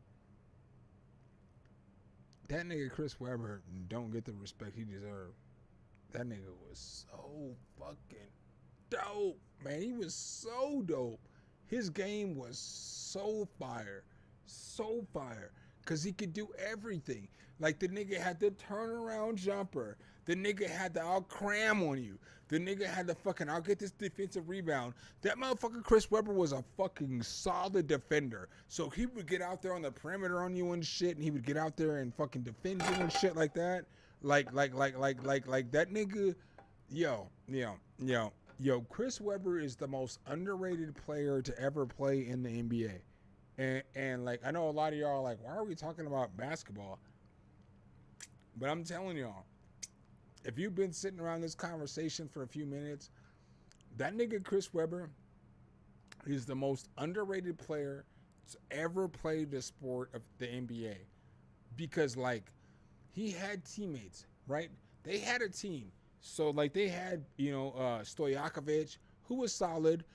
that nigga Chris Webber don't get the respect he deserved. That nigga was so fucking dope, man. He was so dope. His game was so fire. Because he could do everything. Like, the nigga had the turnaround jumper. The nigga had the I'll cram on you. The nigga had the fucking I'll get this defensive rebound. That motherfucker Chris Webber was a fucking solid defender. So he would get out there on the perimeter on you and shit, and he would get out there and fucking defend you and shit like that. Like that nigga, yo, Chris Webber is the most underrated player to ever play in the NBA. And like, I know a lot of y'all are like, why are we talking about basketball? But I'm telling y'all, if you've been sitting around this conversation for a few minutes, that nigga Chris Webber is the most underrated player to ever play the sport of the NBA. Because like, he had teammates, right? They had a team. So like, they had, Stojakovic, who was solid.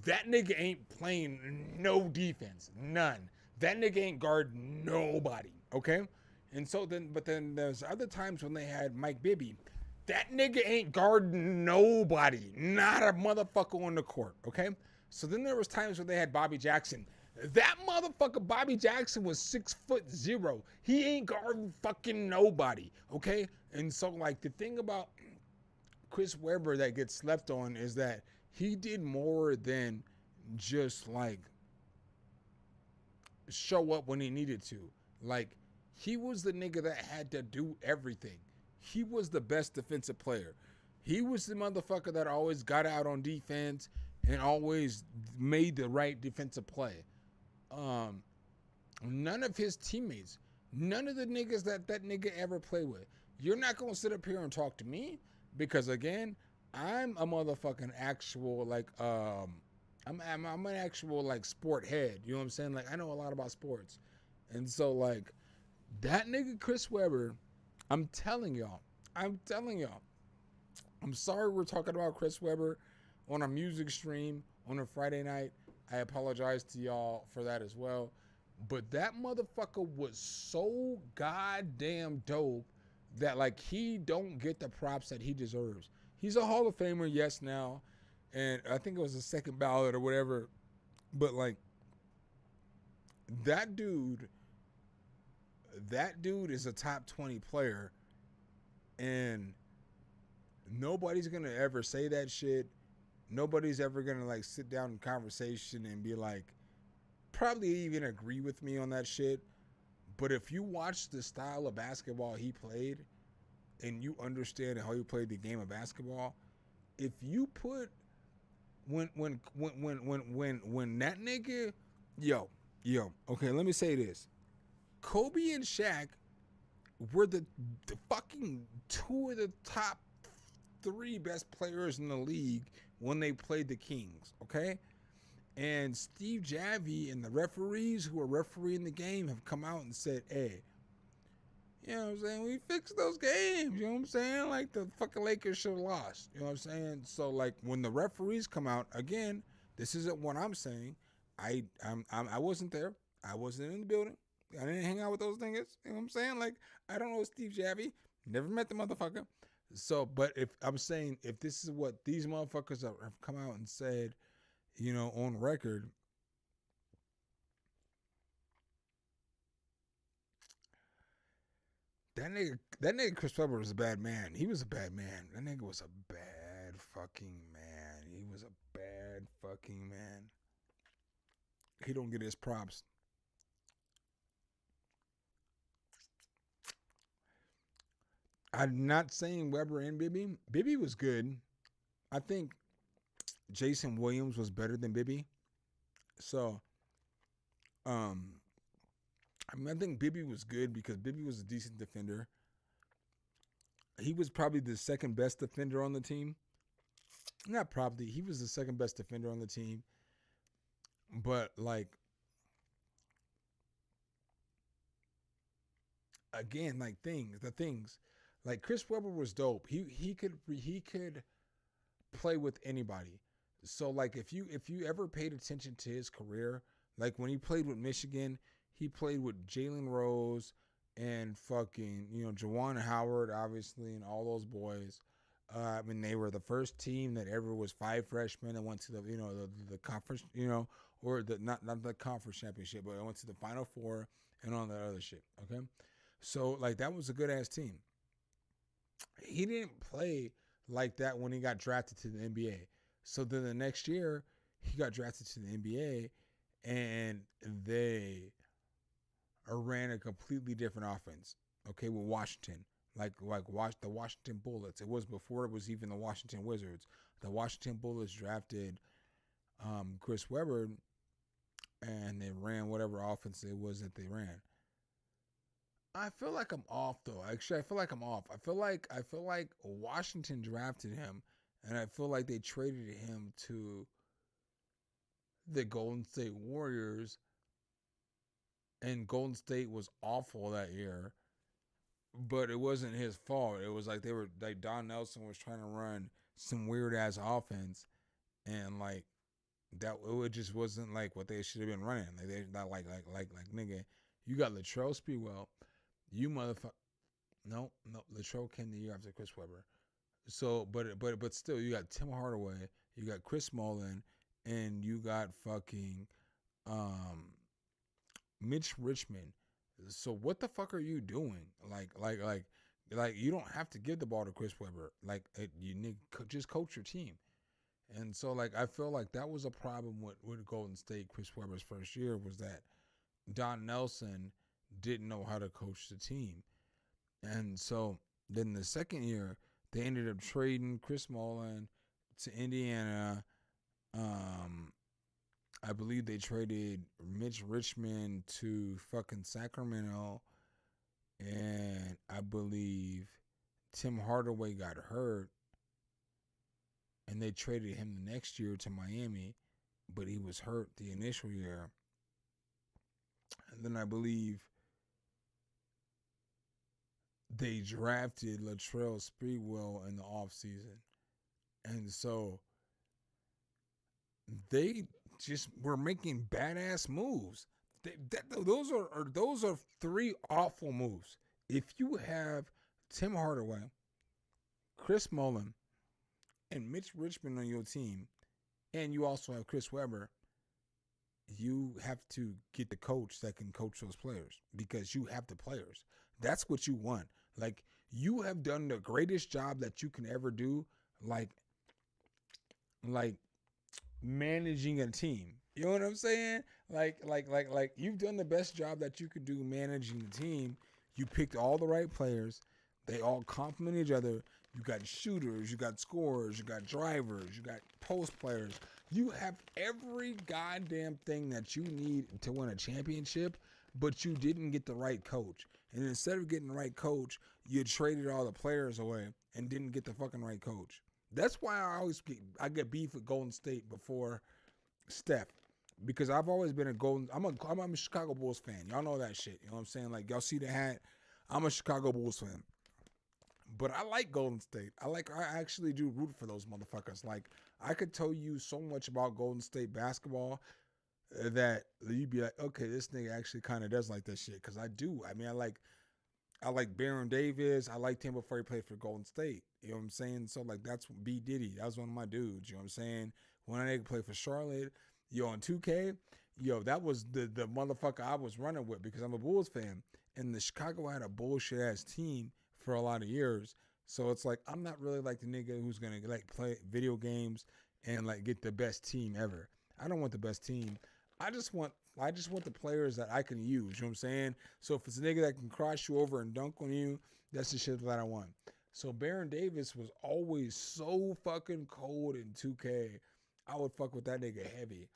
That nigga ain't playing no defense, none. That nigga ain't guarding nobody, okay? And so then there's other times when they had Mike Bibby. That nigga ain't guarding nobody, not a motherfucker on the court, okay? So then there was times when they had Bobby Jackson. That motherfucker Bobby Jackson was 6'0". He ain't guarding fucking nobody, okay? And so like, the thing about Chris Webber that gets slept on is that he did more than just like show up when he needed to. Like, he was the nigga that had to do everything. He was the best defensive player. He was the motherfucker that always got out on defense and always made the right defensive play. None of his teammates, none of the niggas that nigga ever played with. You're not going to sit up here and talk to me because, again, I'm a motherfucking actual, like, I'm an actual, like, sport head. You know what I'm saying? Like, I know a lot about sports. And so, like, that nigga Chris Webber, I'm telling y'all. I'm sorry we're talking about Chris Webber on a music stream on a Friday night. I apologize to y'all for that as well. But that motherfucker was so goddamn dope that, like, he don't get the props that he deserves. He's a Hall of Famer, yes, now. And I think it was a second ballot or whatever. But, like, that dude is a top 20 player. And nobody's going to ever say that shit. Nobody's ever going to, like, sit down in conversation and be like, probably even agree with me on that shit. But if you watch the style of basketball he played and you understand how he played the game of basketball, if you put when that nigga, yo, okay, let me say this. Kobe and Shaq were the fucking two of the top 3 best players in the league when they played the Kings, okay? And Steve Javie and the referees who are refereeing the game have come out and said, hey, you know what I'm saying? We fixed those games, you know what I'm saying? Like, the fucking Lakers should have lost, you know what I'm saying? So, like, when the referees come out, again, this isn't what I'm saying. I wasn't there. I wasn't in the building. I didn't hang out with those niggas, you know what I'm saying? Like, I don't know Steve Javie. Never met the motherfucker. So, but if I'm saying, if this is what these motherfuckers have come out and said, you know, on record, that nigga Chris Webber was a bad man. He was a bad man. That nigga was a bad fucking man. He was a bad fucking man. He don't get his props. I'm not saying Webber and Bibby. Bibby was good. I think Jason Williams was better than Bibby. So, I think Bibby was good because Bibby was a decent defender. He was probably the second best defender on the team. Not probably. He was the second best defender on the team. But, like, again, like the things. Like, Chris Webber was dope. He could play with anybody. So, like, if you ever paid attention to his career, like when he played with Michigan, he played with Jalen Rose and fucking, you know, Juwan Howard, obviously, and all those boys. I mean, they were the first team that ever was 5 freshmen that went to the, you know, the conference, you know, or the not the conference championship, but I went to the Final Four and all that other shit. Okay, so like that was a good ass team. He didn't play like that when he got drafted to the NBA. So then the next year, he got drafted to the NBA, and they ran a completely different offense. Okay, with Washington, like the Washington Bullets. It was before it was even the Washington Wizards. The Washington Bullets drafted Chris Webber, and they ran whatever offense it was that they ran. I feel like I'm off though. Actually, I feel like I'm off. I feel like Washington drafted him, and I feel like they traded him to the Golden State Warriors, and Golden State was awful that year. But it wasn't his fault. It was like they were like Don Nelson was trying to run some weird ass offense, and like that it just wasn't like what they should have been running. Like they not like nigga, you got Latrell Sprewell. You motherfucker. No, Latrell came the year after Chris Webber. So, but still, you got Tim Hardaway, you got Chris Mullin, and you got fucking Mitch Richmond. So what the fuck are you doing? Like you don't have to give the ball to Chris Webber. Like you need just coach your team. And so like I feel like that was a problem with Golden State. Chris Webber's first year was that Don Nelson didn't know how to coach the team. And so then the second year, they ended up trading Chris Mullin to Indiana. I believe they traded Mitch Richmond to fucking Sacramento. And I believe Tim Hardaway got hurt. And they traded him the next year to Miami. But he was hurt the initial year. And then I believe they drafted Latrell Sprewell in the offseason. And so they just were making badass moves. Those are 3 awful moves. If you have Tim Hardaway, Chris Mullin, and Mitch Richmond on your team, and you also have Chris Webber, you have to get the coach that can coach those players because you have the players. That's what you want. Like, you have done the greatest job that you can ever do, like managing a team. You know what I'm saying? Like you've done the best job that you could do managing the team. You picked all the right players. They all complement each other. You got shooters, you got scorers, you got drivers, you got post players. You have every goddamn thing that you need to win a championship, but you didn't get the right coach. And instead of getting the right coach, you traded all the players away and didn't get the fucking right coach. That's why I get beef with Golden State before Steph, because I've always been I'm a Chicago Bulls fan. Y'all know that shit. You know what I'm saying? Like, y'all see the hat. I'm a Chicago Bulls fan. But I like Golden State. I actually do root for those motherfuckers. Like, I could tell you so much about Golden State basketball that you'd be like, okay, this nigga actually kind of does like this shit. Because I do. I mean, I like Baron Davis. I liked him before he played for Golden State. You know what I'm saying? So, like, that's B. Diddy. That was one of my dudes. You know what I'm saying? When I nigga played for Charlotte, on 2K, that was the motherfucker I was running with, because I'm a Bulls fan. And the Chicago had a bullshit ass team for a lot of years. So it's like, I'm not really like the nigga who's going to like play video games and like get the best team ever. I don't want the best team. I just want the players that I can use. You know what I'm saying? So if it's a nigga that can cross you over and dunk on you, that's the shit that I want. So Baron Davis was always so fucking cold in 2K. I would fuck with that nigga heavy.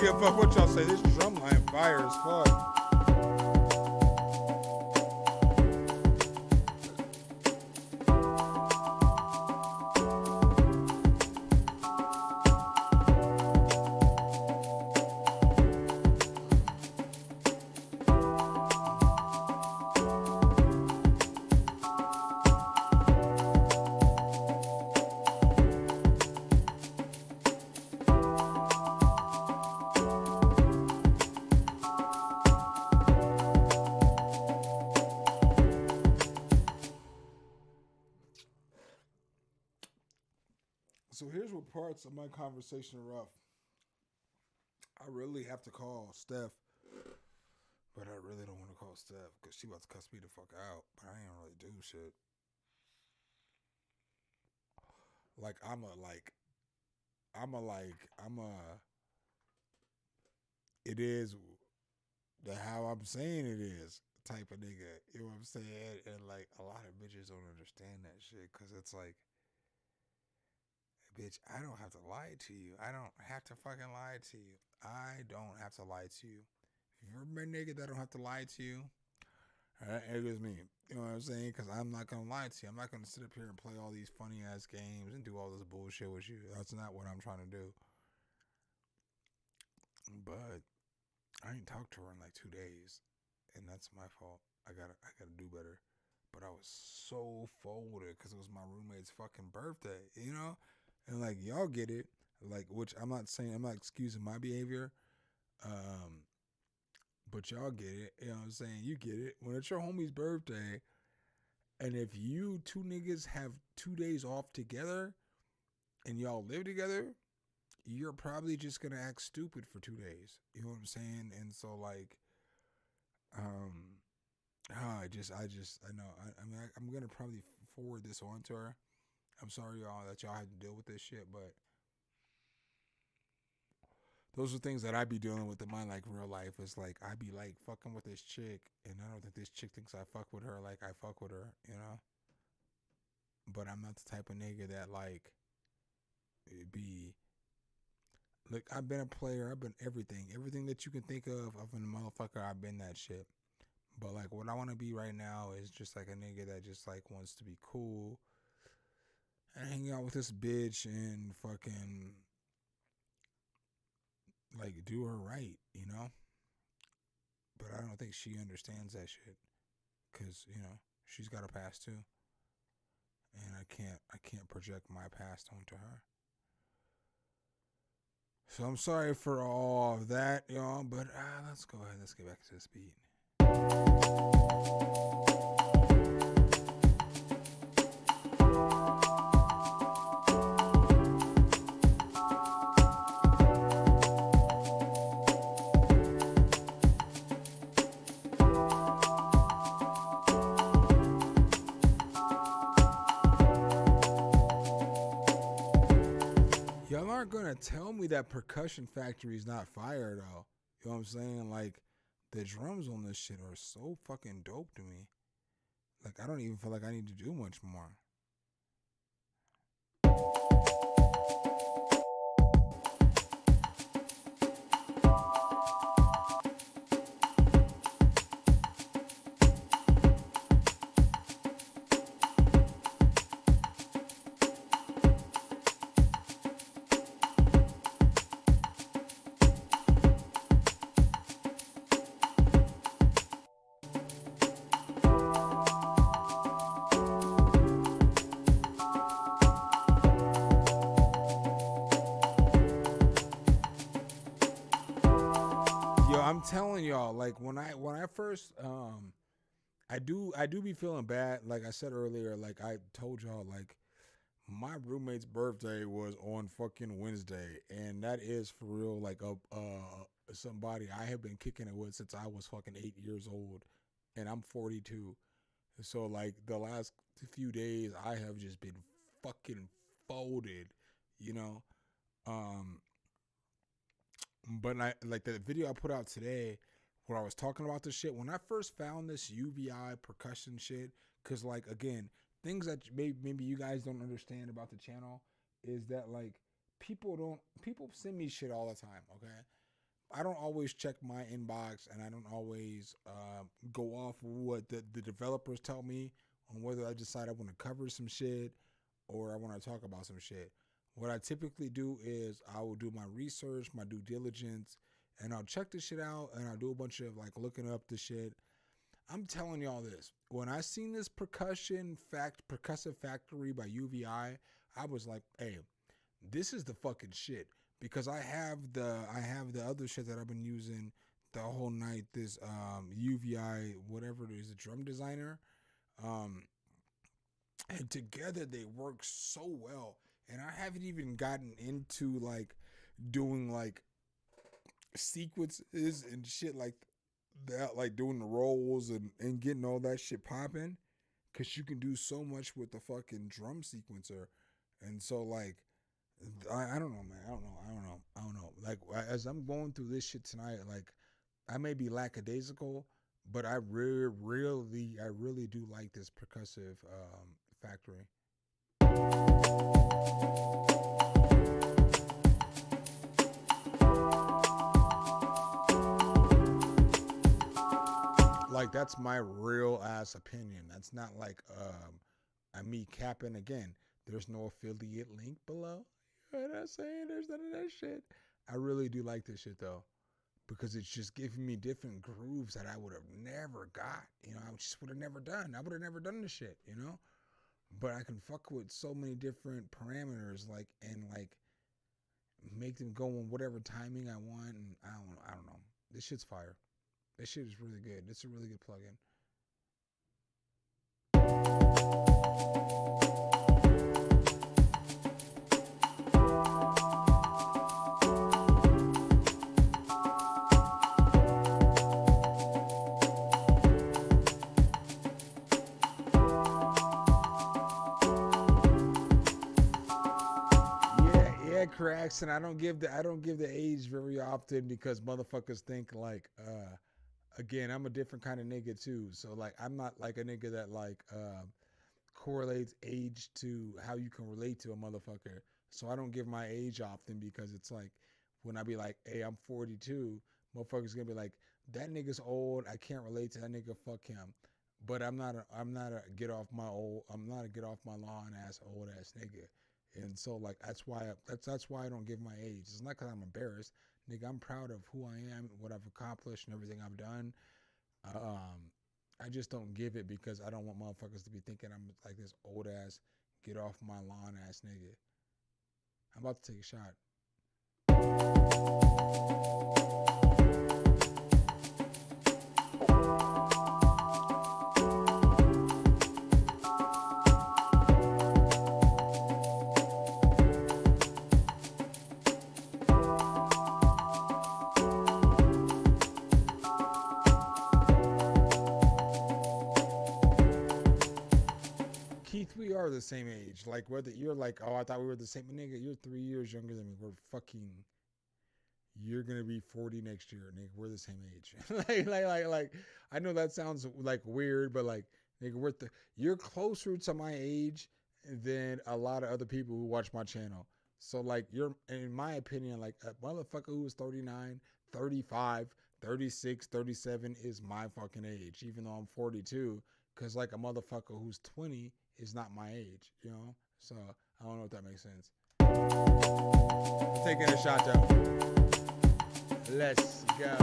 give a fuck what y'all say. This drum line fire as fuck. So here's what parts of my conversation are rough. I really have to call Steph, but I really don't want to call Steph because she about to cuss me the fuck out. But I ain't really do shit. Like it is the how I'm saying it is type of nigga. You know what I'm saying? And like a lot of bitches don't understand that shit because it's like, bitch, I don't have to lie to you. I don't have to fucking lie to you. I don't have to lie to you. If you're a nigga that don't have to lie to you, that angers me. You know what I'm saying? Because I'm not going to lie to you. I'm not going to sit up here and play all these funny ass games and do all this bullshit with you. That's not what I'm trying to do. But I ain't talked to her in like 2 days. And that's my fault. I gotta do better. But I was so folded because it was my roommate's fucking birthday, you know? And like y'all get it, like, which I'm not excusing my behavior, but y'all get it. You know what I'm saying? You get it. When it's your homie's birthday, and if you two niggas have 2 days off together, and y'all live together, you're probably just gonna act stupid for 2 days. You know what I'm saying? And so like, I know. I mean, I'm gonna probably forward this on to her. I'm sorry, y'all, that y'all had to deal with this shit, but those are things that I be dealing with in my like real life. It's like I be like fucking with this chick, and I don't think this chick thinks I fuck with her like I fuck with her, you know. But I'm not the type of nigga that like be. Look, I've been a player. I've been everything that you can think of a motherfucker. I've been that shit. But like, what I want to be right now is just like a nigga that just like wants to be cool and hang out with this bitch and fucking like do her right, you know? But I don't think she understands that shit because, you know, she's got a past too. And I can't project my past onto her. So I'm sorry for all of that, y'all, but let's go ahead. Let's get back to this beat. Y'all aren't gonna tell me that Percussion Factory is not fire though. You know what I'm saying? Like, the drums on this shit are so fucking dope to me. Like, I don't even feel like I need to do much more. I'm telling y'all, like when I first I do be feeling bad. Like I said earlier, like I told y'all, like my roommate's birthday was on fucking Wednesday, and that is for real like somebody I have been kicking it with since I was fucking 8 years old, and I'm 42. So like the last few days I have just been fucking folded, you know. But I like the video I put out today where I was talking about this shit. When I first found this UVI percussion shit, because like again, things that maybe you guys don't understand about the channel is that like people send me shit all the time, okay? I don't always check my inbox, and I don't always go off what the developers tell me on whether I decide I want to cover some shit or I want to talk about some shit. What I typically do is I will do my research, my due diligence, and I'll check this shit out, and I'll do a bunch of like looking up the shit. I'm telling y'all this. When I seen this Percussive Factory by UVI, I was like, hey, this is the fucking shit. Because I have the other shit that I've been using the whole night. This UVI, whatever it is, a drum designer. And together they work so well. And I haven't even gotten into like doing like sequences and shit like that, like doing the rolls and getting all that shit popping. Cause you can do so much with the fucking drum sequencer. And so like, I don't know, man. I don't know. Like as I'm going through this shit tonight, like I may be lackadaisical, but I really do like this Percussive Factory. Like that's my real ass opinion. That's not like me capping again. There's no affiliate link below. You know what I'm saying? There's none of that shit. I really do like this shit though, because it's just giving me different grooves that I would have never got. You know, I just would have never done. I would have never done this shit, you know? But I can fuck with so many different parameters, like, and like make them go on whatever timing I want. And I don't know. This shit's fire. This shit is really good. It's a really good plugin. Cracks, and I don't give the age very often because motherfuckers think like again, I'm a different kind of nigga too. So like I'm not like a nigga that like correlates age to how you can relate to a motherfucker. So I don't give my age often because it's like when I be like, hey, I'm 42, motherfuckers gonna be like, that nigga's old, I can't relate to that nigga, fuck him. But I'm not a get off my lawn ass old ass nigga. And so like that's why I don't give my age. It's not because I'm embarrassed, nigga. I'm proud of who I am, what I've accomplished, and everything I've done. I just don't give it because I don't want motherfuckers to be thinking I'm like this old ass, get off my lawn ass nigga. I'm about to take a shot. Keith, we are the same age. Like whether you're like, oh, I thought we were the same, nigga. You're 3 years younger than me. You're gonna be 40 next year, nigga. We're the same age. like. I know that sounds like weird, but like, nigga, you're closer to my age than a lot of other people who watch my channel. So like, you're, in my opinion, like a motherfucker who is 39, 35, 36, 37 is my fucking age, even though I'm 42. Cause like a motherfucker who's 20 is not my age, you know? So I don't know if that makes sense. I'm taking a shot though. Let's go.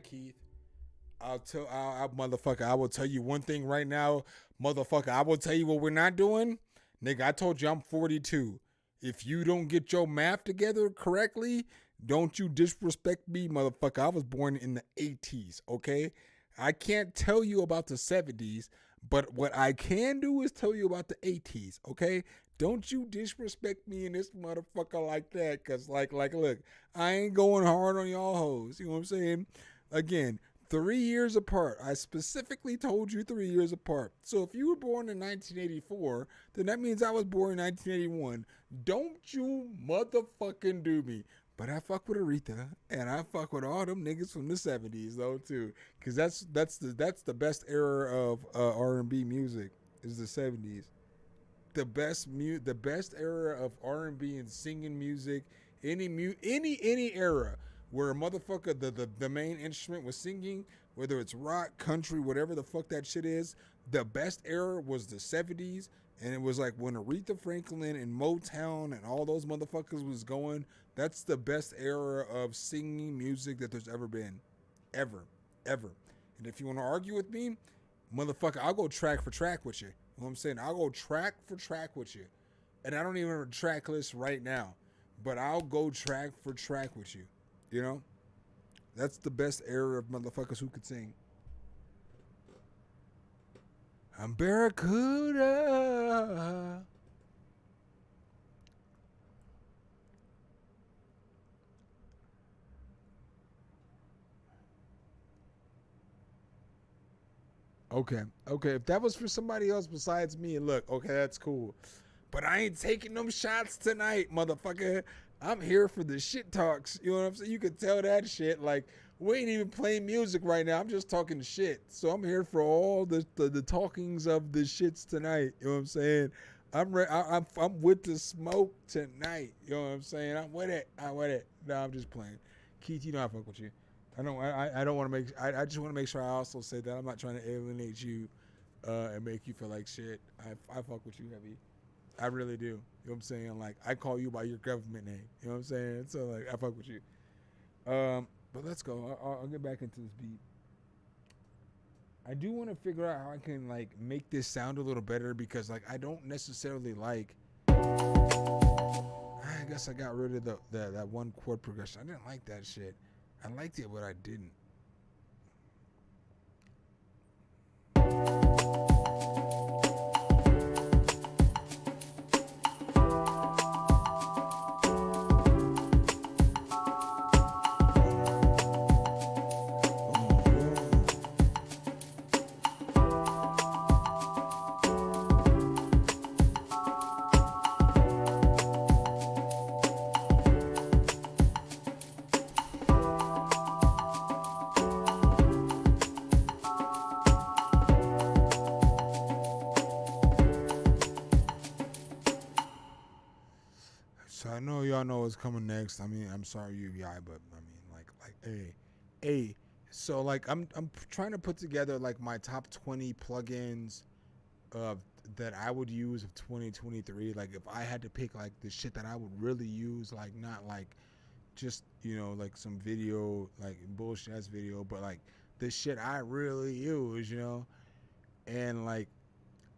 Keith. Motherfucker, I will tell you one thing right now, motherfucker. I will tell you what we're not doing. Nigga, I told you I'm 42. If you don't get your math together correctly, don't you disrespect me, motherfucker. I was born in the 80s, okay? I can't tell you about the 70s, but what I can do is tell you about the 80s, okay? Don't you disrespect me in this motherfucker like that, because, look, I ain't going hard on y'all hoes. You know what I'm saying? Again, 3 years apart. I specifically told you 3 years apart. So if you were born in 1984, then that means I was born in 1981. Don't you motherfucking do me. But I fuck with Aretha, and I fuck with all them niggas from the 70s though too, because that's the best era of R&B music is the 70s. The best era of R&B and singing music, any era where a motherfucker the main instrument was singing, whether it's rock, country, whatever the fuck that shit is, the best era was the 70s. And it was like when Aretha Franklin and Motown and all those motherfuckers was going, that's the best era of singing music that there's ever been. Ever. And if you want to argue with me, motherfucker, I'll go track for track with you. You know what I'm saying? I'll go track for track with you. And I don't even have a track list right now. But I'll go track for track with you. You know? That's the best era of motherfuckers who could sing. I'm Barracuda. Okay. If that was for somebody else besides me, look, okay, that's cool. But I ain't taking them shots tonight, motherfucker. I'm here for the shit talks. You know what I'm saying? You can tell that shit. Like, we ain't even playing music right now. I'm just talking shit. So I'm here for all the talkings of the shits tonight. You know what I'm saying? I'm with the smoke tonight. You know what I'm saying? I'm with it. No, I'm just playing. Keith, you know I fuck with you. I don't want to make. I just want to make sure I also say that I'm not trying to alienate you and make you feel like shit. I fuck with you heavy. I really do. You know what I'm saying? Like, I call you by your government name. You know what I'm saying? So, like, I fuck with you. But let's go. I'll get back into this beat. I do want to figure out how I can, like, make this sound a little better because, like, I don't necessarily like... I guess I got rid of that one chord progression. I didn't like that shit. I liked it, but I didn't. So I know y'all know what's coming next. I mean, I'm sorry UVI, but I mean, like, hey. So like, I'm trying to put together like my top 20 plugins that I would use of 2023. Like, if I had to pick like the shit that I would really use, like not like just, you know, like some video, like bullshit ass video, but like the shit I really use, you know. And like,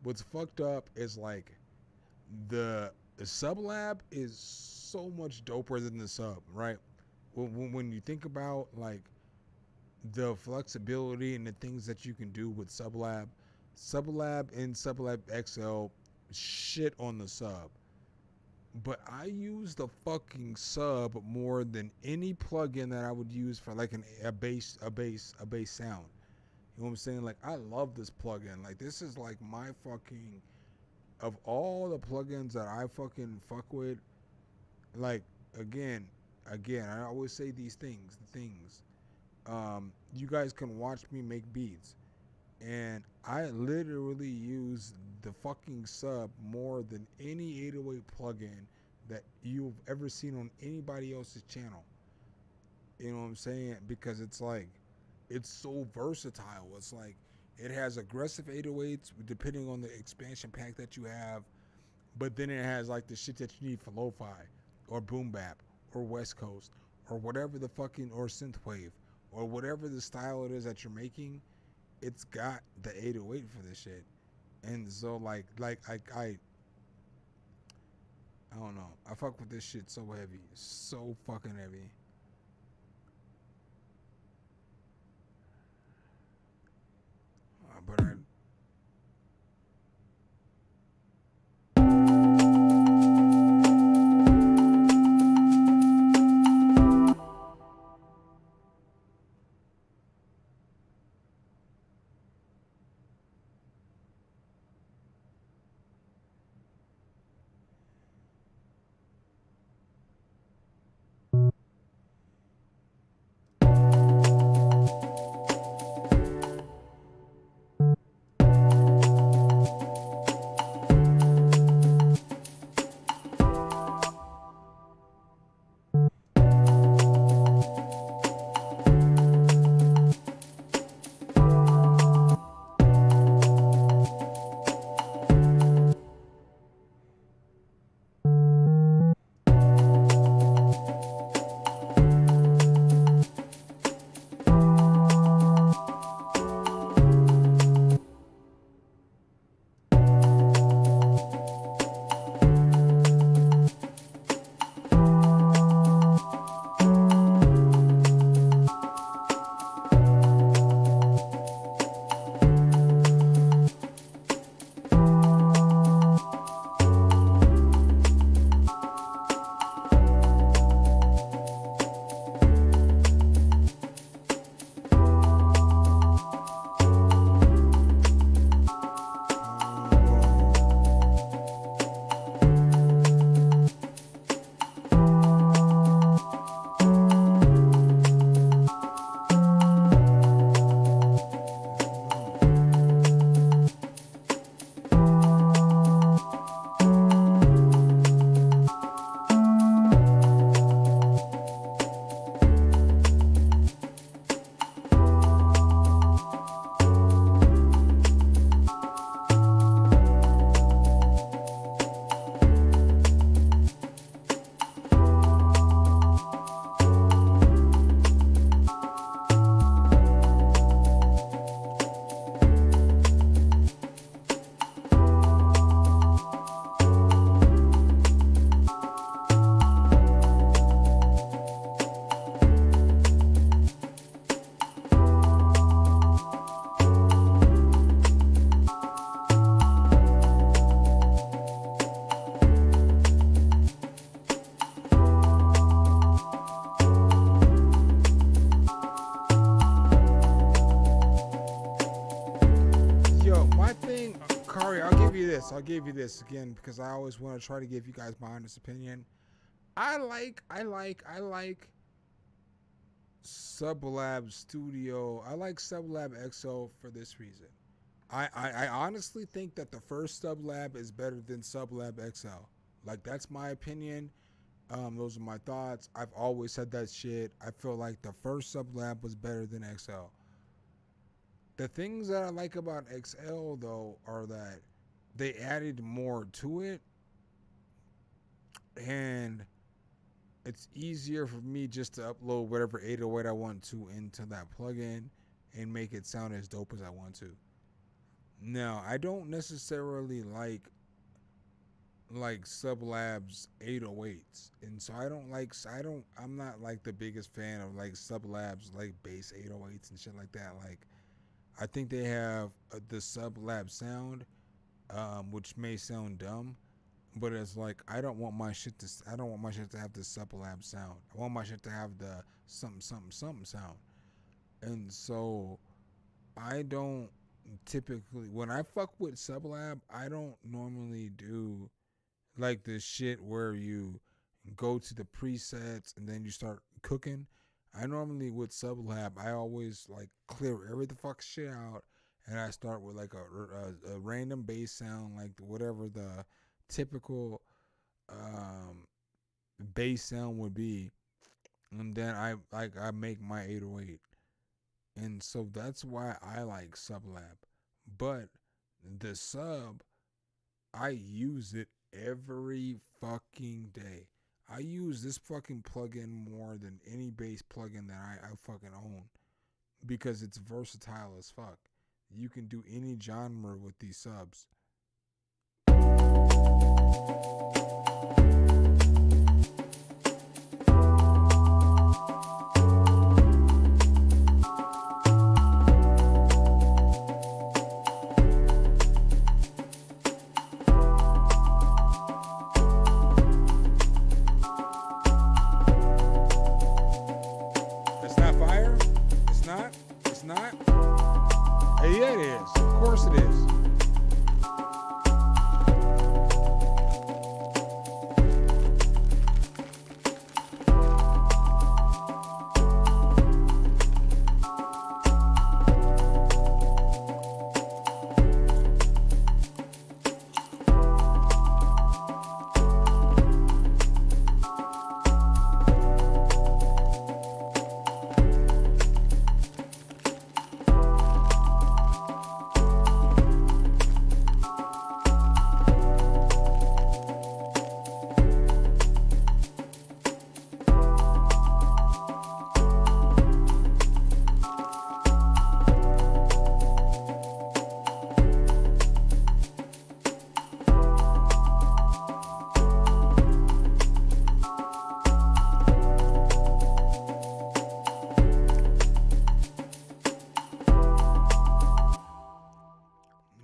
what's fucked up is like the sublab is so much doper than the sub, right? When you think about like the flexibility and the things that you can do with sublab and sublab XL shit on the sub, but I use the fucking sub more than any plugin that I would use for like a bass sound. You know what I'm saying? Like, I love this plugin. Like, this is like my fucking, of all the plugins that I fucking fuck with, like, again, I always say these things, you guys can watch me make beats, and I literally use the fucking sub more than any 808 plugin that you've ever seen on anybody else's channel. You know what I'm saying? Because it's like, it's so versatile. It's like, it has aggressive 808s depending on the expansion pack that you have, but then it has like the shit that you need for lo-fi or boom bap or west coast or whatever the fucking, or synthwave or whatever the style it is that you're making, it's got the 808 for this shit. And so like I don't know. I fuck with this shit so heavy, so fucking heavy. But I. I'll give you this again because I always want to try to give you guys my honest opinion. I like Sublab Studio. I like Sublab XL for this reason. I honestly think that the first Sublab is better than Sublab XL. Like, that's my opinion. Those are my thoughts. I've always said that shit. I feel like the first Sublab was better than XL. The things that I like about XL though are that they added more to it, and it's easier for me just to upload whatever 808 I want to into that plugin and make it sound as dope as I want to. Now, I don't necessarily like Sublab's 808s, and so I'm not like the biggest fan of like Sublab's like bass 808s and shit like that. Like, I think they have the Sublab sound, which may sound dumb, but it's like I don't want my shit to have the Sublab sound. I want my shit to have the something sound. And so I don't typically, when I fuck with Sublab, I don't normally do like the shit where you go to the presets and then you start cooking. I normally, with Sublab, I always like clear every the fuck shit out, and I start with like a random bass sound, like whatever the typical bass sound would be, and then I make my 808. And so that's why I like Sublab. But the Sub, I use it every fucking day. I use this fucking plugin more than any bass plugin that I fucking own. because it's versatile as fuck. You can do any genre with these subs. It's not fire? It's not? It's not? Hey, yeah, it is. Of course it is.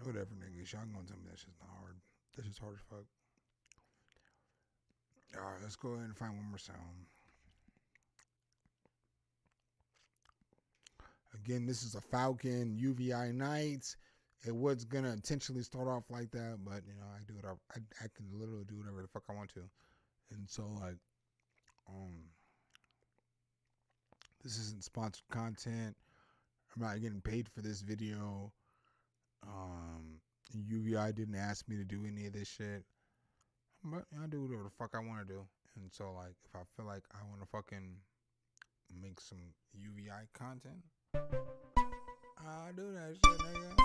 Whatever, niggas. Y'all gonna tell me that shit's not hard. That shit's hard as fuck. Alright, let's go ahead and find one more sound. Again, this is a Falcon UVI Nights. It was gonna intentionally start off like that, but you know, I do it. I can literally do whatever the fuck I want to, and so like, this isn't sponsored content. I'm not getting paid for this video. UVI didn't ask me to do any of this shit, but I do whatever the fuck I want to do. And so like, if I feel like I want to fucking make some UVI content, I'll do that shit, nigga.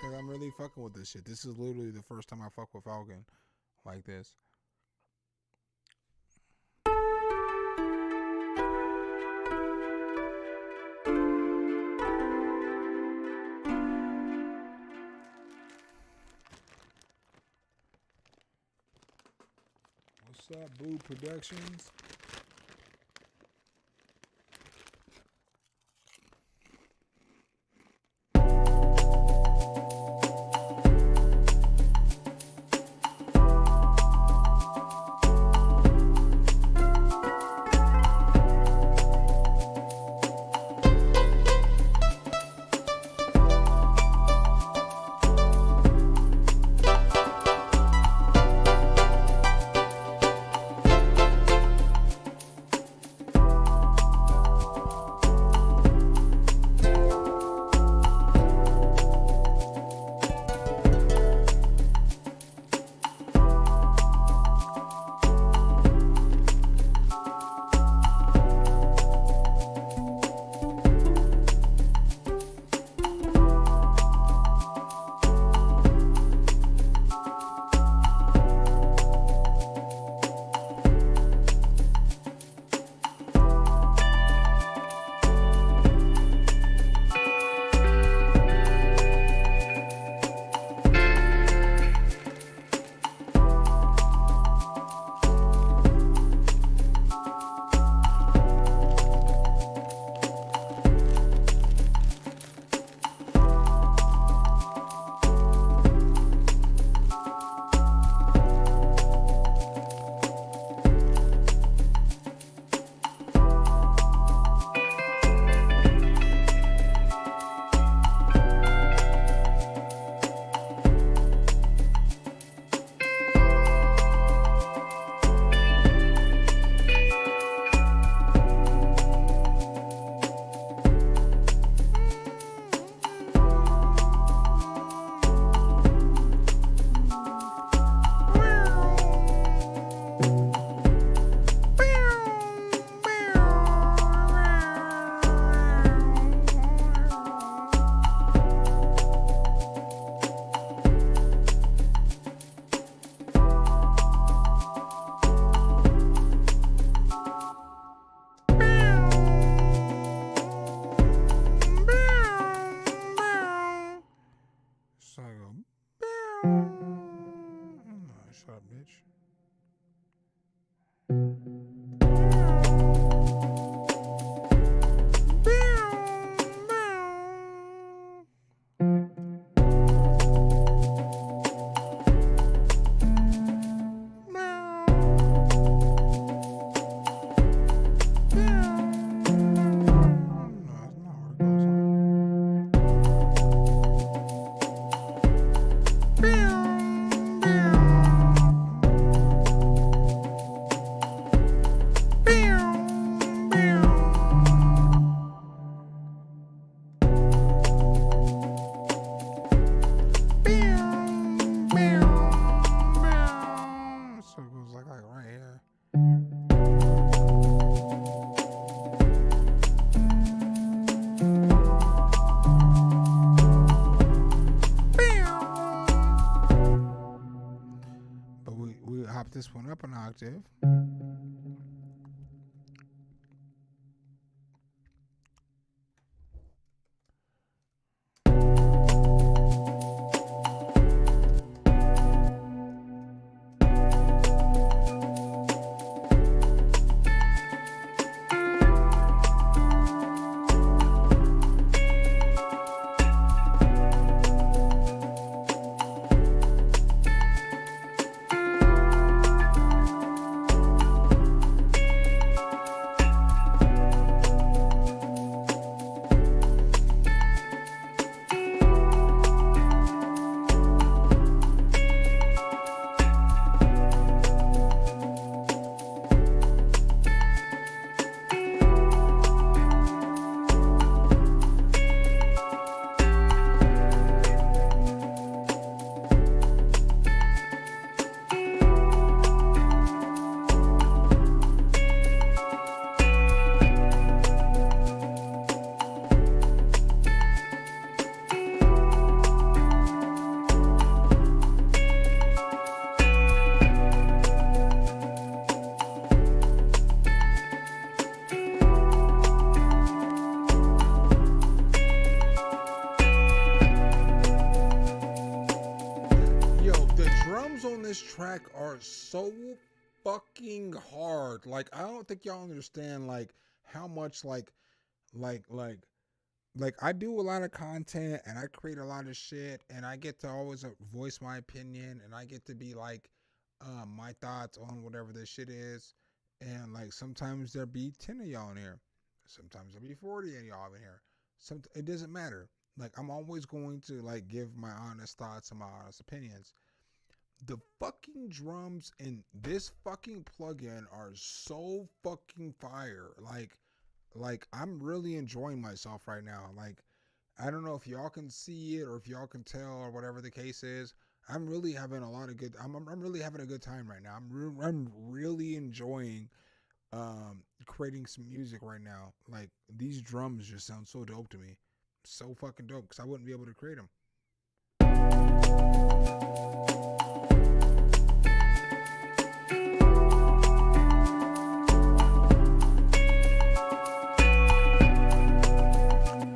Cause I'm really fucking with this shit. This is literally the first time I fuck with Falcon like this. What's up, Boo Productions? track are so fucking hard. Like, I don't think y'all understand like how much like I do a lot of content and I create a lot of shit and I get to always voice my opinion and I get to be like my thoughts on whatever this shit is. And like sometimes there'll be 10 of y'all in here. Sometimes there'll be 40 of y'all in here. It doesn't matter. Like, I'm always going to like give my honest thoughts and my honest opinions. The fucking drums in this fucking plugin are so fucking fire. Like I'm really enjoying myself right now. Like, I don't know if y'all can see it or if y'all can tell or whatever the case is. I'm really having a lot of good. I'm really having a good time right now. I'm really enjoying creating some music right now. Like, these drums just sound so dope to me. So fucking dope, because I wouldn't be able to create them.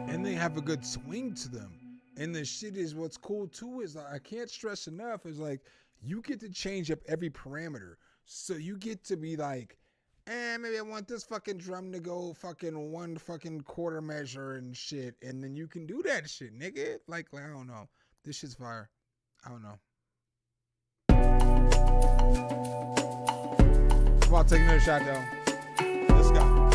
And they have a good swing to them. And the shit is, what's cool too is, I can't stress enough, is like, you get to change up every parameter. So you get to be like, maybe I want this fucking drum to go fucking 1 fucking quarter measure and shit. And then you can do that shit, nigga. Like I don't know. This shit's fire. I don't know. I'm about to take another shot though. Let's go.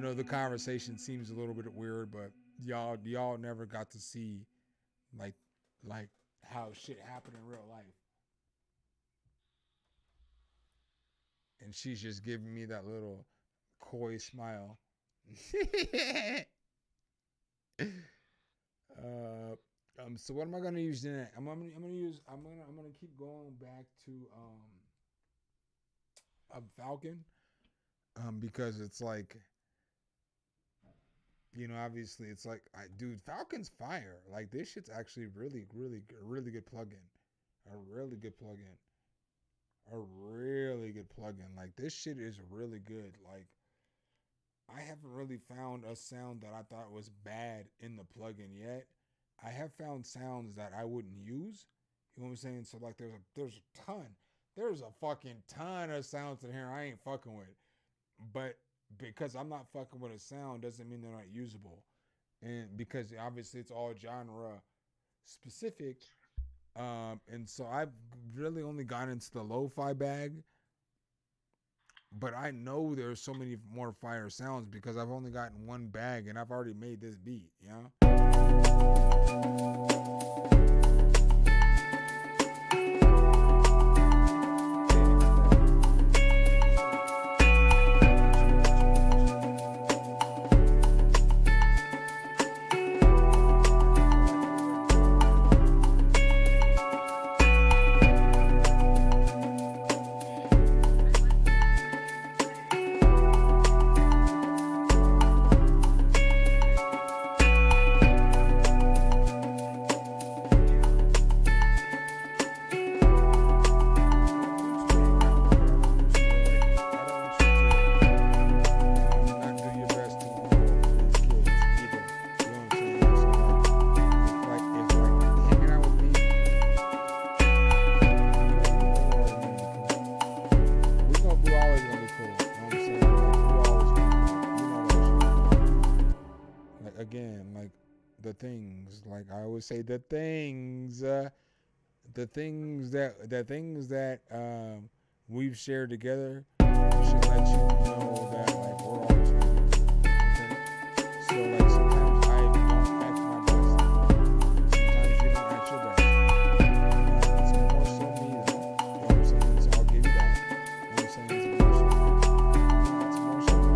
know the conversation seems a little bit weird, but y'all never got to see like how shit happened in real life. And she's just giving me that little coy smile. So what am I gonna use then? I'm gonna keep going back to a Falcon. Because it's like, you know, obviously it's like, dude, Falcon's fire. Like, this shit's actually really good plugin. A really good plugin. Like, this shit is really good. Like, I haven't really found a sound that I thought was bad in the plugin yet. I have found sounds that I wouldn't use. You know what I'm saying? So like, there's a fucking ton of sounds in here I ain't fucking with. But because I'm not fucking with a sound doesn't mean they're not usable. And because obviously it's all genre specific. And so I've really only gone into the lo-fi bag. But I know there's so many more fire sounds because I've only gotten one bag and I've already made this beat, you know? Things like I always say, the things that we've shared together should let you know that like we're all changing. Okay? So like sometimes I don't act my best. Sometimes you don't act your best. It's more so me though. You know what I'm saying? So I'll give you that. You know what I'm saying? It's more so me. It's more so me.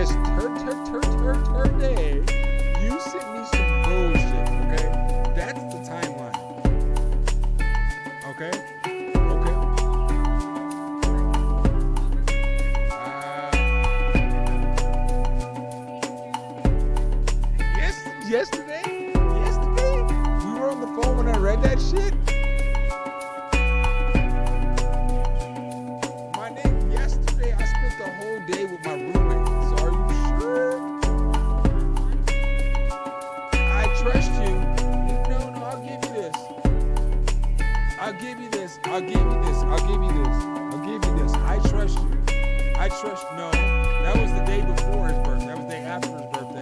Just her day. You sent me some bullshit, okay? That's the timeline. Okay? Okay. Yesterday, we were on the phone when I read that shit. My nigga, yesterday I spent the whole day with my roommate. So are you sure? I trust you. No, I'll give you this. I'll give you this. I trust you. No, that was the day before his birthday. That was the day after his birthday.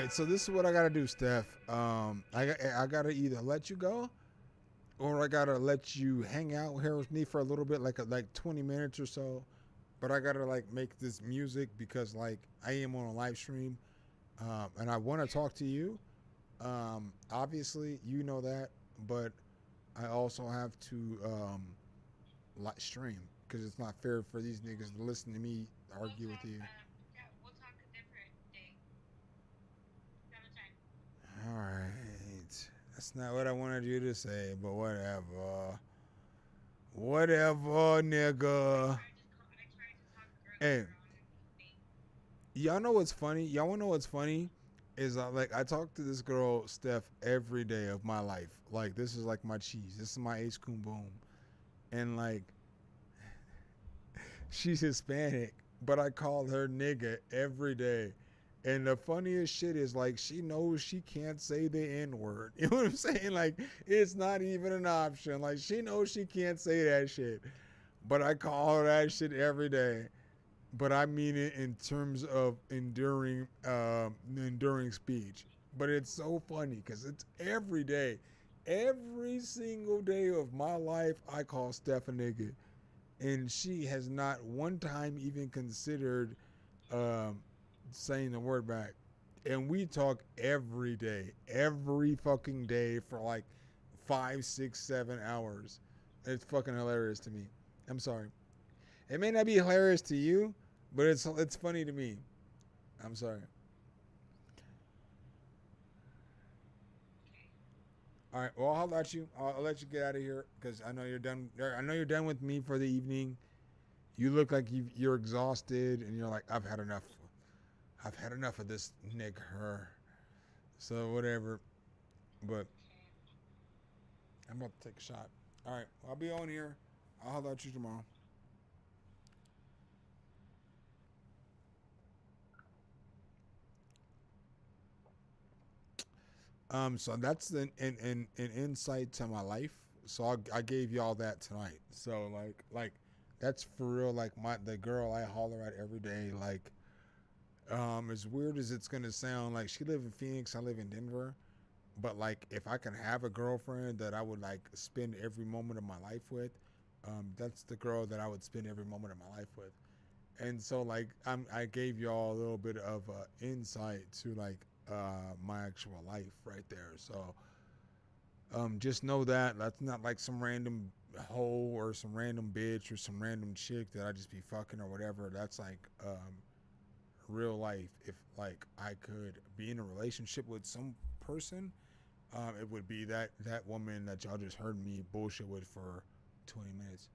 So this is what I gotta do, Steph. I gotta either let you go, or I gotta let you hang out here with me for a little bit, like 20 minutes or so. But I gotta make this music because I am on a live stream, and I want to talk to you. Obviously, you know that, but I also have to stream because it's not fair for these niggas to listen to me argue with you. All right. That's not what I wanted you to say, but whatever. Whatever, nigga. Hey. Y'all know what's funny? Y'all want to know what's funny? Is I talk to this girl, Steph, every day of my life. This is my cheese. This is my ace coon boom. And she's Hispanic, but I call her nigga every day. And the funniest shit is she knows she can't say the N-word. You know what I'm saying? It's not even an option. She knows she can't say that shit. But I call her that shit every day. But I mean it in terms of enduring speech. But it's so funny because it's every day. Every single day of my life, I call Steph a nigga. And she has not one time even considered saying the word back. And we talk every day, every fucking day for 5, 6, 7 hours. It's fucking hilarious to me. I'm sorry. It may not be hilarious to you, but it's funny to me. I'm sorry. All right. Well, I'll let you get out of here because I know you're done. I know you're done with me for the evening. You look like you're exhausted and you're like, I've had enough of this nigger. So whatever. But I'm about to take a shot. All right. I'll be on here. I'll holler at you tomorrow. So that's an insight to my life. So I gave y'all that tonight. So that's for real. The girl I holler at every day. As weird as it's gonna sound, she live in Phoenix, I live in Denver. But if I can have a girlfriend that I would spend every moment of my life with, that's the girl that I would spend every moment of my life with. And so I gave y'all a little bit of insight to my actual life right there. So just know that that's not some random hoe or some random bitch or some random chick that I just be fucking or whatever. That's real life. If I could be in a relationship with some person, it would be that woman that y'all just heard me bullshit with for 20 minutes.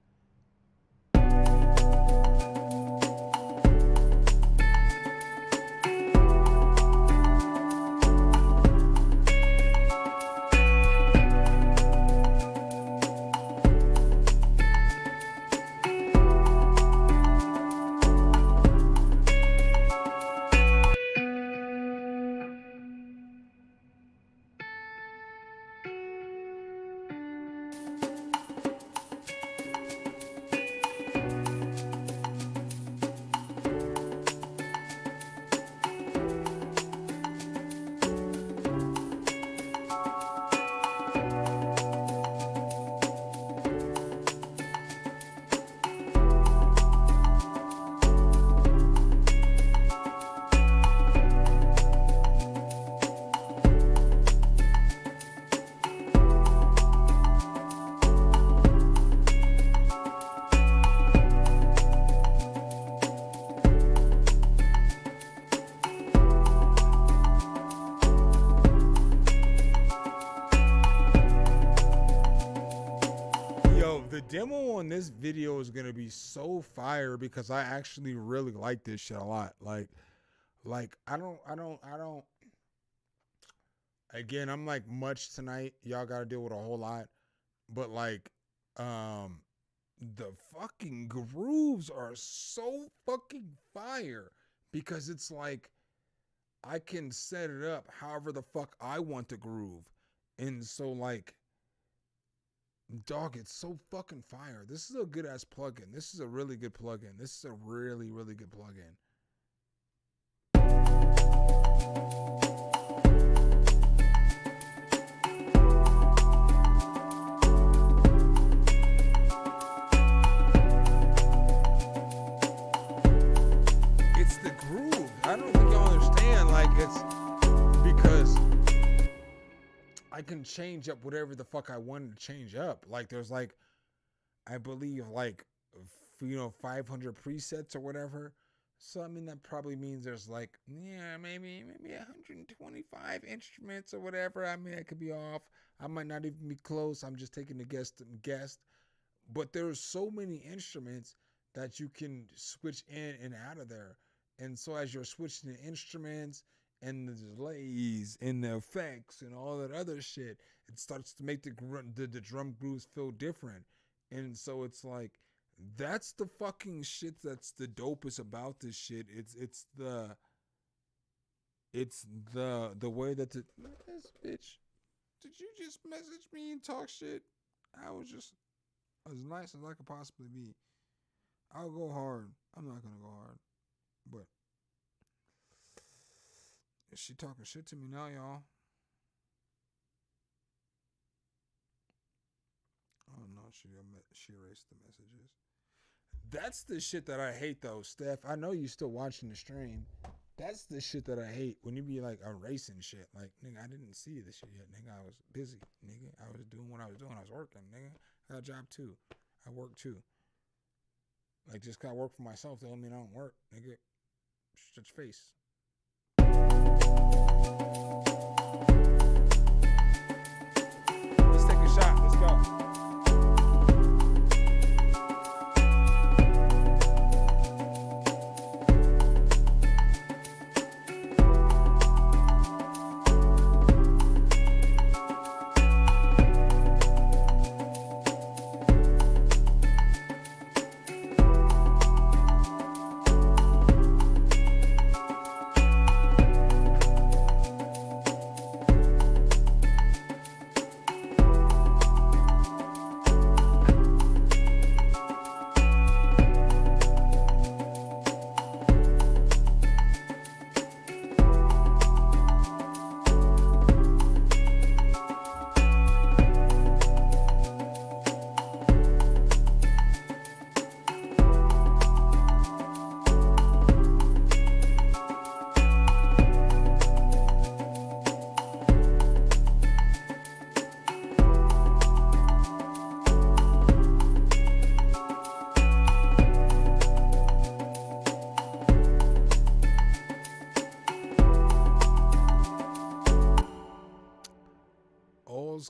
demo on this video is gonna be so fire because I actually really like this shit a lot. Like I don't. Again, I'm like much tonight. Y'all got to deal with a whole lot, but like, the fucking grooves are so fucking fire because it's like I can set it up however the fuck I want to groove, and so like. Dog, it's so fucking fire. This is a good ass plugin. This is a really good plugin. This is a really, really good plugin. It's the groove. I don't think y'all understand. Like, it's because I can change up whatever the fuck I wanted to change up. Like there's like, I believe like, 500 presets or whatever. So I mean that probably means there's like, yeah, maybe 125 instruments or whatever. I mean I could be off. I might not even be close. I'm just taking a guess. But there's so many instruments that you can switch in and out of there. And so as you're switching the instruments and the delays and the effects and all that other shit, it starts to make the drum grooves feel different. And so it's like, that's the fucking shit that's the dopest about this shit. It's the way that this bitch, did you just message me and talk shit? I was just as nice as I could possibly be. I'll go hard. I'm not gonna go hard. But is she talking shit to me now, y'all? Oh no, she erased the messages. That's the shit that I hate though, Steph. I know you still watching the stream. That's the shit that I hate when you be like erasing shit. Like, nigga, I didn't see this shit yet, nigga. I was busy, nigga. I was doing what I was doing. I was working, nigga. I got a job too. I work too. Like, just gotta work for myself. That don't mean I don't work, nigga. Shut your face. Let's take a shot. Let's go.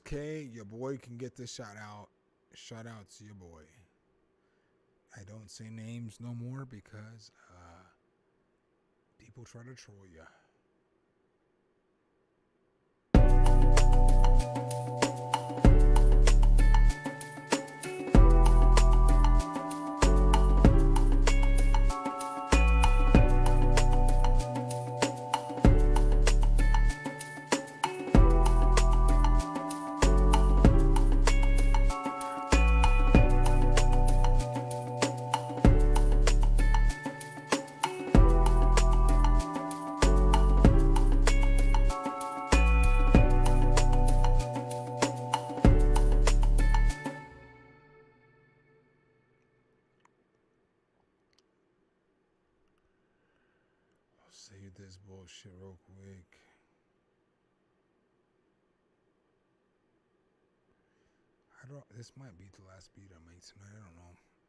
K, your boy can get this shout out. Shout out to your boy. I don't say names no more because people try to troll you. Save this bullshit real quick. This might be the last beat I make tonight.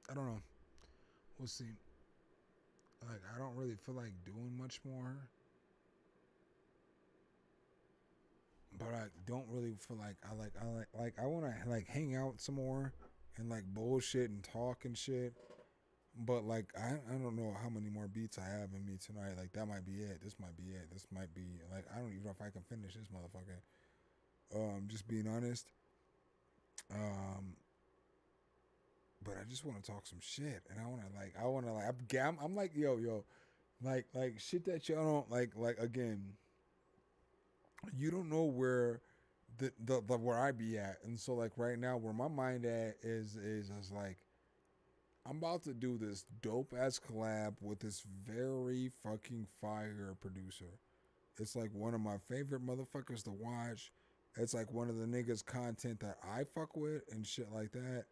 I don't know. We'll see. Like, I don't really feel like doing much more. But I don't really feel like I want to like hang out some more
and like bullshit and talk and shit. But like I don't know how many more beats I have in me tonight. Like that might be it. This might be it. This might be like I don't even know if I can finish this motherfucker. Just being honest. But I just want to talk some shit, and I'm like yo, like shit that y'all don't like again. You don't know where the where I be at, and so like right now where my mind at is like I'm about to do this dope ass collab with this very fucking fire producer. It's like one of my favorite motherfuckers to watch. It's like one of the niggas content that I fuck with and shit like that.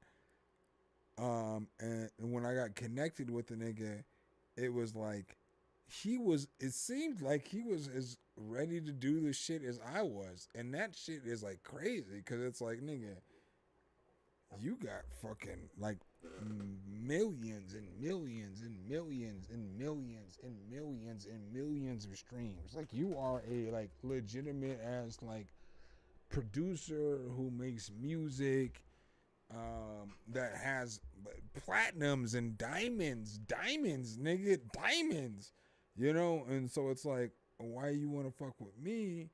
And when I got connected with the nigga, it was like it seemed like he was as ready to do the shit as I was. And that shit is like crazy because it's like, nigga, you got fucking like millions and millions and millions and millions and millions and millions of streams. Like you are a like legitimate ass like producer who makes music that has platinums and diamonds, nigga, diamonds, you know. And so it's like, why you want to fuck with me?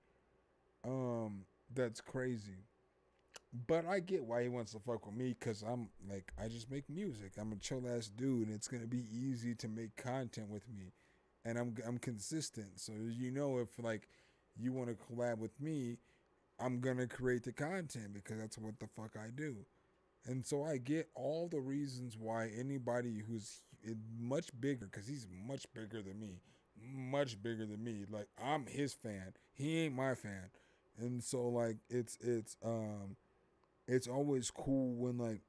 That's crazy. But I get why he wants to fuck with me, because I'm like, I just make music. I'm a chill ass dude, and it's gonna be easy to make content with me, and I'm consistent. So you know, if like you want to collab with me, I'm gonna create the content because that's what the fuck I do. And so I get all the reasons why anybody who's much bigger, because he's much bigger than me, like I'm his fan, he ain't my fan. And so like it's always cool when like,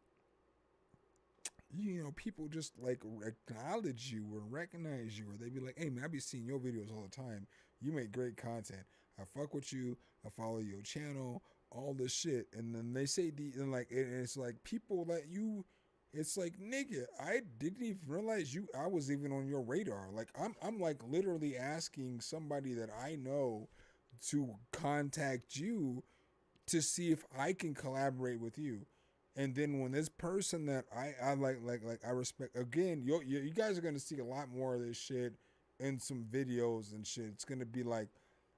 you know, people just like acknowledge you or recognize you, or they be like, hey man, I be seeing your videos all the time, you make great content, I fuck with you, I follow your channel, all this shit. And then they say it's like people that you, it's like, nigga, I didn't even realize I was even on your radar. Like I'm like literally asking somebody that I know to contact you to see if I can collaborate with you. And then when this person that I like I respect, again, you guys are gonna see a lot more of this shit in some videos and shit. It's gonna be like,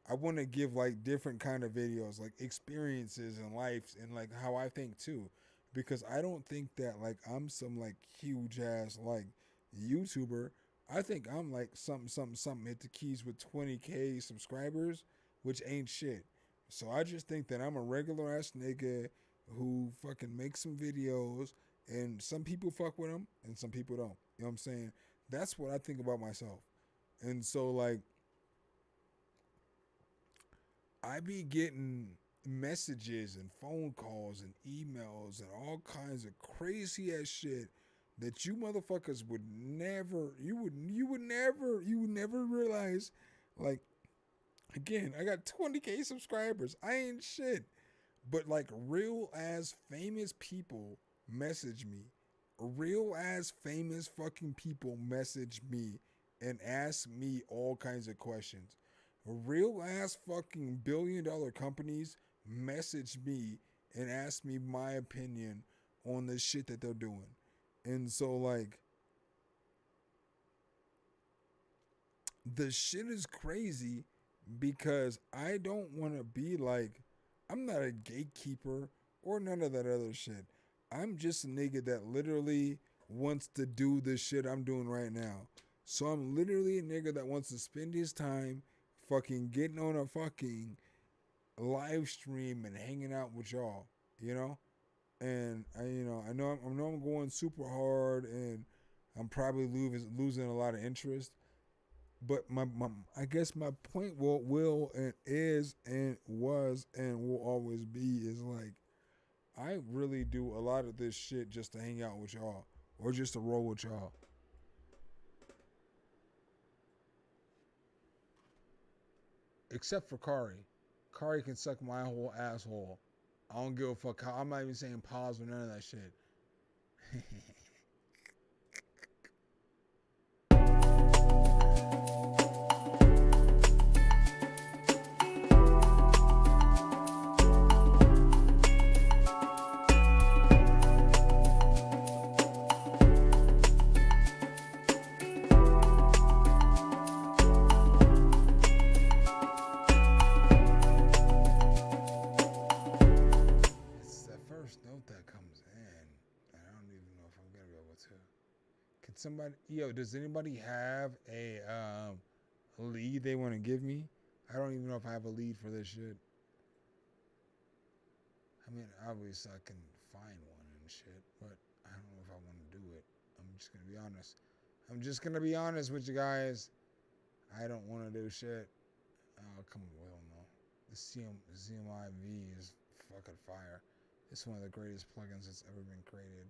I want to give like different kind of videos, like experiences and lives and like how I think too, because I don't think that like I'm some like huge ass like YouTuber. I think I'm like something hit the keys with 20K subscribers, which ain't shit. So I just think that I'm a regular ass nigga who fucking makes some videos, and some people fuck with them and some people don't. You know what I'm saying? That's what I think about myself. And so like, I be getting messages and phone calls and emails and all kinds of crazy ass shit that you motherfuckers would never realize. Like, again, I got 20K subscribers. I ain't shit. But like real ass famous people message me. Real ass famous fucking people message me and ask me all kinds of questions. Real ass fucking $1 billion companies message me and ask me my opinion on the shit that they're doing. And so like, the shit is crazy because I don't want to be like, I'm not a gatekeeper or none of that other shit. I'm just a nigga that literally wants to do the shit I'm doing right now. So I'm literally a nigga that wants to spend his time fucking getting on a fucking live stream and hanging out with y'all, you know? And I know I'm going super hard, and I'm probably losing a lot of interest. But I guess my point will and is and was and will always be is like, I really do a lot of this shit just to hang out with y'all or just to roll with y'all. Except for Kari. Kari can suck my whole asshole. I don't give a fuck how. I'm not even saying pause or none of that shit. somebody, yo, does anybody have a lead they want to give me? I don't even know if I have a lead for this shit. I mean, obviously I can find one and shit, but I don't know if I want to do it. I'm just gonna be honest. I'm just gonna be honest with you guys. I don't want to do shit. Oh, come on, well, no. The ZMIV is fucking fire. It's one of the greatest plugins that's ever been created.